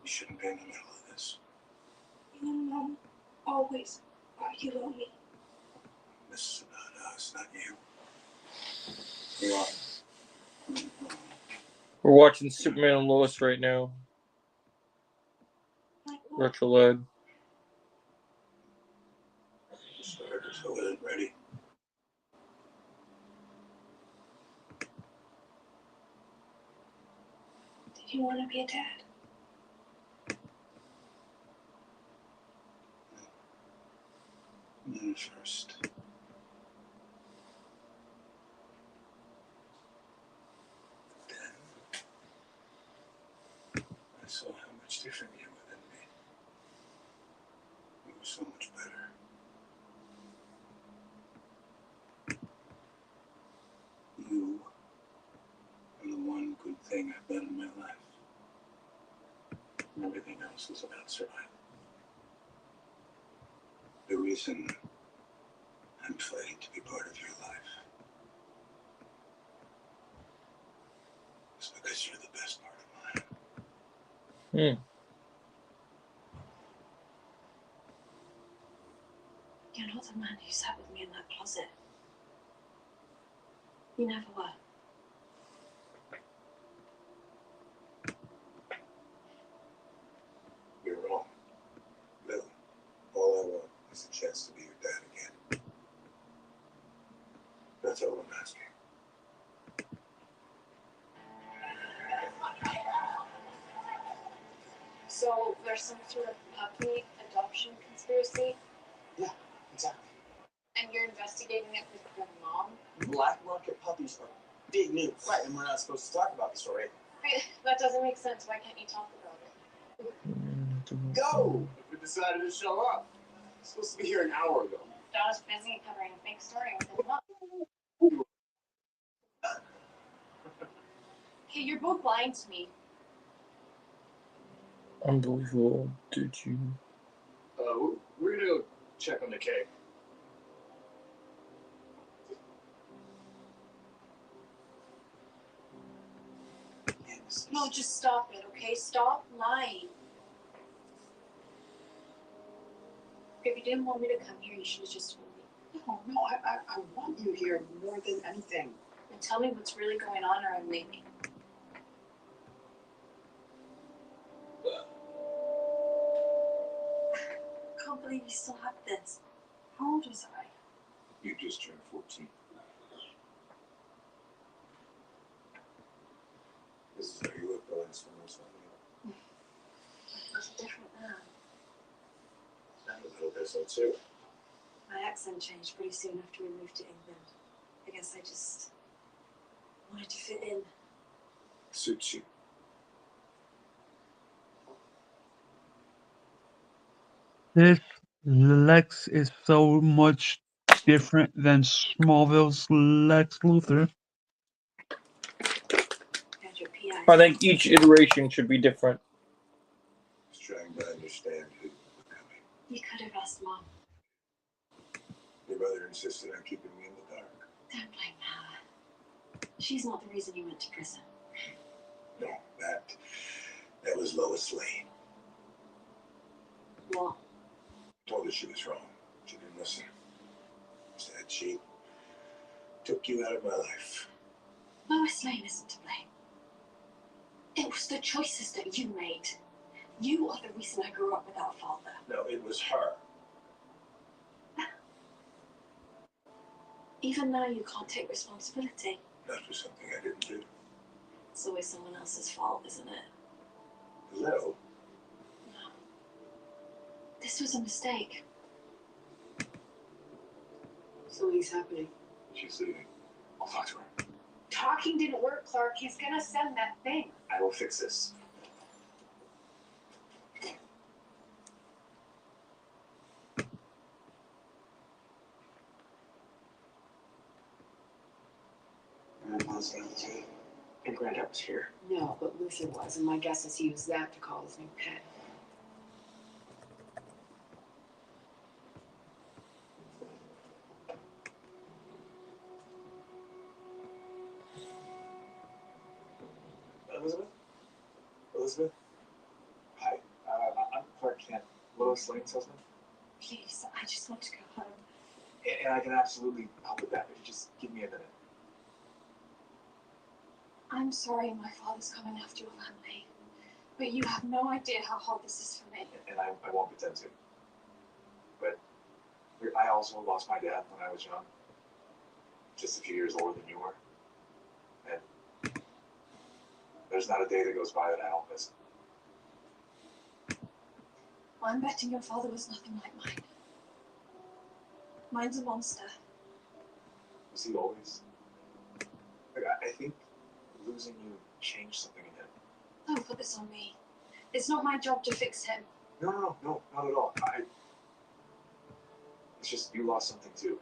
You shouldn't be in the middle of this. You and Mom always argue about me. This is about us, not you. We are. We're watching Superman and Lois right now. Retro LED. Started so it ain't ready. Did you want to be a dad? Men first. Then I saw how much different you were than me. You were so much better. You are the one good thing I've done in my life. And everything else is about survival. The reason I'm fighting to be part of your life is because you're the best part of mine. You're not the man who sat with me in that closet. You never were. You're wrong. Lily, all I want is a chance to be your dad again. That's all I'm asking. So there's some sort of puppy adoption conspiracy, Yeah, exactly. and you're investigating it with your mom? Black market puppies are big news. Right, and we're not supposed to talk about the story. Wait, that doesn't make sense. Why can't you talk about it? Go! If we decided to show up. We're supposed to be here an hour ago. I was busy covering a big story with his mom. Okay, you're both lying to me. Unbelievable. Did you? We're gonna go check on the cake. No, just stop it, okay? Stop lying. If you didn't want me to come here, you should have just told me. No, I want you here more than anything. And tell me what's really going on, or I'm leaving. I can't believe you still have this. How old was I? You just turned 14. This is how you look the last time I saw you. I was a different man. I'm a little bit so too. My accent changed pretty soon after we moved to England. I guess I just wanted to fit in. Suits you. This Lex is so much different than Smallville's Lex Luthor. I think each iteration should be different. Just trying to understand who we're becoming. You could have asked Mom. Your mother insisted on keeping me in the dark. Don't blame her. She's not the reason you went to prison. No, that was Lois Lane. What? Told her she was wrong. She didn't listen. Instead, she took you out of my life. Lois Lane isn't to blame. It was the choices that you made. You are the reason I grew up without a father. No, it was her. Even now, you can't take responsibility. Not for something I didn't do. It's always someone else's fault, isn't it? A little. No. This was a mistake. Something's happening. She's leaving. I'll talk to her. Talking didn't work, Clark. He's gonna send that thing. I will fix this. Grandpa's the other two. And Granddad was here. No, but Luther was, and my guess is he used that to call his new pet. Elizabeth? Hi, I'm Clark Kent, Lois Lane's husband. Please, I just want to go home. And I can absolutely help with that if you just give me a minute. I'm sorry my father's coming after your family, but you have no idea how hard this is for me. And I won't pretend to. But I also lost my dad when I was young. Just a few years older than you were. And there's not a day that goes by that I don't miss him. I'm betting your father was nothing like mine. Mine's a monster. Was he always? Like, I think losing you changed something in him. Don't put this on me. It's not my job to fix him. No, not at all. It's just you lost something too.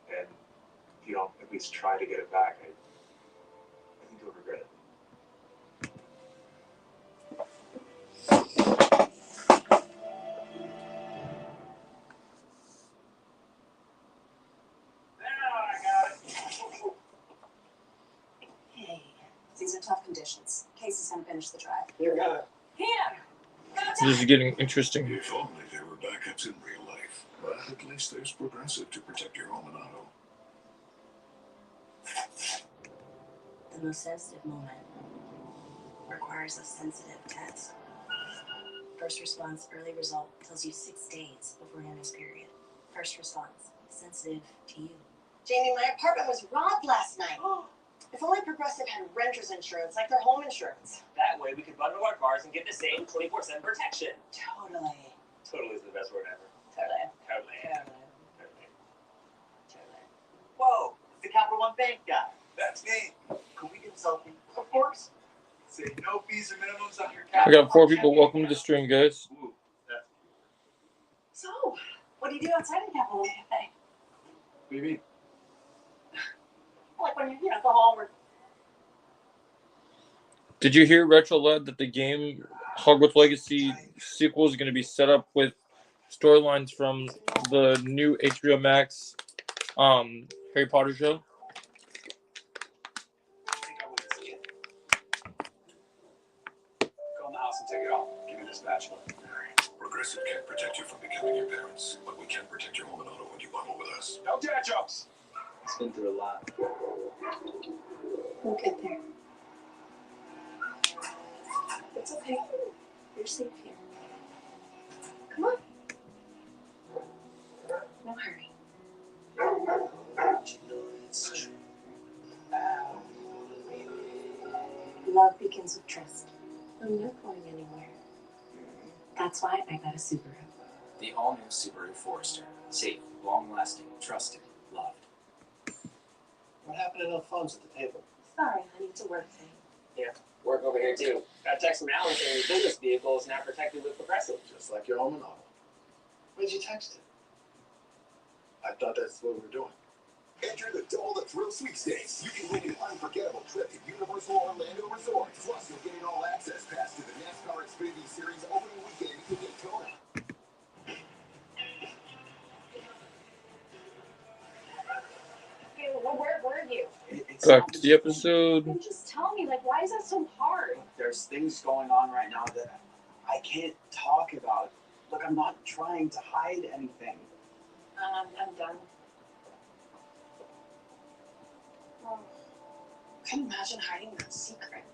And if you don't at least try to get it back, I think you'll regret it. Hey, these are tough conditions. Casey's gonna finish the drive. Here, got it. Here! This is getting interesting. If only there were backups in real life. But at least there's Progressive to protect your home and auto. The most sensitive moment requires a sensitive test. First response early result tells you 6 days before Hannah's period. First response, sensitive to you. Jamie, my apartment was robbed last night. If only Progressive had renter's insurance like their home insurance. That way we could bundle our cars and get the same 24/7 protection. Totally. Totally is the best word ever. Totally. Totally. Whoa, it's the Capital One Bank guy. That's me. Can we get a selfie? Of course. Say no fees or minimums on your I got 4 people. Welcome to the stream, guys. Ooh, that's So, what do you do outside of Capital One Cafe? What do you mean? Like when you go home or... Did you hear Retro Led that the game Hogwarts Legacy sequel is going to be set up with storylines from the new HBO Max Harry Potter show? I think I wouldn't see it. Go in the house and take it off. Give me this spatula. Progressive can't protect you from becoming your parents, but we can protect your home and auto when you bundle with us. No dad jokes. It's been through a lot. We'll get there. It's okay. You're safe here. Come on. No hurry. Love begins with trust. I'm not going anywhere. That's why I got a Subaru. The all-new Subaru Forester. Safe, long-lasting, trusted, loved. What happened to no phones at the table? Sorry, honey, it's a work thing. Yeah, work over here too. Got a text from Alan saying your business vehicle is now protected with Progressive. Just like your home and auto. When did you text it? I thought that's what we were doing. Enter the Double the Thrill Sweepstakes. You can win an unforgettable trip to Universal Orlando Resort. Plus, you'll get an all-access pass to the NASCAR Xfinity Series opening weekend in Daytona. Okay, well, where were you? Back to the episode. Then just tell me, like, why is that so hard? There's things going on right now that I can't talk about. Look, I'm not trying to hide anything. I'm done. Oh, I couldn't imagine hiding that secret.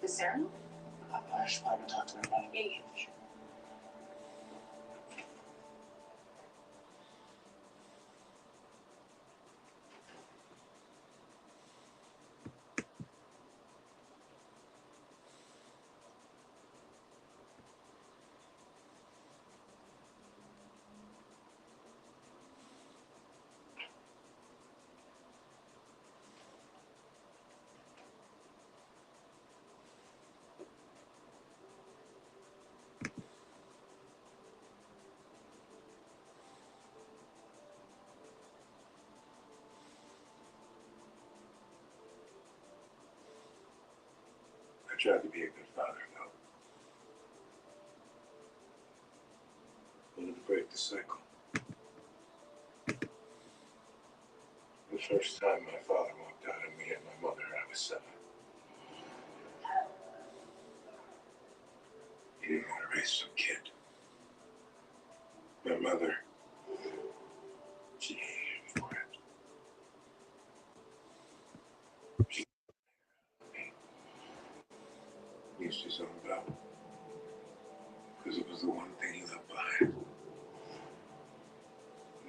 Is Sarah not? I should probably go talk to her about it. Yeah, sure. I tried to be a good father, though. Wanted to break the cycle. The first time my father walked out on me and my mother, I was 7. He didn't want to raise some kid. My mother, she hated him for it. She used his own about because it was the one thing he left behind.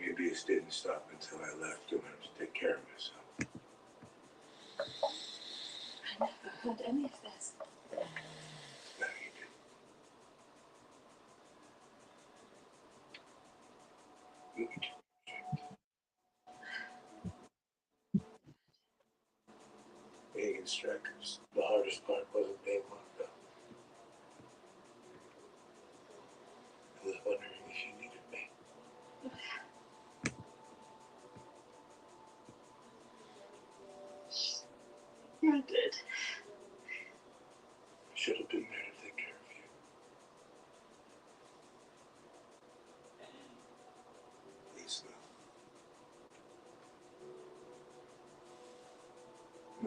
Maybe it didn't stop until I left and I to take care of myself. I never heard any of this. No, you didn't. You were too perfect. Being in strikers, the hardest part wasn't being locked up. I was wondering if you needed me. You did. I should have been there to take care of you. Please, no.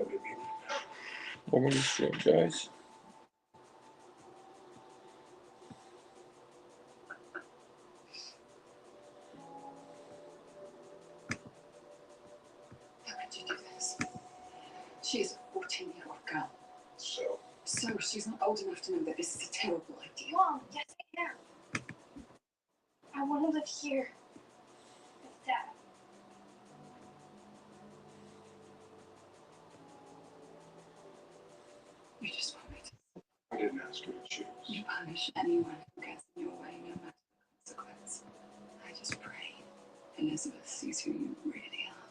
Maybe Welcome to the stream, guys. she's not old enough to know that this is a terrible idea. Mom, yes, I am. I want to live here with Dad. You just want me to. I didn't ask you to choose. You punish anyone who gets in your way, no matter the consequence. I just pray Elizabeth sees who you really are.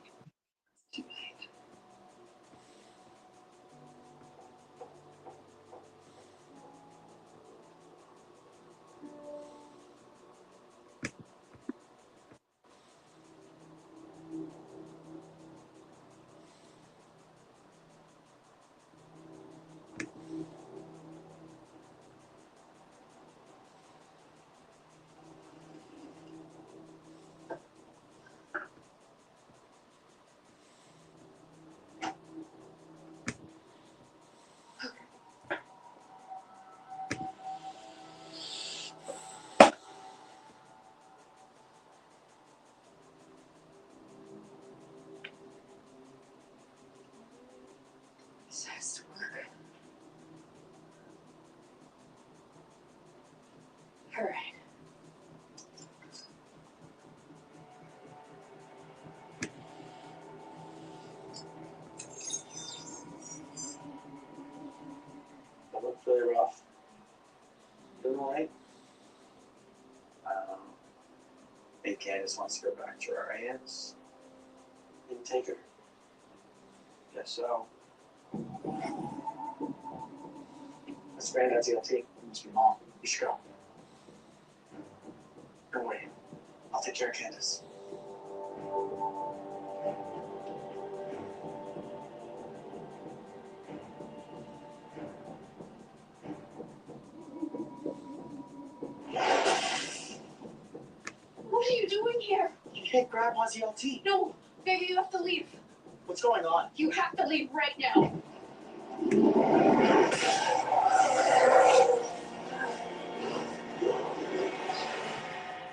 It's too late. This has to work. All right. That looked really rough. Doing alright? Think Candace wants to go back to her aunt's and take her. Guess so. That's Granddad's ELT. Must be Mom. You should go. Don't wait. I'll take care of Candace. What are you doing here? You can't grab Grandma's ELT. No, baby, you have to leave. What's going on? You have to leave right now.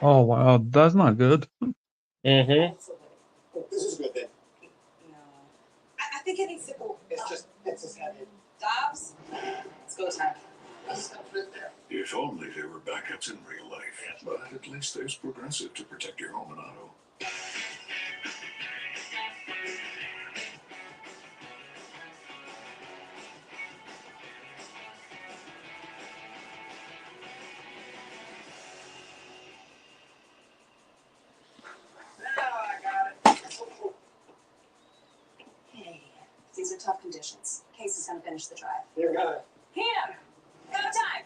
Oh wow, that's not good. Mm-hmm. This is good then. No. I think it needs to go. It's just heavy. Dobbs, it's go time. If only there were backups in real life. But at least there's Progressive to protect your home and auto. Hey, these are tough conditions. Casey's gonna finish the drive. You're gonna. Hannah, go time.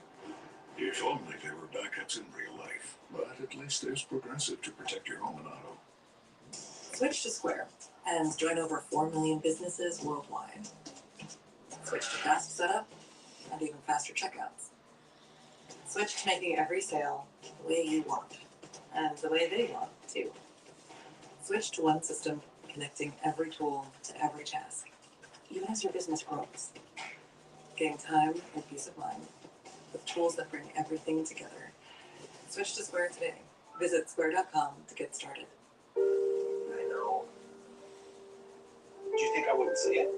If only there were backups in real life. But at least there's Progressive to protect your home and auto. Switch to Square and join over 4 million businesses worldwide. Switch to fast setup and even faster checkouts. Switch to making every sale the way you want and the way they want too. Switch to one system connecting every tool to every task, even as your business grows. Gain time and peace of mind with tools that bring everything together. Switch to Square today. Visit square.com to get started. I know. Do you think I wouldn't see it?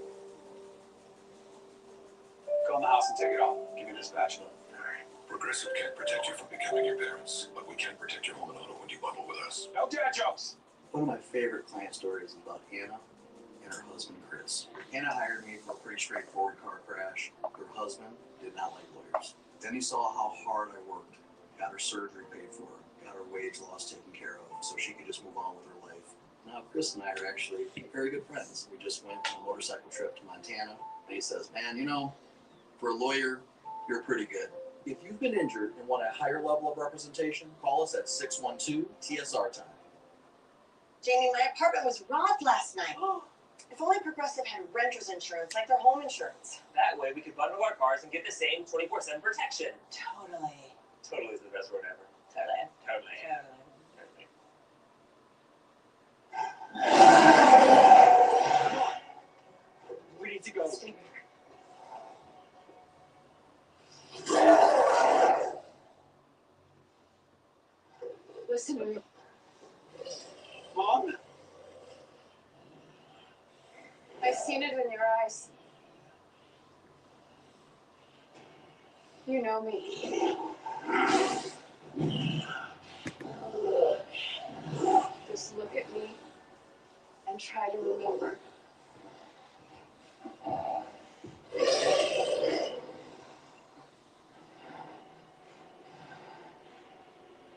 Go in the house and take it off. Give me this spatula. Alright. Progressive can't protect you from becoming your parents, but we can protect your home and auto when you bundle with us. No dad jokes! One of my favorite client stories is about Hannah and her husband, Chris. Hannah hired me for a pretty straightforward car crash. Her husband did not like lawyers. Then he saw how hard I worked, got her surgery paid for, got her wage loss taken care of, so she could just move on with her life. Now, Chris and I are actually very good friends. We just went on a motorcycle trip to Montana, and he says, man, you know, for a lawyer, you're pretty good. If you've been injured and want a higher level of representation, call us at 612-TSR time. Jamie, my apartment was robbed last night. If only Progressive had renter's insurance like their home insurance. That way we could bundle our cars and get the same 24/7 protection. Totally. Totally is the best word ever. Totally. Totally. Come on. We need to go. Listen to me. Mom? I've seen it in your eyes. You know me. Just look at me and try to remember.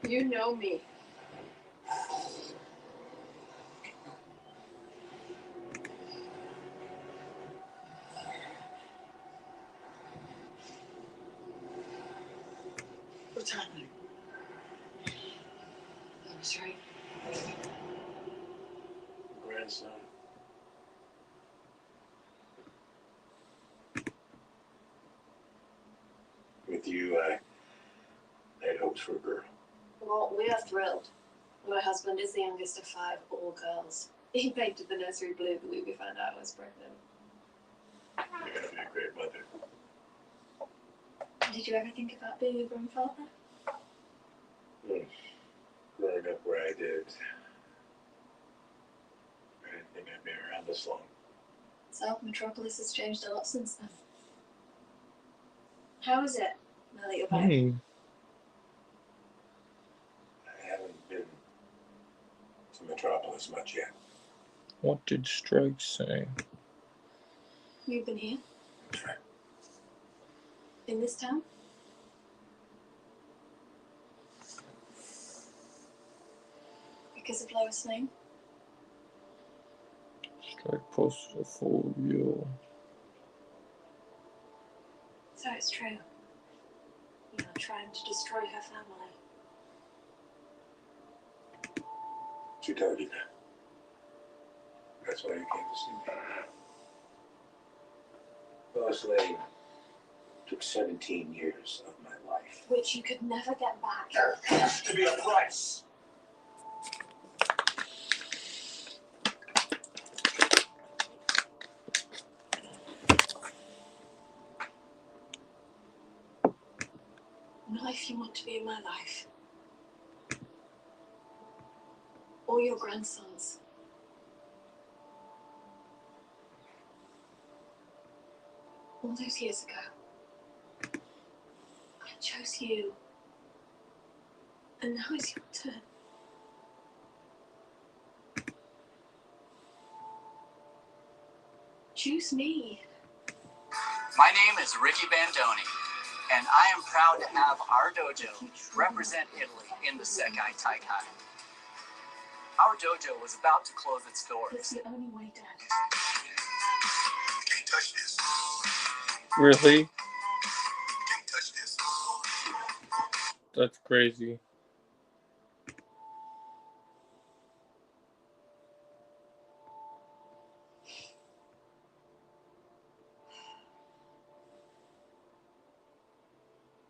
You know me. What's happening? I was right. Grandson. With you, I had hopes for a girl. Well, we are thrilled. My husband is the youngest of 5, all girls. He painted the nursery blue the week we found out I was pregnant. You're gonna be a great mother. Did you ever think about being a grandfather? Growing up where I did, I didn't think I'd be around this long. South Metropolis has changed a lot since then. How is it, now that you're back? I haven't been to Metropolis much yet. What did Strike say? You've been here? That's right. In this town? Because of Lois Lane? Strike posted a full reel. So it's true. You're trying to destroy her family. She told you that. That's why you came to see me. Lois Lane took 17 years of my life. Which you could never get back. There has to be a price. Life you want to be in my life. Or your grandsons. All those years ago, I chose you. And now it's your turn. Choose me. My name is Ricky Bandoni, and I am proud to have our dojo represent Italy in the Sekai Taikai. Our dojo was about to close its doors. It's the only way, Dad. You can't touch this. Really? You can't touch this. That's crazy.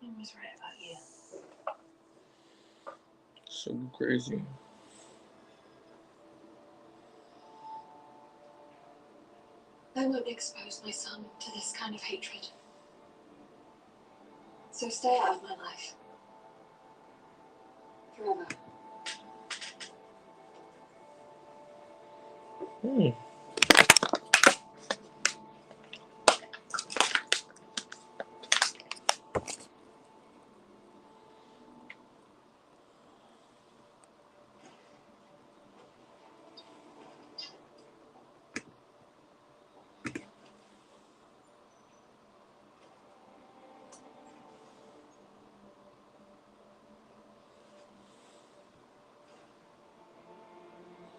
I was right about you. So crazy. I won't expose my son to this kind of hatred. So stay out of my life. Forever.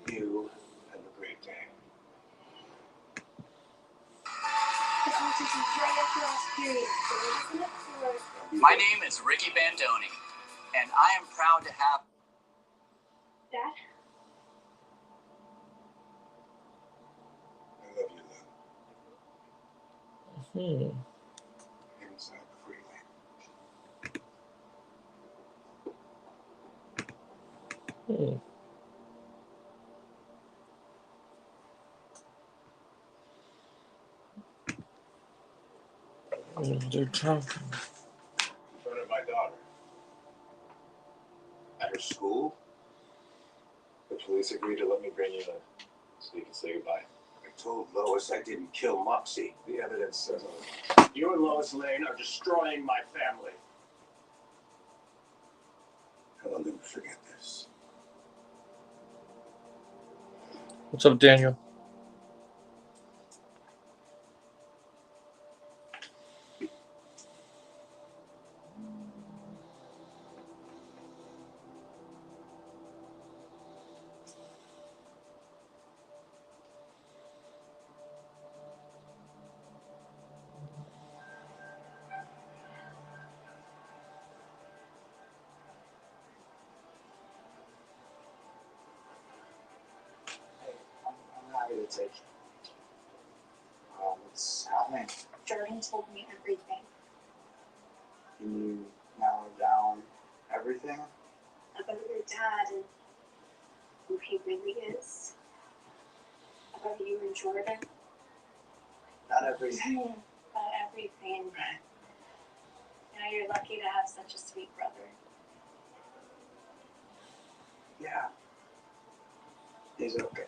You have a great day. The party's right after last period, so isn't it? My name is Ricky Bandoni, and I am proud to have... Dad? I love you, love. Get inside before you leave. They're talking. In front of my daughter. At her school. The police agreed to let me bring you in so you can say goodbye. I told Lois I didn't kill Moxie. The evidence says otherwise. You and Lois Lane are destroying my family. I'll never forget this. What's up, Daniel? I'm happy to take what's happening. Jordan told me everything. Can you narrow down everything? About your dad and who he really is. About you and Jordan. Not everything. About everything. You know, you're lucky to have such a sweet brother. Yeah. He's okay.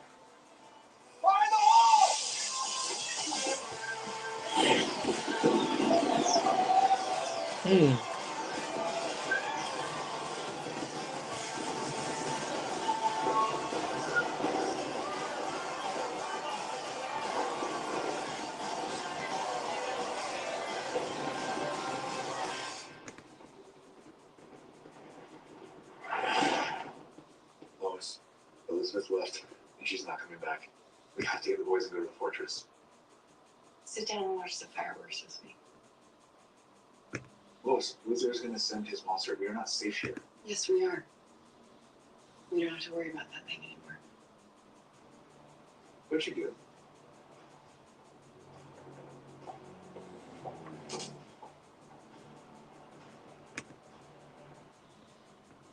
Lois, Elizabeth left, and she's not coming back. We have to get the boys and go to the fortress. Sit down and watch the fireworks with me. Lois, Wizard's gonna send his monster. We are not safe here. Yes, we are. We don't have to worry about that thing anymore. What'd you do?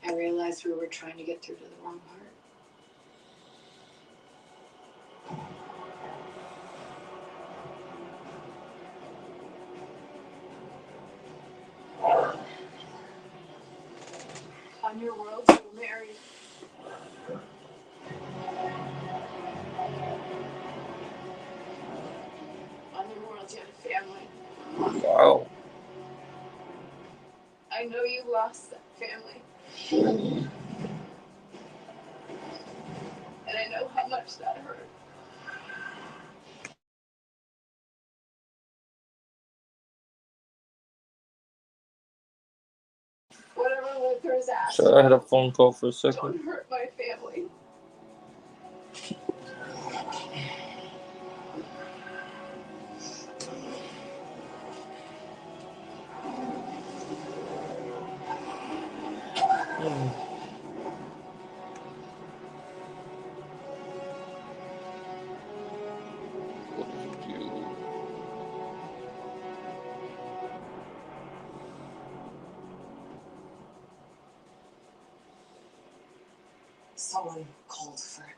I realized we were trying to get through to the wrong part. On your world, you were married. On your world, you had a family. Wow. I know you lost that family. And I know how much that hurt. Whatever Luther's asked, So I had a phone call for a second. don't hurt my family. Someone called for it.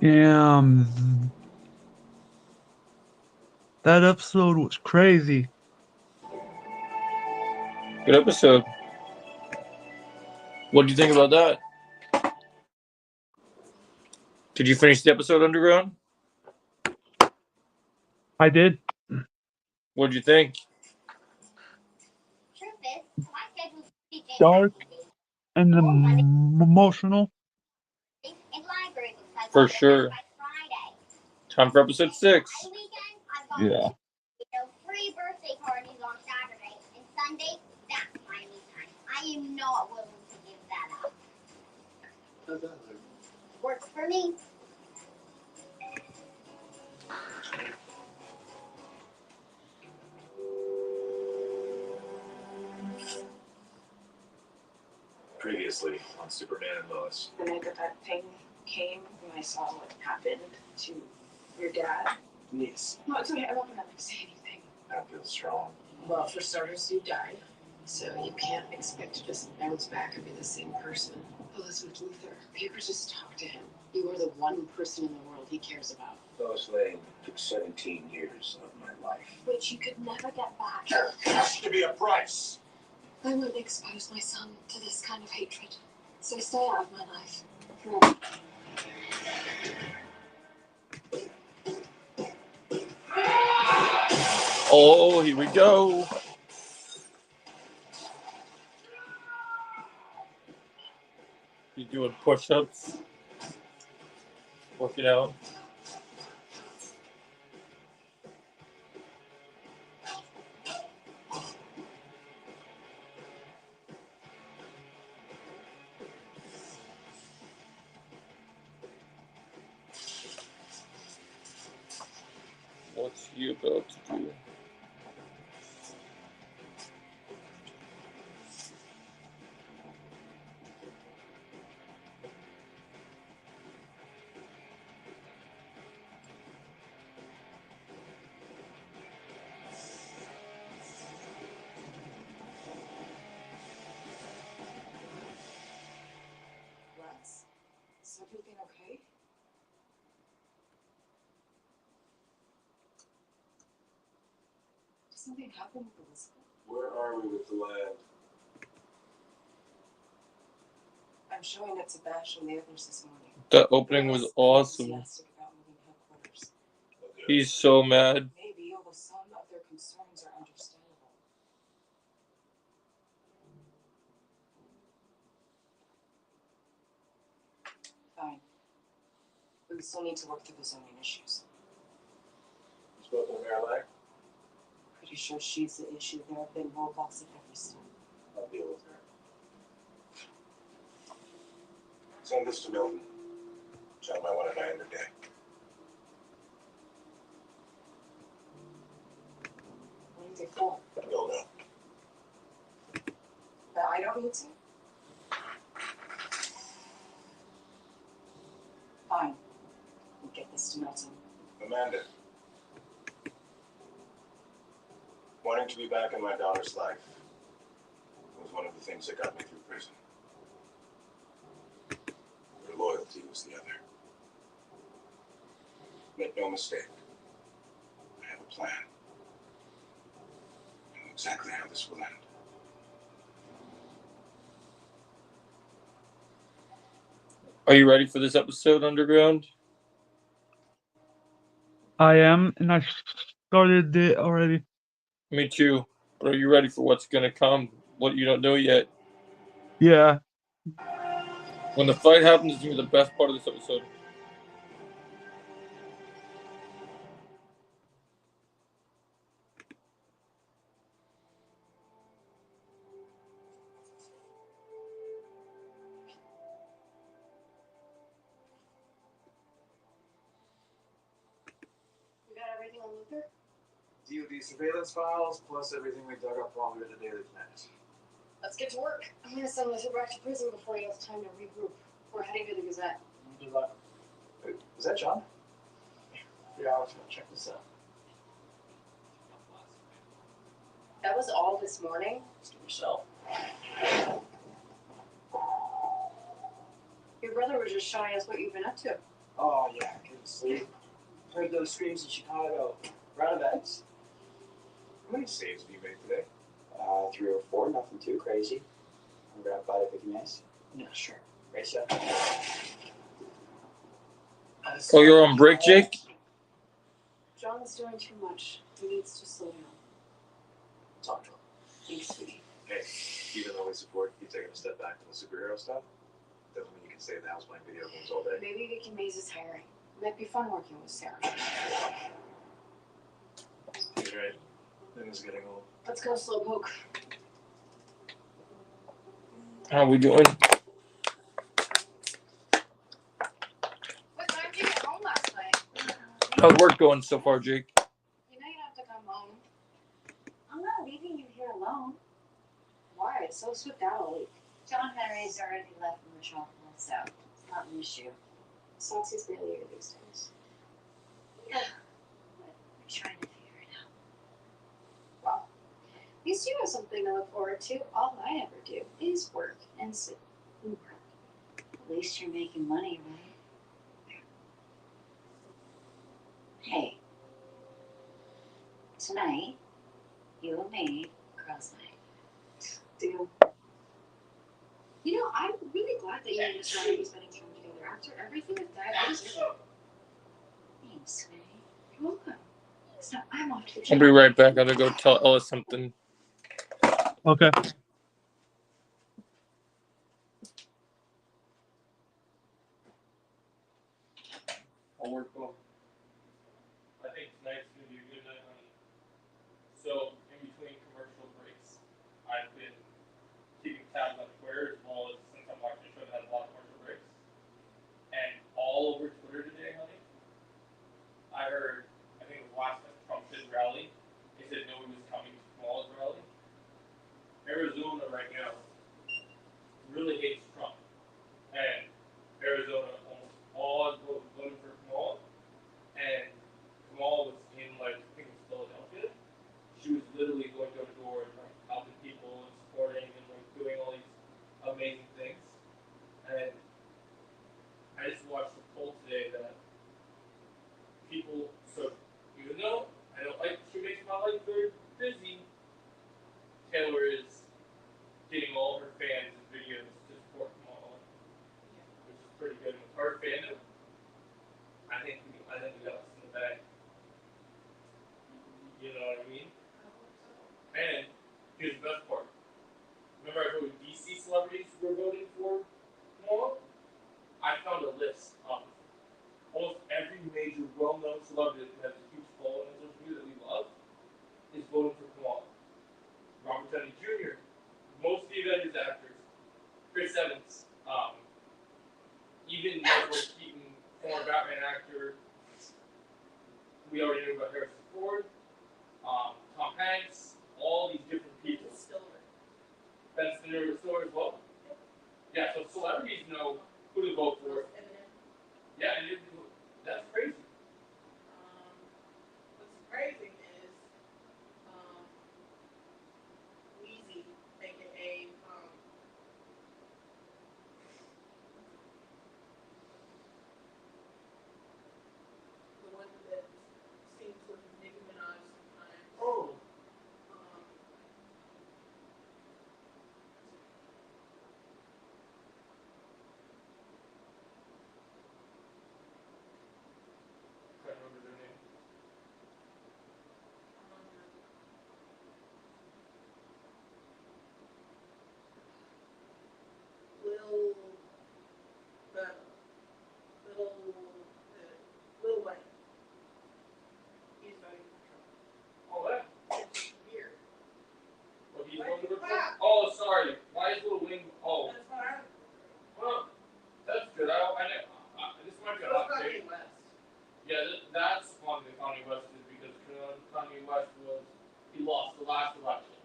Damn. That episode was crazy. Good episode. What do you think about that? Did you finish the episode, Underground? I did. What did you think? Dark and emotional. For sure. Time for episode 6. Yeah. Free birthday parties on Saturday and Sunday. That's my me time. I am not willing to give that up. How's that look? Works for me. Previously on Superman and Lois. The night that thing came, when I saw what happened to your dad. Yes. No, it's okay. I won't let him say anything. That feels strong. Well, for starters, you died. So you can't expect to just bounce back and be the same person. Elizabeth Luther, you could just talk to him. You are the one person in the world he cares about. Lois Lane took 17 years of my life. Which you could never get back. There has to be a price. I won't expose my son to this kind of hatred. So stay out of my life. Forever. Oh, here we go. He's doing push-ups, working out. What's he about to do? Lex, is everything okay? Did something happen with Elizabeth? Where are we with the land? I'm showing it to Bash and the others this morning. That opening was awesome. Enthusiastic about moving headquarters. He's so mad. Maybe, although some of their concerns are understandable. Fine. We still need to work through the zoning issues. You spoken to Mayor Lang? Pretty sure she's the issue. There have been roadblocks at every step. I'll deal with her. Send this to Milton. Tell him I want to die in the day. What is it for? You'll know. That I don't need to? Fine. We'll get this to Milton. Amanda. Wanting to be back in my daughter's life was one of the things that got me through prison. Her loyalty was the other. Make no mistake. I have a plan. I know exactly how this will end. Are you ready for this episode, Underground? I am, and I started it already. Me too. But are you ready for what's gonna come? What you don't know yet? Yeah. When the fight happens, is gonna be the best part of this episode. You got everything on Luther? DoD surveillance files, plus everything we dug up while we were in the Daily Planet. Let's get to work. I'm gonna send Luther back to prison before he has time to regroup. We're heading to the Gazette. Good luck. Wait, is that John? Yeah, I was gonna check this out. That was all this morning? Just to yourself. Your brother was just showing us what you've been up to. Oh, yeah, couldn't sleep. Heard those screams in Chicago. Round events. How many saves have you made today? 3 or 4, nothing too crazy. I'm grab by the Big Mace. Yeah, sure. Race up. Oh, you're on break, Jake? John's doing too much. He needs to slow down. Talk to him. Thanks, sweetie. Hey, even though we support you taking a step back from the superhero stuff, doesn't mean you can stay in the house playing video games all day. Maybe Vicky Mays is hiring. It might be fun working with Sarah. He's right. Things getting old. Let's go, Slowpoke. How we doing? What time did you get home last night? How's work going so far, Jake? You know you don't have to come home. I'm not leaving you here alone. Why? So swift out all week. John Henry's already left the Metropolis, so it's not an issue. Saucy's barely here these days. Yeah, but we're trying to figure it out. Well, at least you have something to look forward to. All I ever do is work and sit and work. At least you're making money, right? Hey, Tonight, you and me, girls' night. Deal. You know, I'm really glad that you and Miss Ryan are spending time together. After everything with Dad, I deserve it. Thanks, sweetie. You're welcome. So I'm off to the I'll be right back. I gotta go tell Ellis something. Okay. I'll work well. I think tonight's gonna be a good night, honey. So, in between commercial breaks, I've been keeping tabs on Twitter as well as since I'm watching a show that has a lot of commercial breaks. And all over Twitter today, honey, I heard, I think it was last time Trump did rally, they said nobody was coming to Kamala's rally. Arizona right now really hates Trump. And Arizona almost all voted for Kamala. And Kamala was in, like, I think it was Philadelphia. She was literally going door to door and, like, helping people and supporting and, like, doing all these amazing things. And I just watched the poll today that people, so even though I don't like, she makes my life very busy, Taylor is getting all her fans and videos to support Kamala, which is pretty good. With her fandom, I think we got us in the bag. You know what I mean? And here's the best part. Remember I told you DC celebrities were voting for Kamala? I found a list of almost every major well-known celebrity that has a huge following on social media that we love is voting for Kamala. Robert Downey Jr., most of the Avengers actors, Chris Evans, even Michael Keaton, former Batman actor. We already knew about Harrison Ford, Tom Hanks, all these different people. Ben Stiller as well. Yeah, so celebrities know who to vote for. Yeah, and that's crazy. What's crazy is Weezy, aka the one that seems with Nicki Minaj sometimes. Oh. I can't remember their name. Lil Wayne. He's voting for Trump. Oh, that? It's weird. Well, he's voting for Trump? Oh, sorry. Why is Lil Wayne? Oh. That's what I. Well, that's good. This might be a hot take. Yeah, that's one that Kanye West did because Kanye West he lost the last election,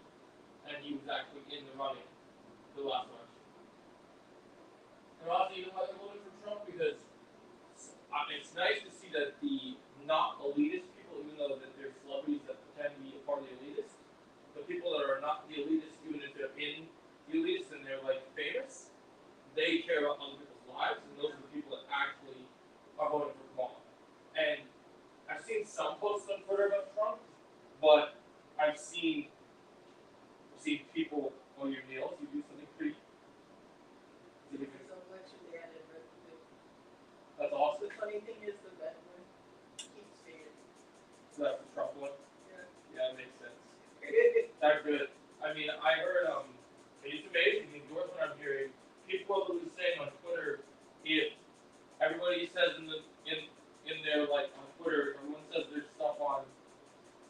and he was actually in the running the last election. And also, you know why they're voting for Trump? Because it's nice to see that the not elitist people, even though that they're celebrities that pretend to be a part of the elitists, the people that are not the elitists, even if they're in the elitists and they're like famous, they care about other people's lives, and those are the people that actually are voting for Kamala. And I've seen some posts on Twitter about Trump, but I've seen people, well, your nails, you do something pretty. That's awesome. The funny thing is the red one keeps saying. So that's the Trump one? Yeah. Yeah, it makes sense. That's good. I mean, I heard, it's amazing the endorsement I'm hearing. People are literally saying on Twitter, if everybody says in their, like, on Twitter, everyone says their stuff on,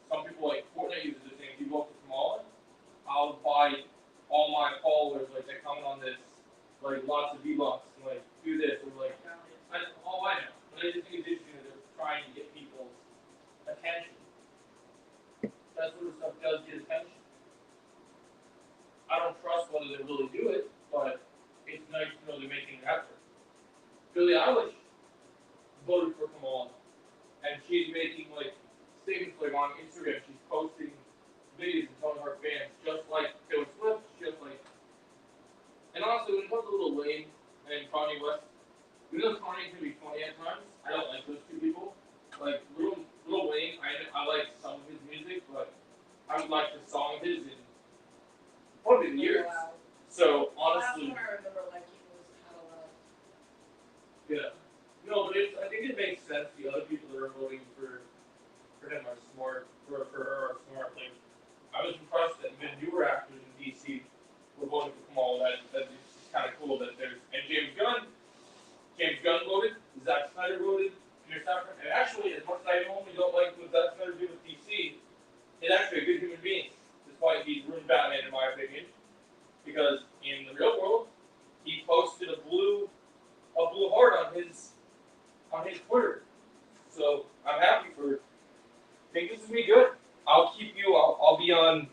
some people, like, Fortnite users are saying, if you vote for Kamala, I'll buy all my followers, like, they comment on this, like, lots of V-Bucks, and, like, do this, or, like, I know. But I just think it's interesting that they're trying to get people's attention. That sort of stuff does get attention. I don't trust whether they really do it, but it's nice to know they're making an effort. Billie Eilish voted for Kamala, and she's making, like, statements, like, on Instagram. She's posting videos and telling her fans, just like Taylor Swift, just like. And honestly, when it comes to Lil Wayne and Kanye West, even though Kanye can be funny at times, I don't like those two people. Like, Lil Wayne, I like some of his music, but a song of his in probably the years. Wow. So Last honestly, one I remember liking was Catalog. yeah. No, but I think it makes sense. The other people that are voting for him are smart. For her are smart. Like I was impressed that even newer actors in DC were voting for Kamala. That it's kind of cool that there's and James Gunn voted. Zack Snyder voted. Peter Safran. And actually, as much as I normally don't like what Zack Snyder did with DC, he's actually a good human being, despite he's ruined Batman in my opinion. Because in the real world, he posted a blue heart on his Twitter. So I'm happy for. I think this is gonna be good. I'll keep you. I'll be on.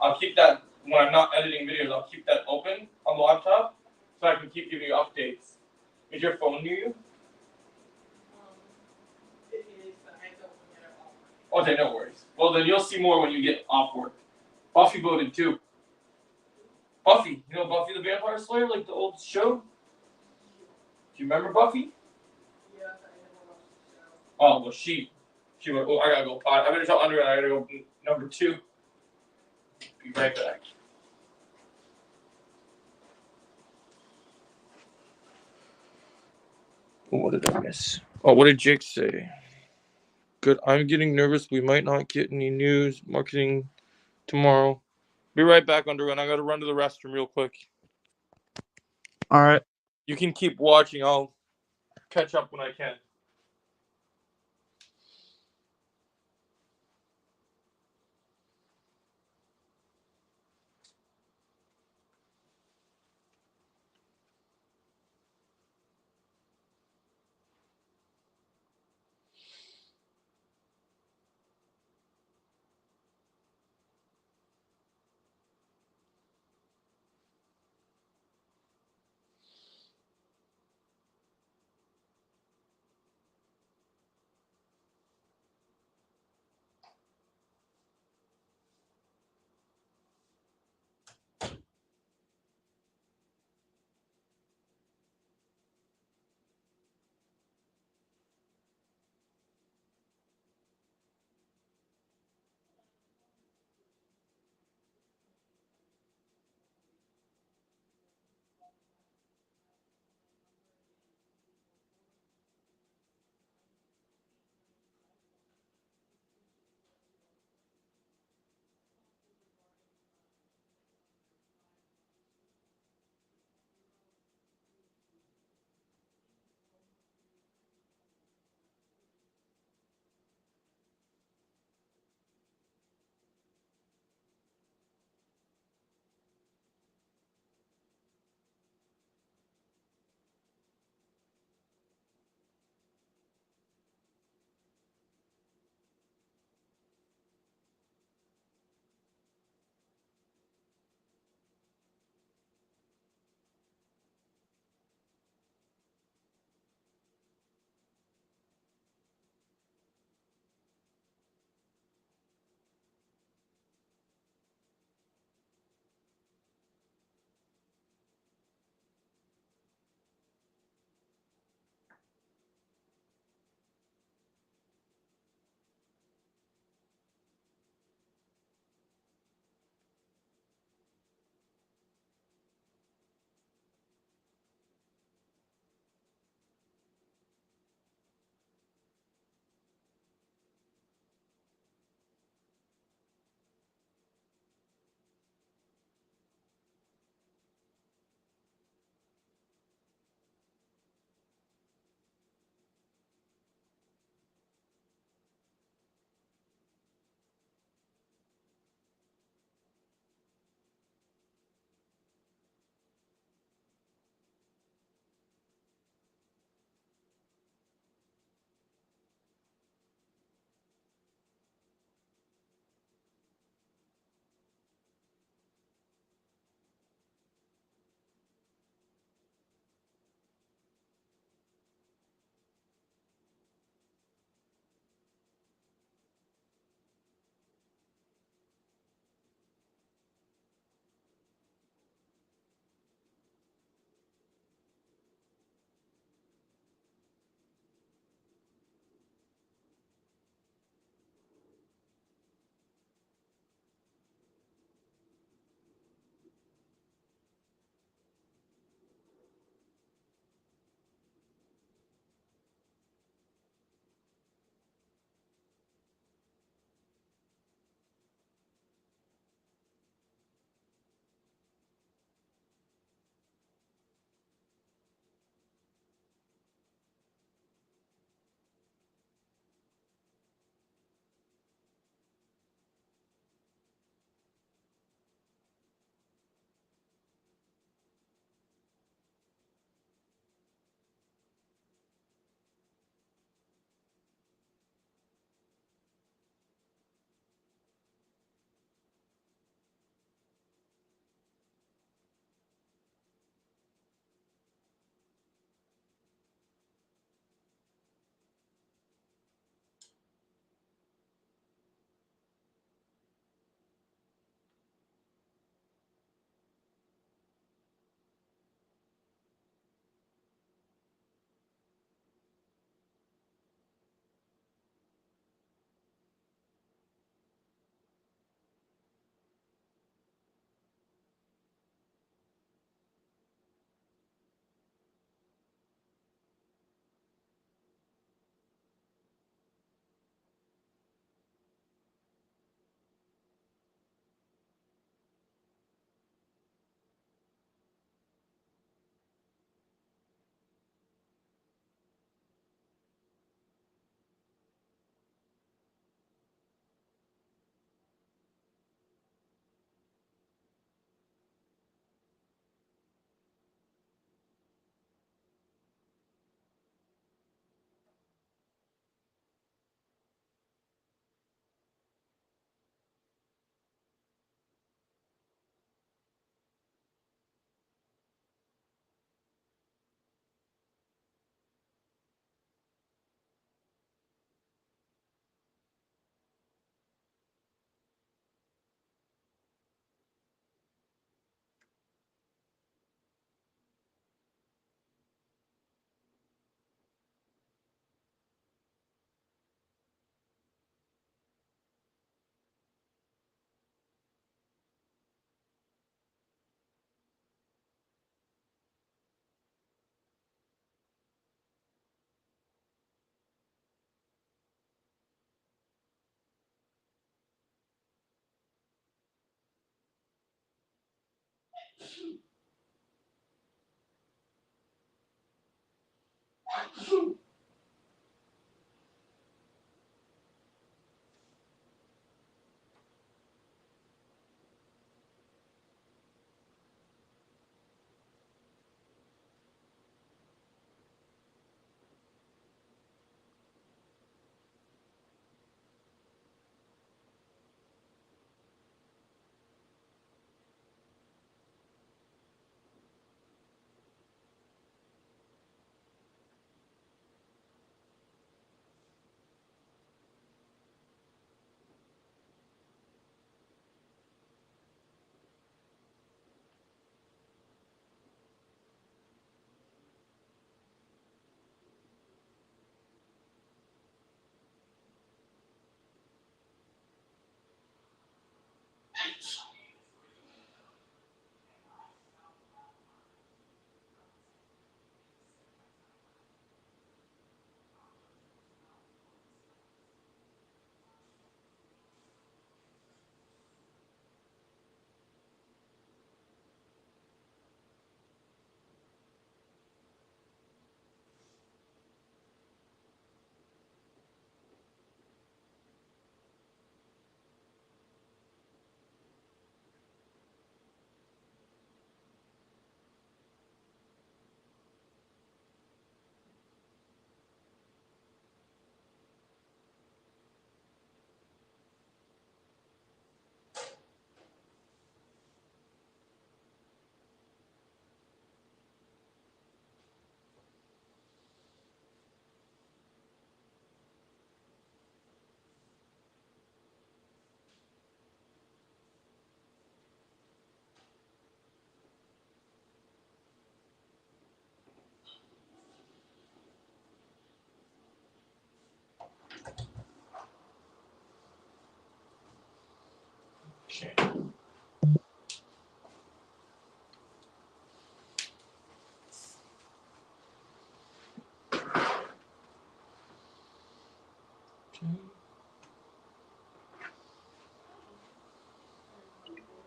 I'll keep that when I'm not editing videos. I'll keep that open on the laptop so I can keep giving you updates. Is your phone near you? It is, but I don't get it all. Okay, no worries. Well, then you'll see more when you get off work. Buffy voted too. Buffy, you know Buffy the Vampire Slayer, like the old show? Do you remember Buffy? Yeah, I never watched the show. Oh, well, she went, oh, I gotta go pot. I better tell Andrea I gotta go number 2. Be right back. What did I miss? Oh, what did Jake say? Good. I'm getting nervous. We might not get any news marketing tomorrow. Be right back, Underwood. I gotta run to the restroom real quick. All right. You can keep watching. I'll catch up when I can.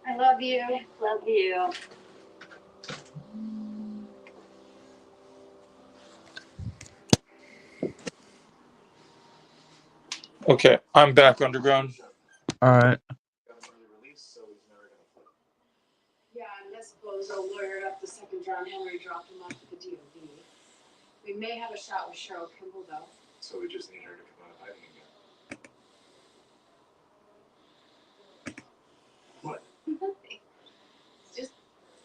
I love you. Love you. Okay, I'm back underground. All right. Yeah, and this bozo lawyered up the second John Henry dropped him off at the DOD. We may have a shot with Cheryl Kimball, though. So we just need her to come out of hiding again. What? Nothing. It's just,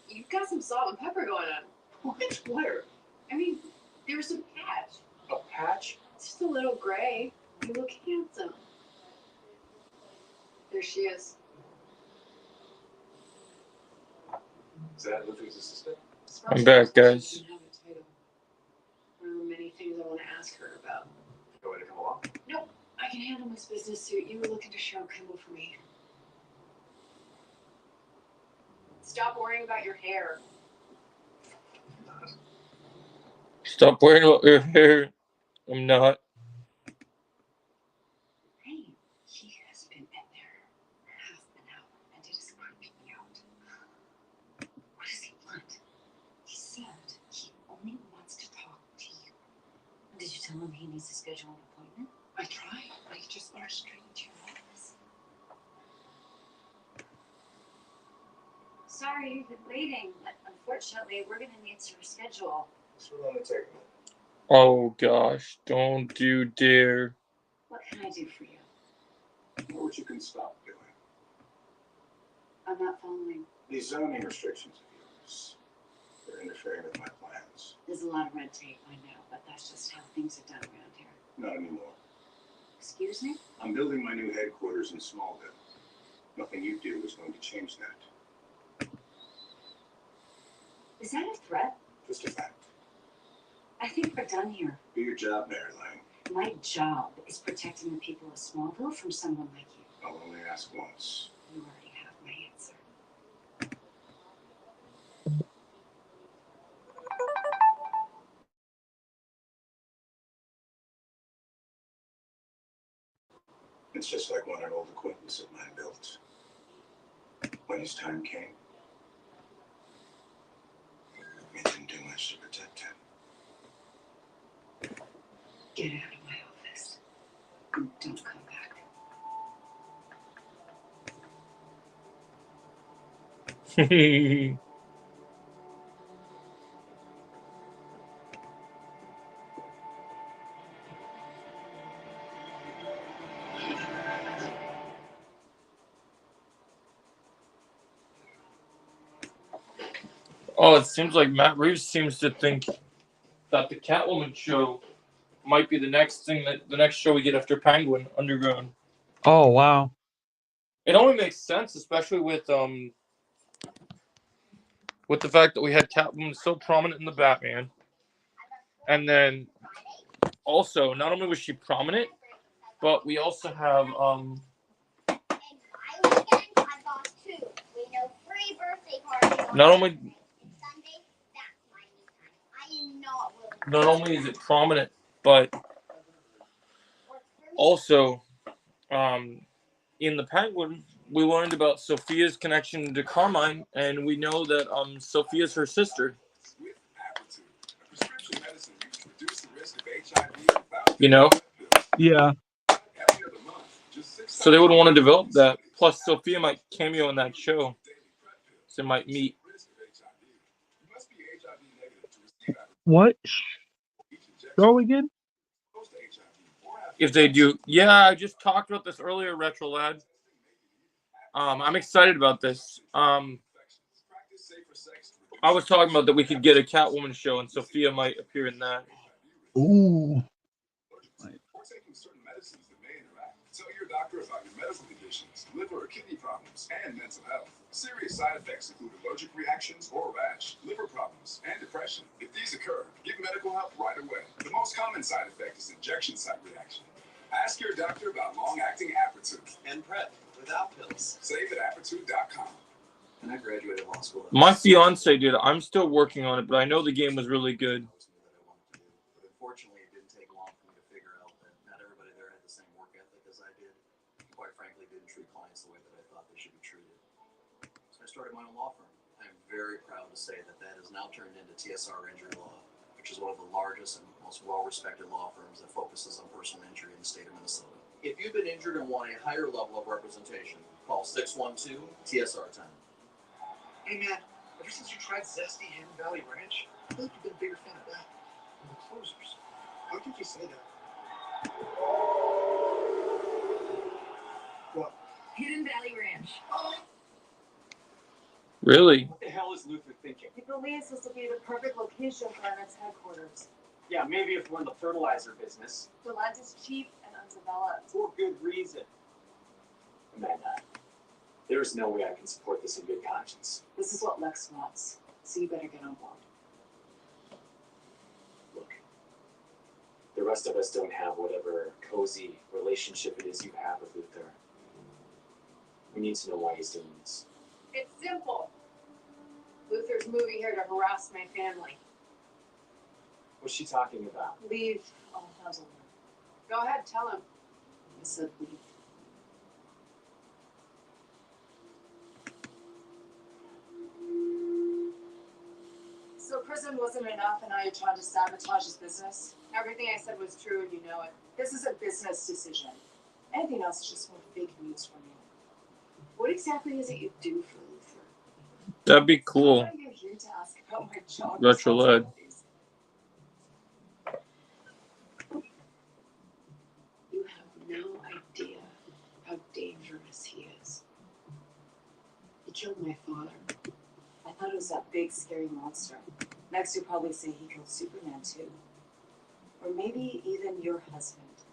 you've got some salt and pepper going on. What? Where? I mean, there was some patch. A patch? It's just a little gray. You look handsome. There she is. Is that Luffy's assistant? I'm back, guys. One of the many things I want to ask her about. You want to come along? Nope. I can handle this business suit. You were looking to Cheryl Kimball for me. Stop worrying about your hair. Stop worrying about your hair. I'm not. Hey, he has been in there half an hour, and it is creeping me out. What does he want? He said he only wants to talk to you. Did you tell him he needs to schedule an appointment? I tried, but he just marched straight into your office. Sorry you've been waiting, but unfortunately, we're going to need to reschedule. This will only take a minute. Oh gosh, don't you dare. What can I do for you? Know what you can stop doing. I'm not following. These zoning restrictions of yours, they're interfering with my plans. There's a lot of red tape, I know, but that's just how things are done around here. Not anymore. Excuse me? I'm building my new headquarters in Smallville. Nothing you do is going to change that. Is that a threat? Just a fact. I think we're done here. Do your job, Mary Lang. My job is protecting the people of Smallville from someone like you. I'll only ask once. You already have my answer. It's just like what an old acquaintance of mine built. When his time came, we didn't do much to protect him. Get out of my office. And don't come back. Oh, it seems like Matt Reeves seems to think that the Catwoman show might be the next thing, that the next show we get after Penguin Underground. Oh wow. It only makes sense, especially with the fact that we had Catwoman so prominent in the Batman, and then also not only was she prominent, but we also have not only is it prominent, but also in the Penguin, we learned about Sophia's connection to Carmine, and we know that Sophia's her sister. You know? Yeah. So they would want to develop that. Plus, Sophia might cameo in that show. So they might meet. What? Go again? If they do. Yeah, I just talked about this earlier, Retro Lad. I'm excited about this. I was talking about that we could get a Catwoman show, and Sophia might appear in that. Ooh. Tell your doctor about your medical conditions, liver or kidney problems, and mental health. Serious side effects include allergic reactions or rash, liver problems, and depression. If these occur, get medical help right away. The most common side effect is injection site reaction. Ask your doctor about long-acting Apretude and PrEP, the without pills. Save at aptitude.com. And I graduated law school. My fiance did. I'm still working on it, but I know the game was really good. But unfortunately, it didn't take long for me to figure out that not everybody there had the same work ethic as I did. And quite frankly, didn't treat clients the way that I thought they should be treated. So I started my own law firm. I'm very proud to say that that has now turned into TSR Injury Law, which is one of the largest and most well-respected law firms that focuses on personal injury in the state of Minnesota. If you've been injured and want a higher level of representation, call 612-TSR-10. Hey man, ever since you tried Zesty Hidden Valley Ranch, I feel like you've been a bigger fan of that than the closers. How could you say that? What? Hidden Valley Ranch. Really? What the hell is Luther thinking? He believes this will be the perfect location for our next headquarters. Yeah, maybe if we're in the fertilizer business. The land is cheap and undeveloped. For good reason. Amanda, there's no way I can support this in good conscience. This is what Lex wants, so you better get on board. Look, the rest of us don't have whatever cozy relationship it is you have with Luther. We need to know why he's doing this. It's simple. Luther's moving here to harass my family. What's she talking about? Leave. I'll puzzle him. Go ahead, tell him. I said leave. So prison wasn't enough and now you're trying to sabotage his business? Everything I said was true and you know it. This is a business decision. Anything else is just more fake news from you. What exactly is it you do for Luther? That'd be cool. Why are you here to ask about my job? Retro LED. You have no idea how dangerous he is. He killed my father. I thought it was that big scary monster. Next you'll probably say he killed Superman too. Or maybe even your husband.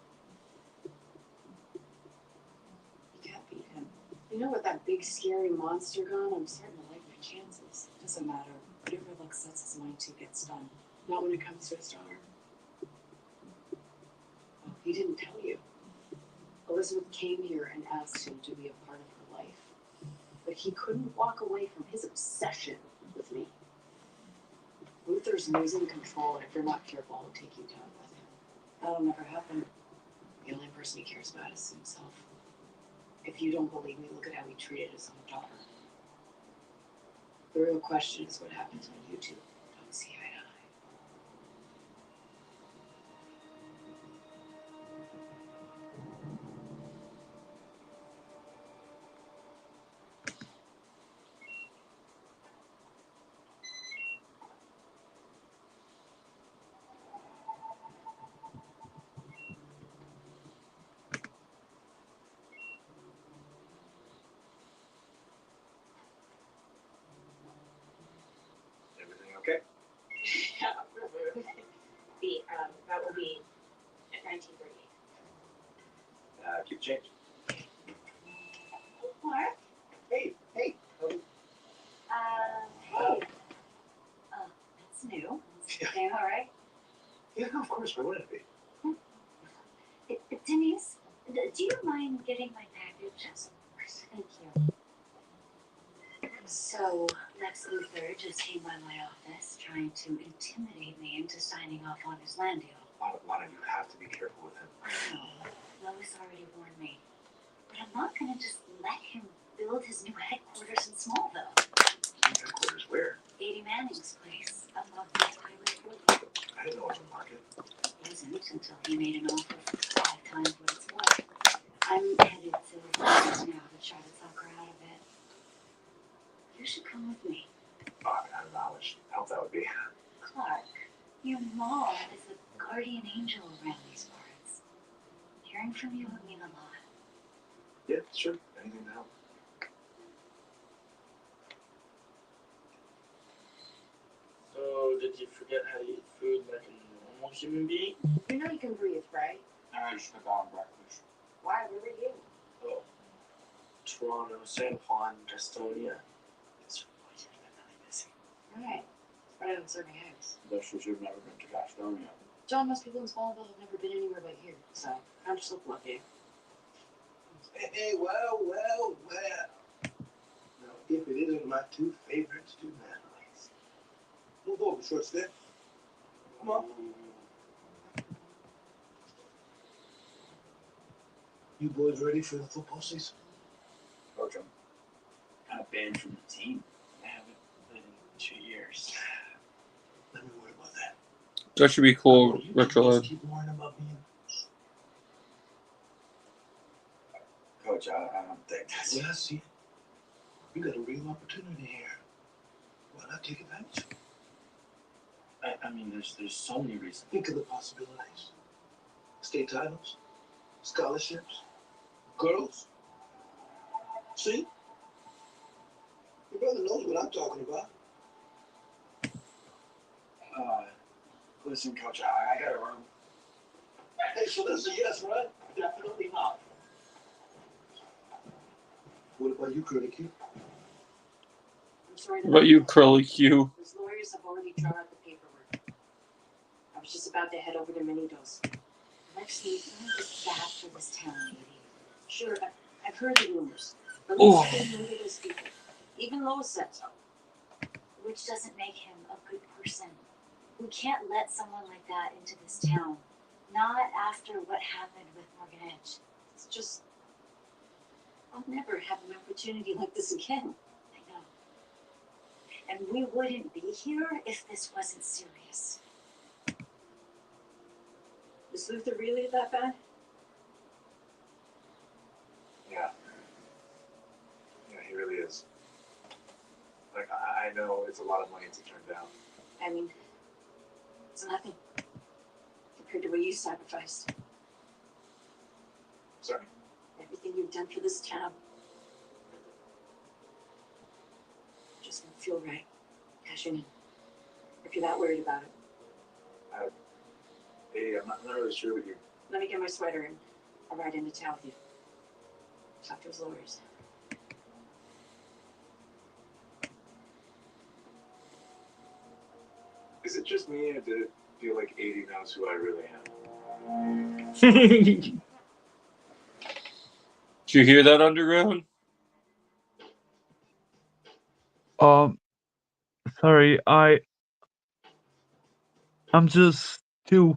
You can't beat him. You know, with that big scary monster gone, I'm starting to like my chances. Doesn't matter. Whatever Lex sets his mind to gets done. Not when it comes to his daughter. Oh, he didn't tell you. Elizabeth came here and asked him to be a part of her life. But he couldn't walk away from his obsession with me. Luther's losing control, and if you're not careful, he'll take you down with him. That'll never happen. The only person he cares about is himself. If you don't believe me, look at how he treated his own daughter. The real question is what happens when you two don't see eye to eye. Everything okay? Yeah, that will be at 1938. Keep change. Mark? Hey. Hey. That's new. Okay, all right. Yeah, of course. Why wouldn't it be? Denise, do you mind getting my package? Yes, of course. Thank you. So, Lex Luthor just came by my office trying to intimidate me into signing off on his land deal. Lana, you have to be careful with him. No, Lois already warned me. But I'm not going to just let him build his new headquarters in Smallville. Headquarters where? 80 Manning's place, above the highway 40. I didn't know it was a market. It wasn't until he made an offer for 5 times what it's worth. I'm headed to Florida now to try to talk her out of it. You should come with me. Oh, I don't know how much help that would be. Clark, your mom is a guardian angel around these parts. Hearing from you would mean a lot. Yeah, sure. Anything to help. So, did you forget how to eat food like a normal human being? You know you can breathe, right? I just forgot breakfast. Why? Where were you? Oh. Toronto, San Juan, Estonia. It's really busy. Right. It's better than serving eggs. That's because you've never been to Gastonia. John, most people in Smallville have never been anywhere but here, so I'm just lucky. Hey, well. Now, if it isn't my two favorite student athletes. Move over, short stick. Come on. You boys ready for the football season? Coach, I'm kind of banned from the team. I haven't been in 2 years. Let me worry about that. That should be cool, You Retro. just keep worrying about me. Coach, I don't think that's... Yeah, I see. You got a real opportunity here. Why not take advantage? I mean, there's so many reasons. Think of the possibilities. State titles, scholarships, girls. See? Your brother knows what I'm talking about. Listen, Coach, I gotta run. Hey, so that's a yes, right? Definitely not. What about you, Curly Q? I'm sorry. What about you, Curly Q? Those lawyers have already drawn out the paperwork. I was just about to head over to Minido's. Lexi, I'm just bad for this town, maybe. Sure, I've heard the rumors. But let's get Minido's people. Even Lois said so. Which doesn't make him a good person. We can't let someone like that into this town. Not after what happened with Morgan Edge. It's just... I'll never have an opportunity like this again. I know. And we wouldn't be here if this wasn't serious. Is Luther really that bad? Yeah. Yeah, he really is. Like, I know it's a lot of money to turn down. I mean, it's nothing compared to what you sacrificed. Sorry? Everything you've done for this town. Just won't feel right. Cashing in. If you're that worried about it. Hey, I'm not really sure what you're... Let me get my sweater and I'll ride into town with you. Talk to his lawyers. Is it just me, or did it feel like 80 knows who I really am? Did you hear that, Underground? Sorry, I'm just too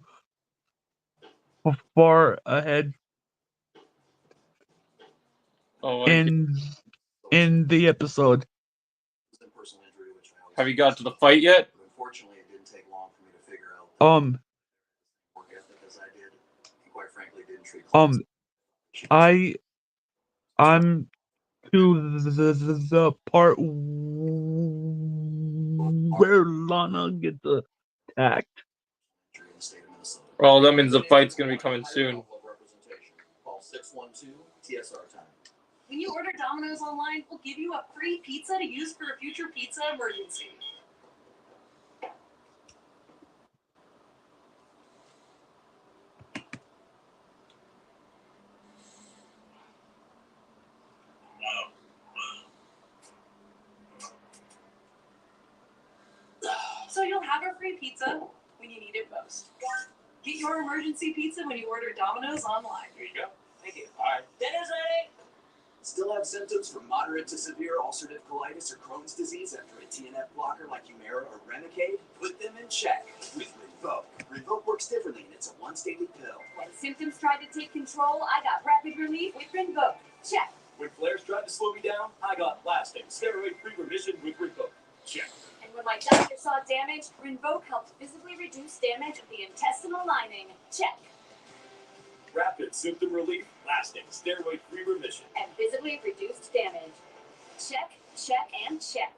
far ahead in the episode. Have you got to the fight yet? Unfortunately, it didn't take long for me to figure out work ethic as I did, and quite frankly, didn't treat I'm to the part where Lana gets attacked. Oh, that means the fight's gonna be coming soon. Call 612 TSR time. When you order Domino's online, we'll give you a free pizza to use for a future pizza emergency. So you'll have a free pizza when you need it most. Get your emergency pizza when you order Domino's online. Here you go. Thank you. All right. Dinner's ready. Still have symptoms from moderate to severe ulcerative colitis or Crohn's disease after a TNF blocker like Humira or Remicade? Put them in check with Rinvoq. Rinvoq works differently, and it's a once-daily pill. When symptoms tried to take control, I got rapid relief with Rinvoq. Check. When flares tried to slow me down, I got lasting steroid-free remission with Rinvoq. Check. And when my doctor saw damage, Rinvoq helped visibly reduce damage of the intestinal lining. Check. Rapid symptom relief, lasting steroid-free remission. And visibly reduced damage. Check, check, and check.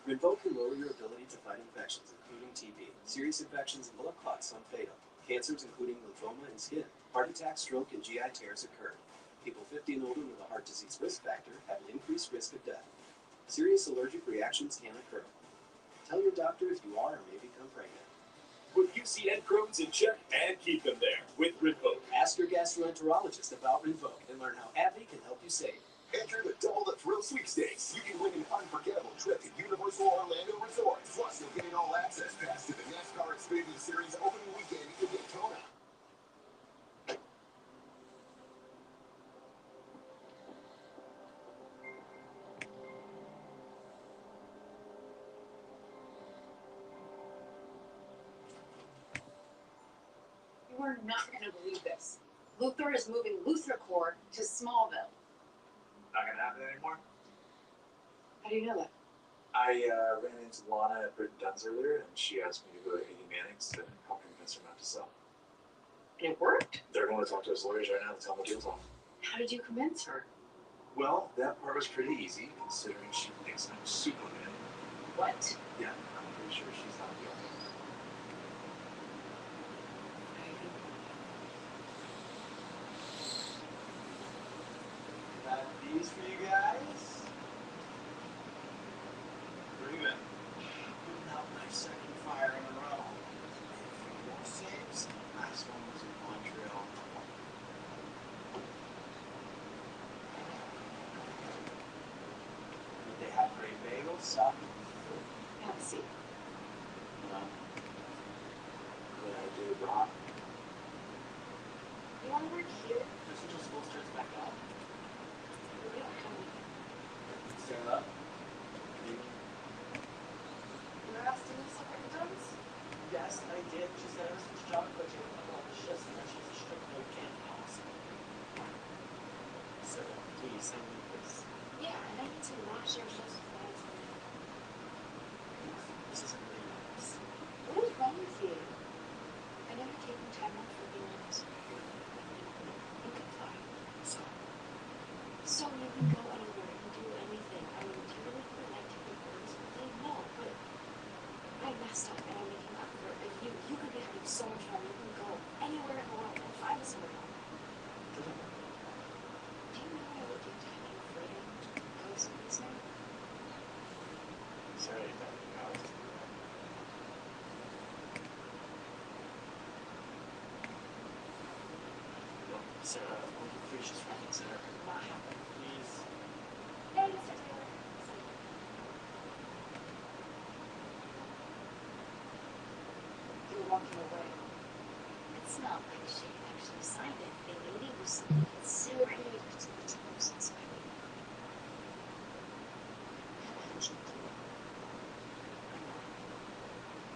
Rinvoq can lower your ability to fight infections, including TB, serious infections and blood clots, some fatal. Cancers, including lymphoma and skin. Heart attack, stroke, and GI tears occur. People 50 and older with a heart disease risk factor have an increased risk of death. Serious allergic reactions can occur. Tell your doctor if you are or may become pregnant. Put UC and Crohn's in check and keep them there with Rinvoq. Ask your gastroenterologist about Rinvoq and learn how AbbVie can help you save. Enter the Double the Thrill sweepstakes. You can win an unforgettable trip to Universal Orlando Resort. Plus, you'll get an all-access pass to the NASCAR Xfinity Series opening weekend in Daytona. You're not going to believe this. Luthor is moving Luthor Corps to Smallville. Not gonna happen anymore. How do you know that? I ran into Lana at Britton Dunn's earlier, and she asked me to go to Iggy Manning's to help convince her not to sell. And it worked? They're going to talk to his lawyers right now to tell them the deal's off. How did you convince her? Well, that part was pretty easy, considering she thinks I'm Superman. What? Yeah, I'm pretty sure she's not the only one. Got these for you guys. Bring them in. Putting out my second fire in a row. Made 3 more saves. Last one was in Montreal. Did they have great bagels? Have a seat. No. Good idea, Brock. You want to work here? Just until school starts back up. We don't come with you. Stand up. You were asked to leave Superman and Lois? Yes, I did. She said I was switched job coaching with a lot of shifts, and then she has a strict no camp policy. So, please send me this. Yeah, and I need to not share shifts with my husband. This isn't really nice. What is wrong with you? I know you're taking time off for being honest. You can fly. So you can go anywhere and do anything. I mean, do you really would like to be friends with me? No, but I messed up and I'm making up for it. And you could be having so much fun. You can go anywhere in the world and find somewhere. Do you know I would do time and freedom? I was listening. Sorry about the house. Sarah, will you please just reconsider? Not happening. Please. Hey, Mr. Taylor. You were walking away. It's not like she actually signed it. Maybe it was something considered to the terms and so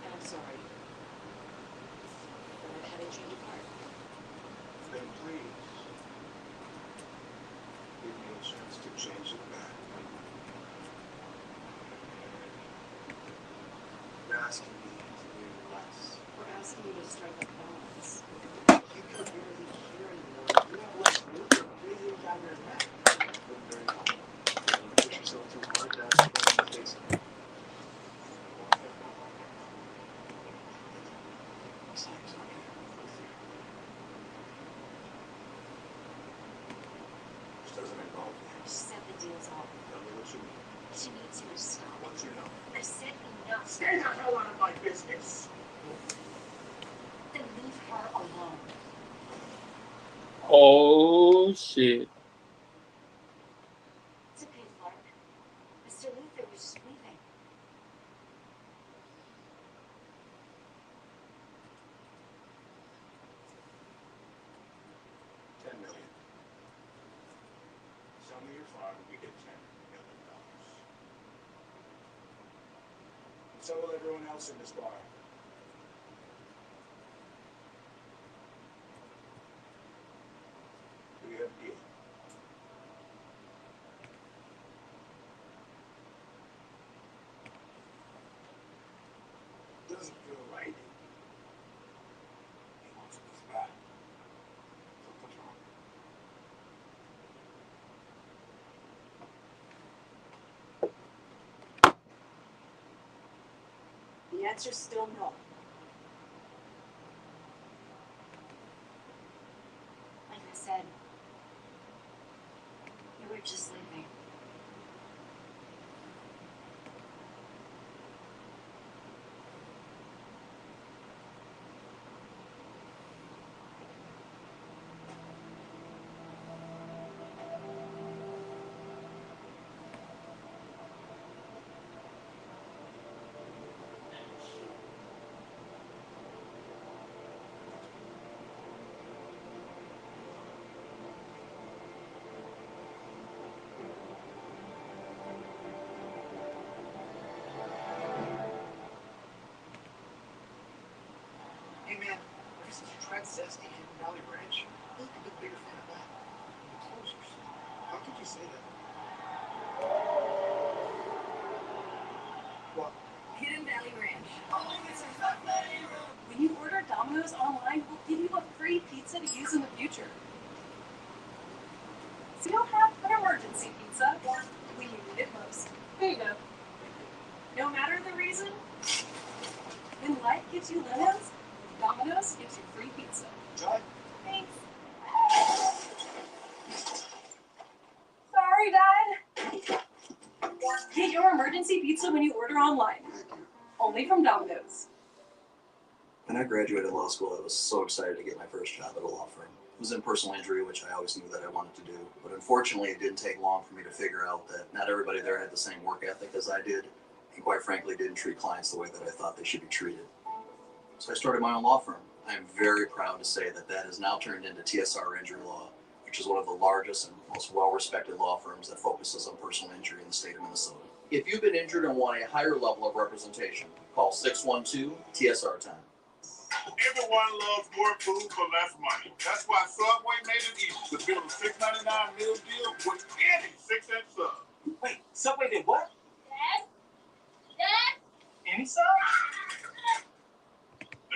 And I'm sorry. But I've had a change of heart. Then please, give me a chance to change it back. You're asking me to do less. We're asking you to strike a balance. You can barely hear anymore. You have less movement breathing down your neck. Been very helpful. Don't push yourself too hard, that's what I'm facing. Besides, okay. This doesn't involve me. she said the deal's off. Tell me what you mean. She needs you to stop. What you know. I said enough. Stay the hell out of my business. Then leave her alone. Oh shit. It's okay, Clark. Mr. Luther was just leaving. $10 million. Sell me your farm, you get $10 million. And so will everyone else in this bar. Do we have a deal? Doesn't feel right. He wants this back. Something's wrong. The answer's still no. Like I said, you were just leaving. tried Zesty Hidden Valley Ranch? I think you'd be a bigger fan of that. Close yourself. How could you say that? What? Hidden Valley Ranch. When you order Domino's online, we'll give you a free pizza to use in the future. So you'll have an emergency pizza when you need it most. There you go. No matter the reason, when life gives you lemons, Domino's gives you free pizza. Try. Thanks. Sorry, Dad. Get your emergency pizza when you order online. Only from Domino's. When I graduated law school, I was so excited to get my first job at a law firm. It was in personal injury, which I always knew that I wanted to do. But unfortunately, it didn't take long for me to figure out that not everybody there had the same work ethic as I did, and quite frankly, didn't treat clients the way that I thought they should be treated. So I started my own law firm. I am very proud to say that that has now turned into TSR Injury Law, which is one of the largest and most well-respected law firms that focuses on personal injury in the state of Minnesota. If you've been injured and want a higher level of representation, call 612-TSR-TIME. Everyone loves more food for less money. That's why Subway made it easy to build a $6.99 meal deal with any 6-inch sub. Wait, Subway did what? Dad? Any sub?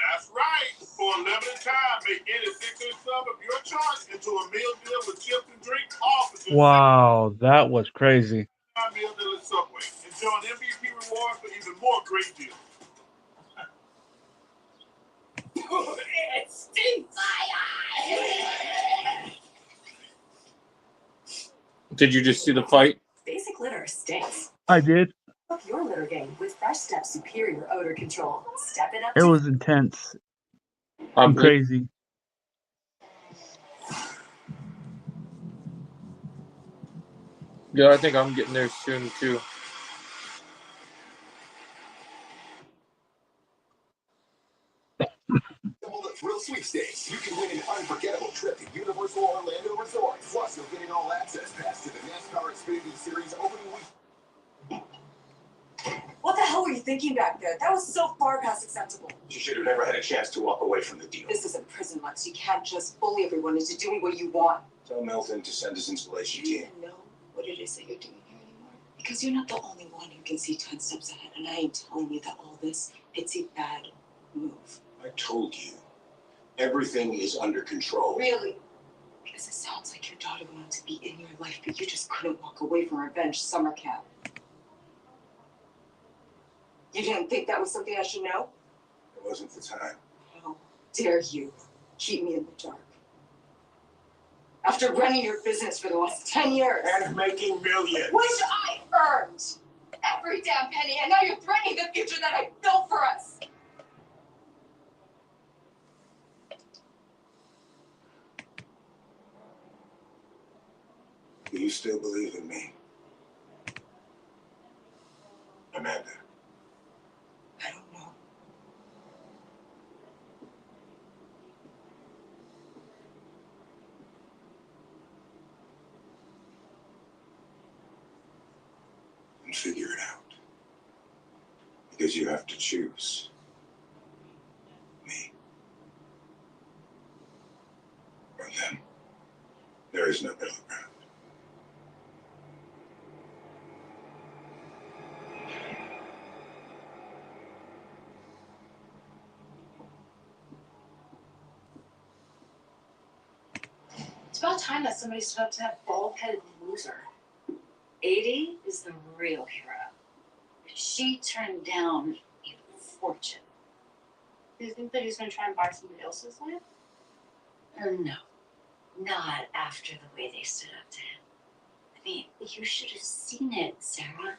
That's right. For a limited time, make any 6-inch sub of your choice into a meal deal with chips and drink, all for just Wow, that was crazy. $6.99 meal deal at Subway. Enjoy an MVP reward for even more great deals. It stinks. Did you just see the fight? Basic litter stinks. I did. Up your litter game with Fresh Step Superior Odor Control. Step it up. It was intense I and believe- crazy. Yeah, I think I'm getting there soon too. Double the thrill sweepstakes. You can win an unforgettable trip to Universal Orlando Resort. Plus, you're getting all access pass to the NASCAR Xfinity Series opening week. What the hell were you thinking back there? That was so far past acceptable. You should have never had a chance to walk away from the deal. This isn't prison, Lex. You can't just bully everyone into doing what you want. Tell Milton to send his installation Do you team. even know what it is that you're doing here anymore? Because you're not the only one who can see 10 steps ahead. And I ain't telling you that all this, it's a bad move. I told you, everything is under control. Really? Because it sounds like your daughter wanted to be in your life, but you just couldn't walk away from revenge summer camp. You didn't think that was something I should know? It wasn't the time. How dare you keep me in the dark? After running your business for the last 10 years. And making millions. Which I earned. Every damn penny, and now you're threatening the future that I built for us. Do you still believe in me? Amanda. I don't know. And figure it out. Because you have to choose. Me. Or them. There is no middle ground. It's about time that somebody stood up to that bald-headed loser. 80 is the real hero. She turned down a fortune. Do you think that he's gonna try and buy somebody else's land? No, not after the way they stood up to him. I mean, you should have seen it, Sarah.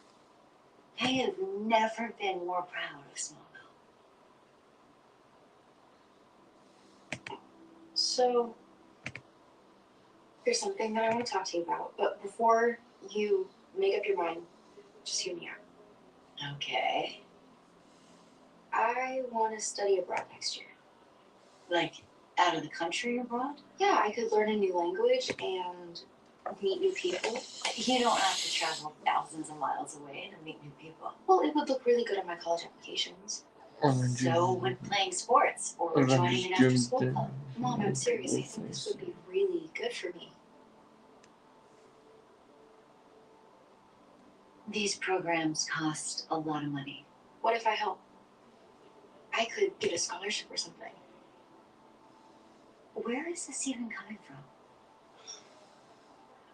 I have never been more proud of Smallville. So, there's something that I want to talk to you about, but before you make up your mind, just hear me out. Okay. I want to study abroad next year. Like, out of the country abroad? Yeah, I could learn a new language and meet new people. You don't have to travel thousands of miles away to meet new people. Well, it would look really good on my college applications. So when playing sports or joining an after-school club. Mom, I'm serious. I think this would be really good for me. These programs cost a lot of money. What if I help? I could get a scholarship or something. Where is this even coming from?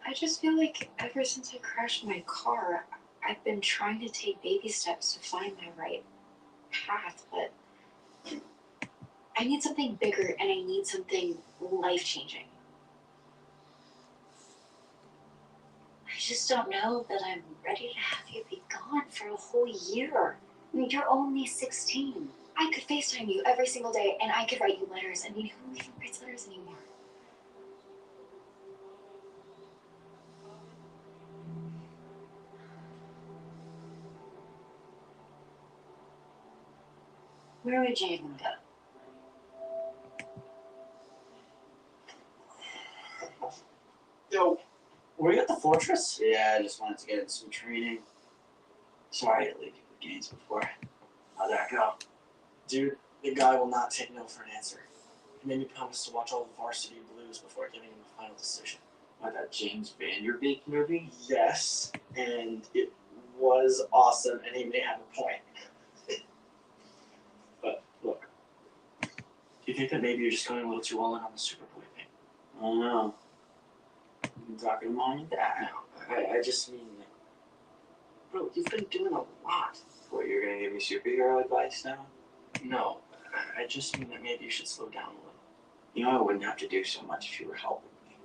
I just feel like ever since I crashed my car, I've been trying to take baby steps to find my right path, but I need something bigger and I need something life-changing. I just don't know that I'm ready to have you be gone for a whole year. I mean, you're only 16. I could FaceTime you every single day and I could write you letters. I mean, who even writes letters anymore? Where would Jaden go? Yo, were you at the fortress? Yeah, I just wanted to get in some training. Sorry to leave you the games before. How'd that go? Dude, the guy will not take no for an answer. He made me promise to watch all the Varsity Blues before giving him the final decision. What, that James Vanderbeek movie? Yes, and it was awesome, and he may have a point. But look, do you think that maybe you're just going a little too all in on the Superboy thing? I don't know. You talking to mom and dad? No, I just mean, like, bro, you've been doing a lot. What, you're gonna give me superhero advice now? No, I just mean that maybe you should slow down a little. You know I wouldn't have to do so much if you were helping me.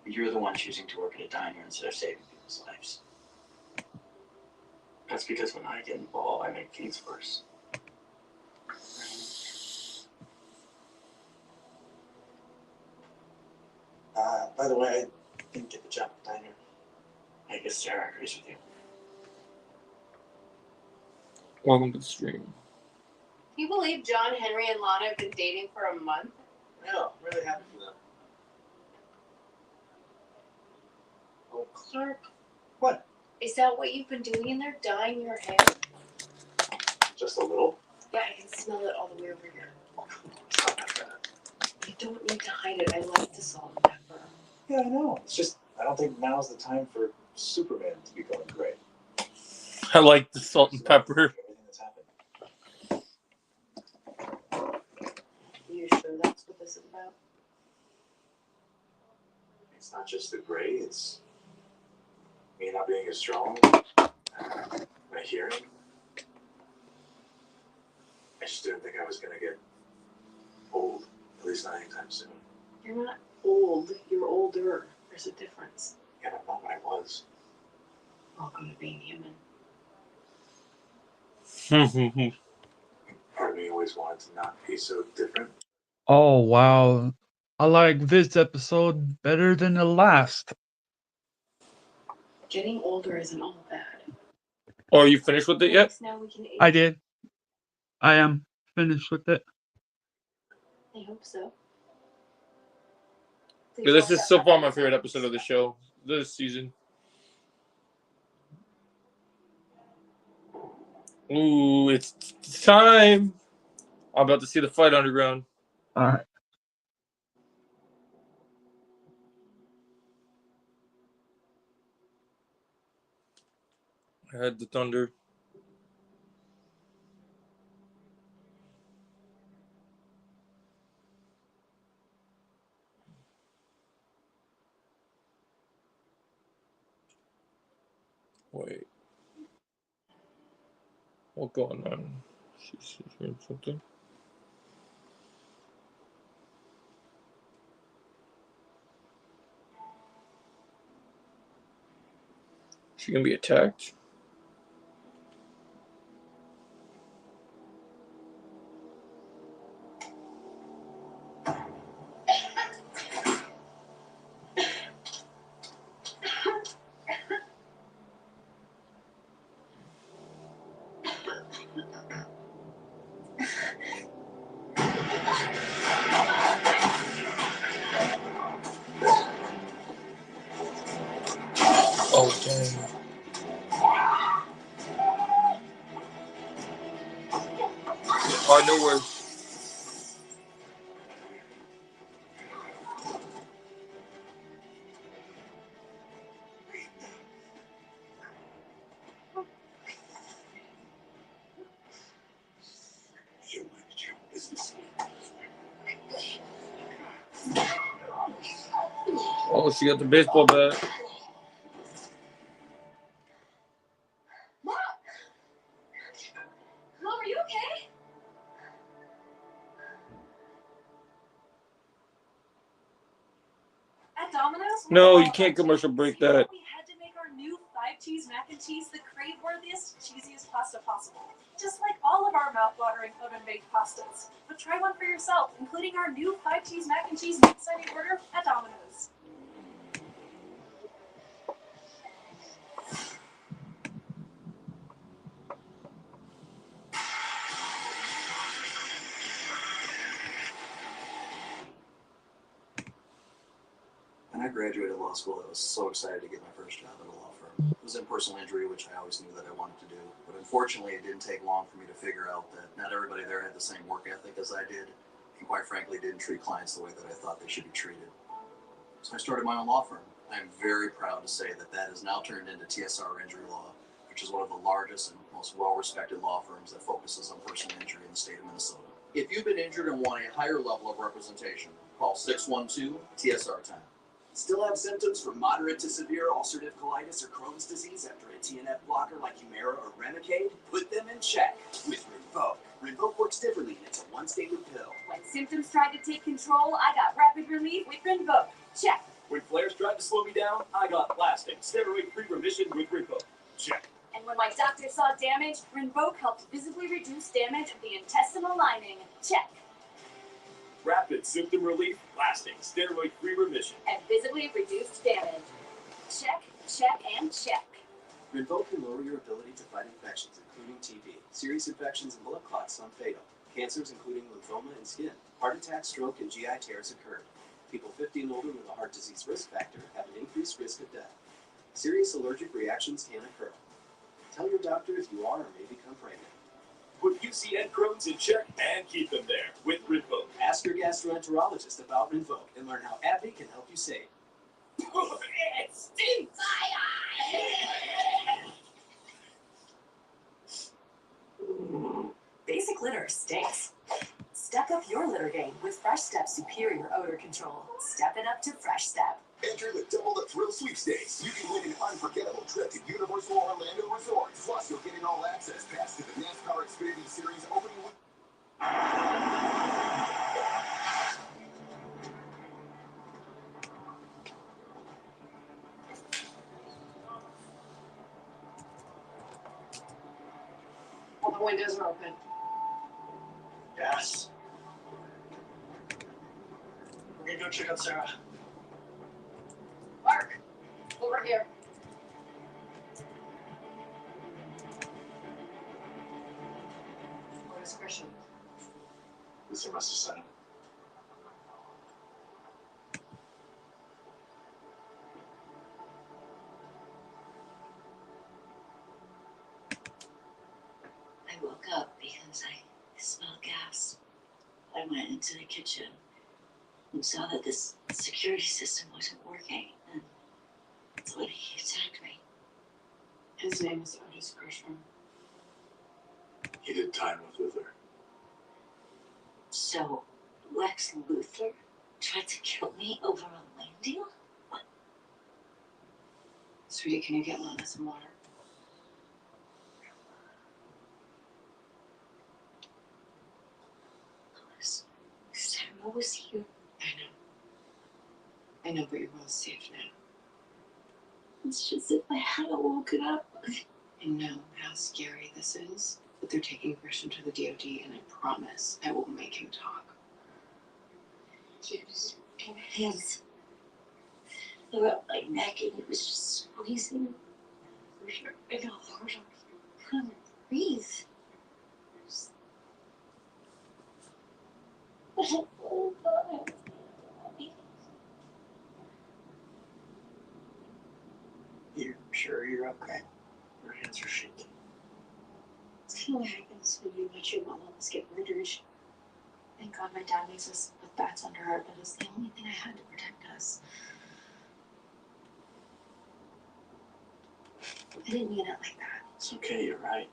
But you're the one choosing to work at a diner instead of saving people's lives. That's because when I get involved, I make things worse. By the way, I didn't get the job at the diner. I guess Sarah agrees with you. Welcome to the stream. Can you believe John, Henry, and Lana have been dating for a month? Yeah, I'm really happy for them. Oh, Clark. What? Is that what you've been doing in there, dyeing your hair? Just a little? Yeah, I can smell it all the way over here. It's not that bad. You don't need to hide it. I like the salt and pepper. Yeah, I know. It's just, I don't think now's the time for Superman to be going gray. I like the salt and pepper. Everything that's happened. You sure that's what this is about? It's not just the gray, it's me not being as strong, my hearing. I just didn't think I was going to get old, at least not anytime soon. You're not old. You're older. There's a difference. Yeah, I'm not what I was. Welcome to being human. Part of me always wanted to not be so different. Oh, wow. I like this episode better than the last. Getting older isn't all bad. Oh, are you finished with it yet? Now we can age. I did. I am finished with it. I hope so. Yeah, this is so far my favorite episode of the show this season. Ooh, it's time. I'm about to see the fight underground. All right. I had the thunder. Wait. What's going on? She's hearing something. She gonna be attacked? Oh, dang. Alright, no worries. Oh, she got the baseball bat. Mom, are you okay? At Domino's? No, you can't commercial break that. We had to make our new 5-cheese mac and cheese the crave-worthiest, cheesiest pasta possible. Just like all of our mouth-watering oven-baked pastas. But try one for yourself, including our new 5-cheese mac and cheese meat-siding order at Domino's. When I graduated law school, I was so excited to get my first job at a law firm. It was in personal injury, which I always knew that I wanted to do. But unfortunately, it didn't take long for me to figure out that not everybody there had the same work ethic as I did, and quite frankly, didn't treat clients the way that I thought they should be treated. So I started my own law firm. I am very proud to say that that has now turned into TSR Injury Law, which is one of the largest and most well-respected law firms that focuses on personal injury in the state of Minnesota. If you've been injured and want a higher level of representation, call 612-TSR time. Still have symptoms from moderate to severe ulcerative colitis or Crohn's disease after a TNF blocker like Humira or Remicade? Put them in check with Rinvoq. Rinvoq works differently and it's a once-daily pill. When symptoms tried to take control, I got rapid relief with Rinvoq. Check. When flares tried to slow me down, I got lasting steroid-free remission with Rinvoq. Check. And when my doctor saw damage, Rinvoq helped visibly reduce damage of the intestinal lining. Check. Rapid symptom relief, lasting steroid-free remission. And visibly reduced damage. Check, check, and check. Rinvoq can lower your ability to fight infections, including TB. Serious infections and blood clots are fatal. Cancers, including lymphoma and skin. Heart attack, stroke, and GI tears occurred. People 50 and older with a heart disease risk factor have an increased risk of death. Serious allergic reactions can occur. Tell your doctor if you are or may become pregnant. Put UC and Crohn's in check and keep them there with Rinvoq. Ask your gastroenterologist about Rinvoq and learn how AbbVie can help you save. It stinks! Basic litter stinks. Step up your litter game with Fresh Step's superior odor control. Step it up to Fresh Step. Enter the Double the Thrill sweepstakes. You can win an unforgettable trip to Universal Orlando Resort. Plus, you'll get an all-access pass to the NASCAR Xfinity Series opening week. All the windows are open. Yes. We're gonna go check out Sarah. Mark, over here. Where's Christian? Luther must have sent him. I woke up because I smelled gas. I went into the kitchen and saw that this security system wasn't working, and that's when he attacked me. His name is Otis Grisham. He did time with Luther. So, Lex Luthor tried to kill me over a land deal? What? Sweetie, can you get Lana some water? Lois, Sarah was here. I know, but you're both safe now. It's just if I hadn't woken up. I know how scary this is, but they're taking Christian to the DOD, and I promise I will make him talk. He was in hands around my neck, and he was just squeezing and hard. I couldn't breathe. Oh, God. You're sure you're okay? Your hands are shaking. It's gonna happen soon. so you watch your mom almost get murdered. Thank God my dad makes us with bats under our bed. It was the only thing I had to protect us. I didn't mean it like that. It's okay, you're right.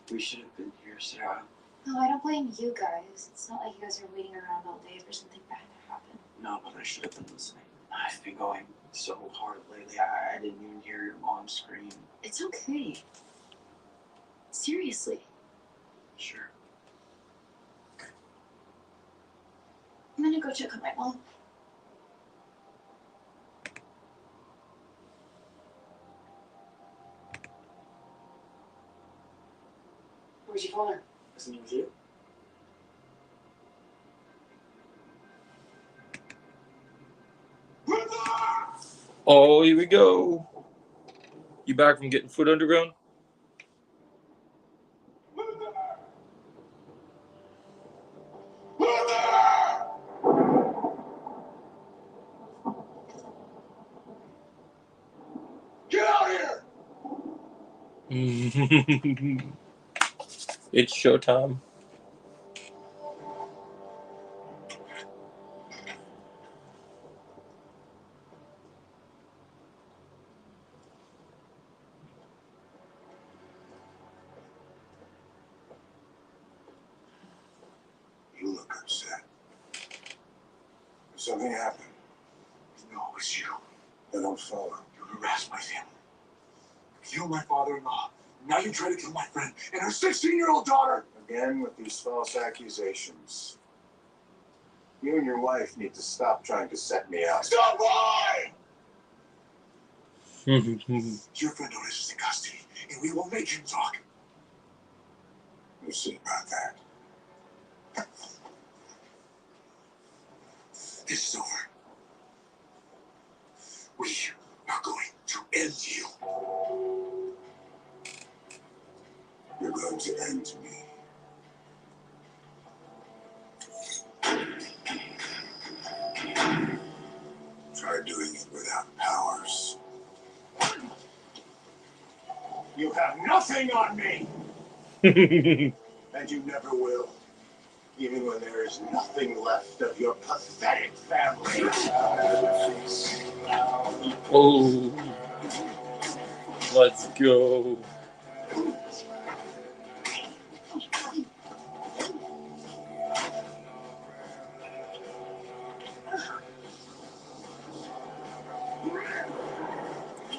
We should have been here, Sarah. No, I don't blame you guys. It's not like you guys are waiting around all day for something bad to happen. No, but I should have been listening. I've been going so hard lately. I didn't even hear your mom scream. It's okay. Seriously. Sure. I'm gonna go check on my mom. Where'd you phone her? Isn't it with you? Oh, here we go. You back from getting foot underground? Get out here! It's showtime. You look upset. Something happened. No, it's you. I don't follow. You harassed my family. You killed my father-in-law. Now you try to kill my friend and her 16-year-old daughter. Again with these false accusations. You and your wife need to stop trying to set me up. Stop lying! Your friend Lois is in custody, and we will make him talk. We'll see about that. This is over. We are going to end you. You're going to end me. Try doing it without powers. You have nothing on me! And you never will. Even when there is nothing left of your pathetic family. Oh, let's go.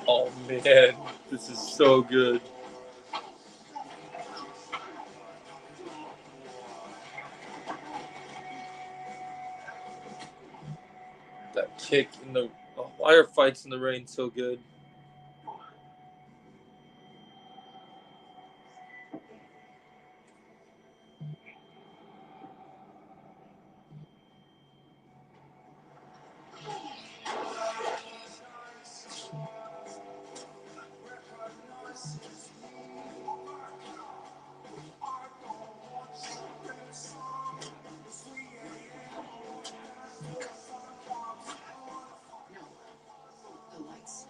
Oh man, this is so good. That kick in the wire fights in the rain, so good. The lights.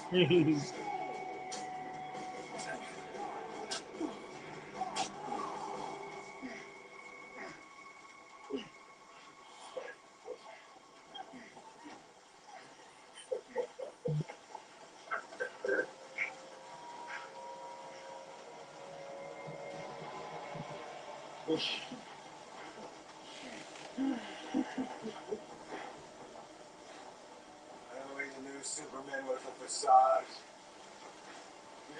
I always knew Superman was a facade.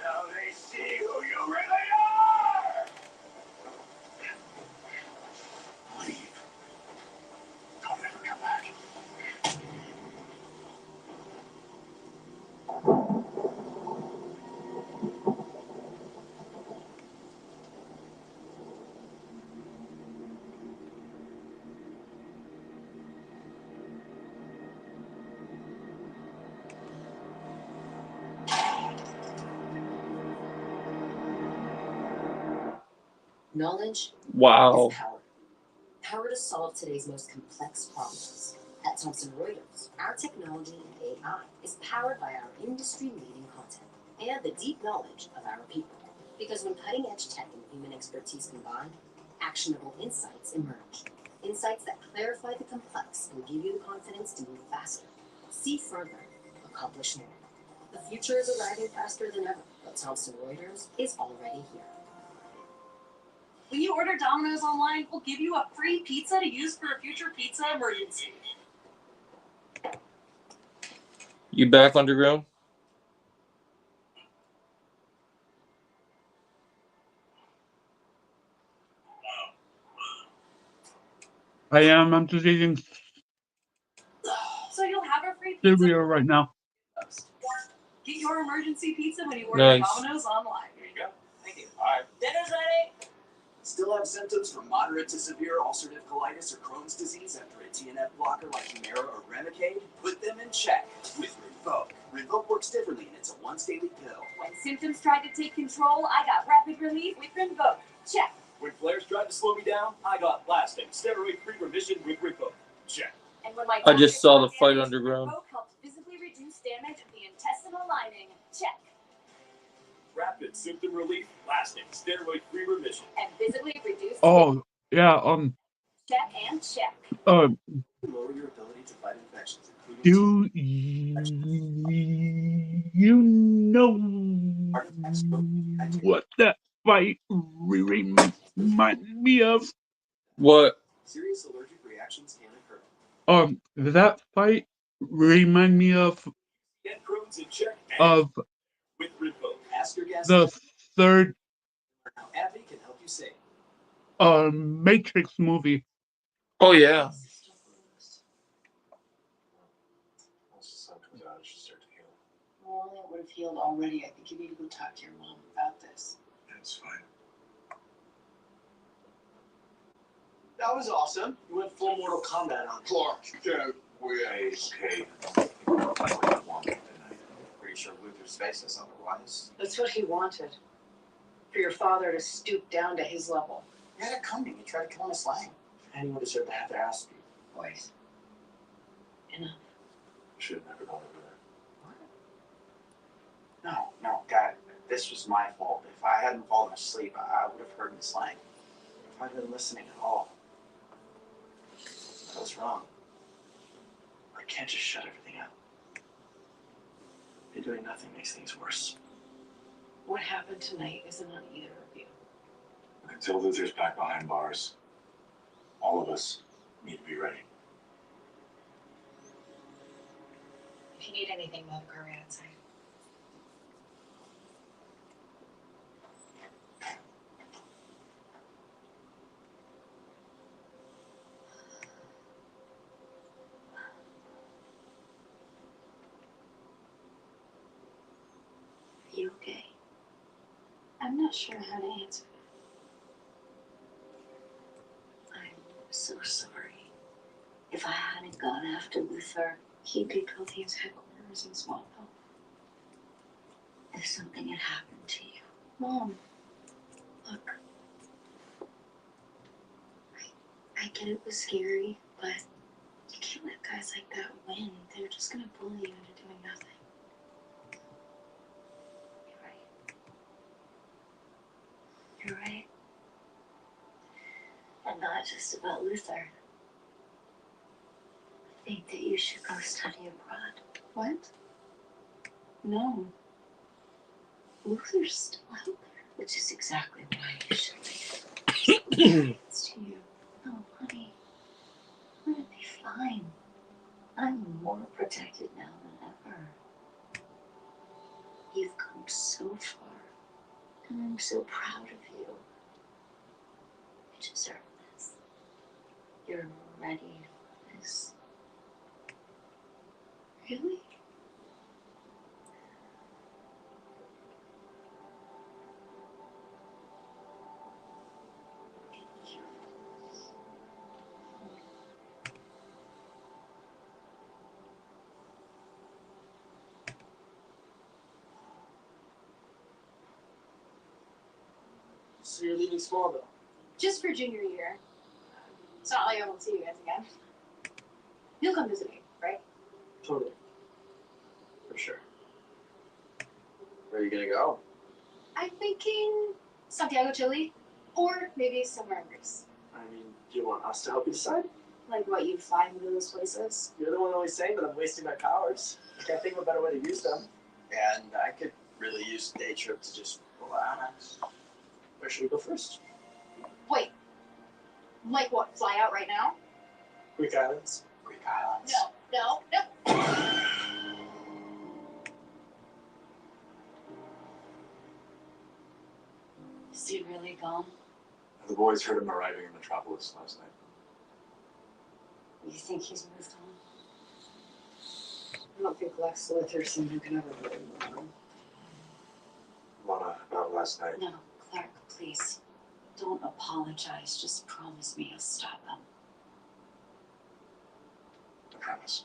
Now they see who you really are! Leave. Don't ever come back. Knowledge Wow. is power. Power to solve today's most complex problems. At Thomson Reuters, our technology and AI is powered by our industry-leading content and the deep knowledge of our people. Because when cutting-edge tech and human expertise combine, actionable insights emerge. Insights that clarify the complex and give you the confidence to move faster, see further, accomplish more. The future is arriving faster than ever, but Thomson Reuters is already here. When you order Domino's online, we'll give you a free pizza to use for a future pizza emergency. You back underground? I am. I'm just eating So you'll have a free pizza. cereal right now. Get your emergency pizza when you order Nice. Domino's online. Here you go. Thank you. All right. Dinner's ready. Still have symptoms from moderate to severe ulcerative colitis or Crohn's disease after a TNF blocker like Humira or Remicade? Put them in check with Rinvoq. Rinvoq works differently, and it's a once-daily pill. When symptoms tried to take control, I got rapid relief with Rinvoq. Check. When flares tried to slow me down, I got lasting steroid-free remission with Rinvoq. Check. And when my I just doctor saw found the fight damage, underground. Rinvoq helped visibly reduce damage of the intestinal lining. Check. Rapid symptom relief, lasting steroid-free remission. And visibly reduce Oh, yeah. check and check. Lower your ability to fight infections, including Do you know what that fight remind me of? What? serious allergic reactions can occur. That fight remind me of Get Crohn's in check of with Rinvoq. Ask your gas the third how AbbVie can help you save. Matrix movie. Oh yeah. Once the sun comes out, it should start to heal. Well, it would have healed already. I think you need to go talk to your mom about this. That's fine. That was awesome. You went full Mortal Kombat on Clark. Okay. Pretty sure Luther's face is otherwise. That's what he wanted. For your father to stoop down to his level. You had it coming. You tried to kill him with slang. And you would deserve to have their ass beat. Boys. Enough. Should have never gone over there. No, God. This was my fault. If I hadn't fallen asleep, I would have heard the slang. If I'd been listening at all. I was wrong. I can't just shut everything up. Doing nothing makes things worse. What happened tonight isn't on either of you. Until Luther's back behind bars, all of us need to be ready. If you need anything, we'll have a car right outside. Are you okay? I'm not sure how to answer that. I'm so sorry. If I hadn't gone after Luther, he'd be building his headquarters in Smallville. If something had happened to you. Mom, look. I get it was scary, but you can't let guys like that win. They're just gonna bully you into doing nothing. You're right. And not just about Luther. I think that you should go study abroad. What? No. Luther's still out there. Which is exactly why you should leave. It's to you. No, honey. We're gonna be fine. I'm more protected now than ever. You've come so far. And I'm so proud of you. You deserve this. You're ready for this. Really? So you're leaving Smallville? Just for junior year. It's not like I won't see you guys again. You'll come visit me, right? Totally. For sure. Where are you gonna go? I'm thinking Santiago, Chile, or maybe somewhere in Greece. I mean, do you want us to help you decide? Like what, you'd fly me to those places? You're the one always saying that I'm wasting my powers. I can't think of a better way to use them. And I could really use a day trip to just relax. Where should we go first? Wait. Like what, fly out right now? Greek Islands. Greek Islands. No. Is he really gone? The boys heard him arriving in Metropolis last night. You think he's moved on? I don't think Lex Luthor's someone who can ever really move on. Lana, not last night. No, Clark, please. Don't apologize. Just promise me you'll stop him. I promise.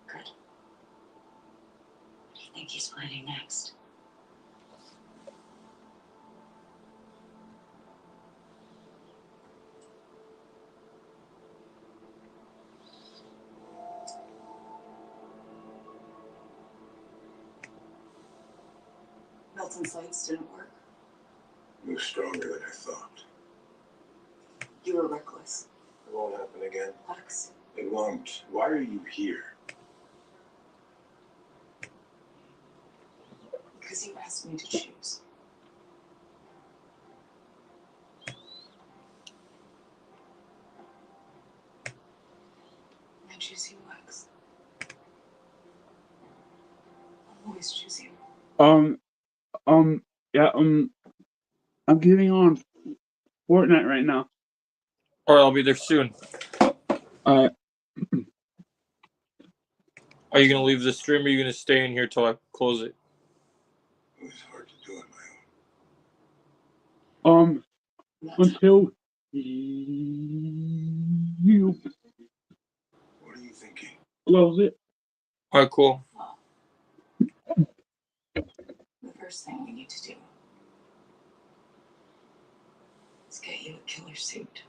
Good. What do you think he's planning next? Milton's lights didn't work. It was stronger than I thought. You were reckless. It won't happen again. Lex. It won't. Why are you here? Because you asked me to choose. I choose you, Lex. I'll always choose you. Yeah, I'm getting on Fortnite right now. Alright, I'll be there soon. Alright. Are you gonna leave the stream or are you gonna stay in here till I close it? It was hard to do on my own. Until you What are you thinking? close it. Alright, cool. The first thing we need to do is get you a killer suit.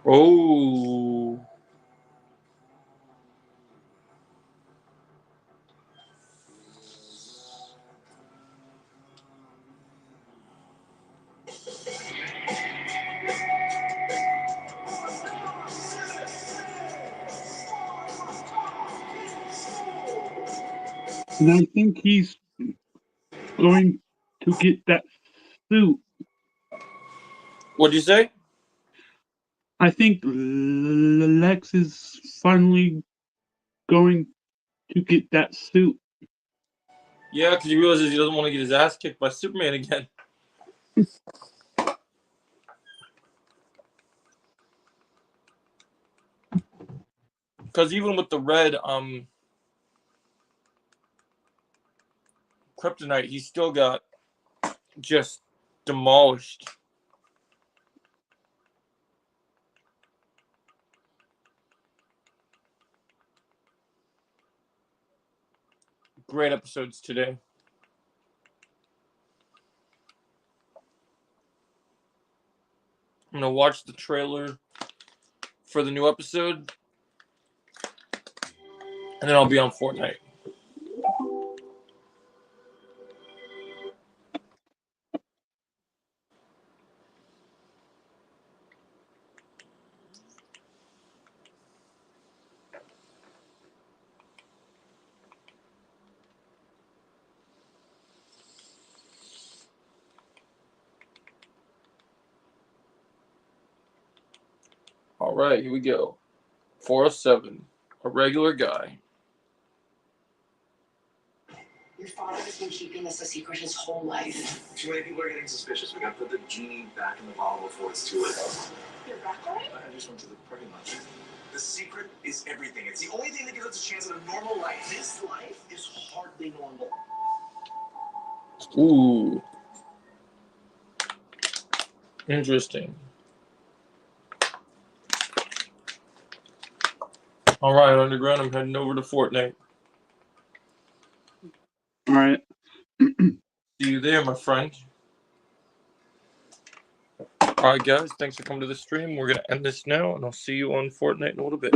Oh. And I think he's going to get that suit. What'd you say? I think Lex is finally going to get that suit. Yeah, because he realizes he doesn't want to get his ass kicked by Superman again. Because even with the red kryptonite, he still got just demolished. Great episodes today. I'm gonna watch the trailer for the new episode, and then I'll be on Fortnite. All right, here we go. 407, a regular guy. Your father has been keeping this a secret his whole life. Too many people are getting suspicious. We gotta put the genie back in the bottle before it's too late. You're back already? I just went to the parking lot. The secret is everything. It's the only thing that gives us a chance at a normal life. This life is hardly normal. Ooh. Interesting. All right, Underground, I'm heading over to Fortnite. All right. See you there, my friend. Alright, guys, thanks for coming to the stream. We're going to end this now, and I'll see you on Fortnite in a little bit.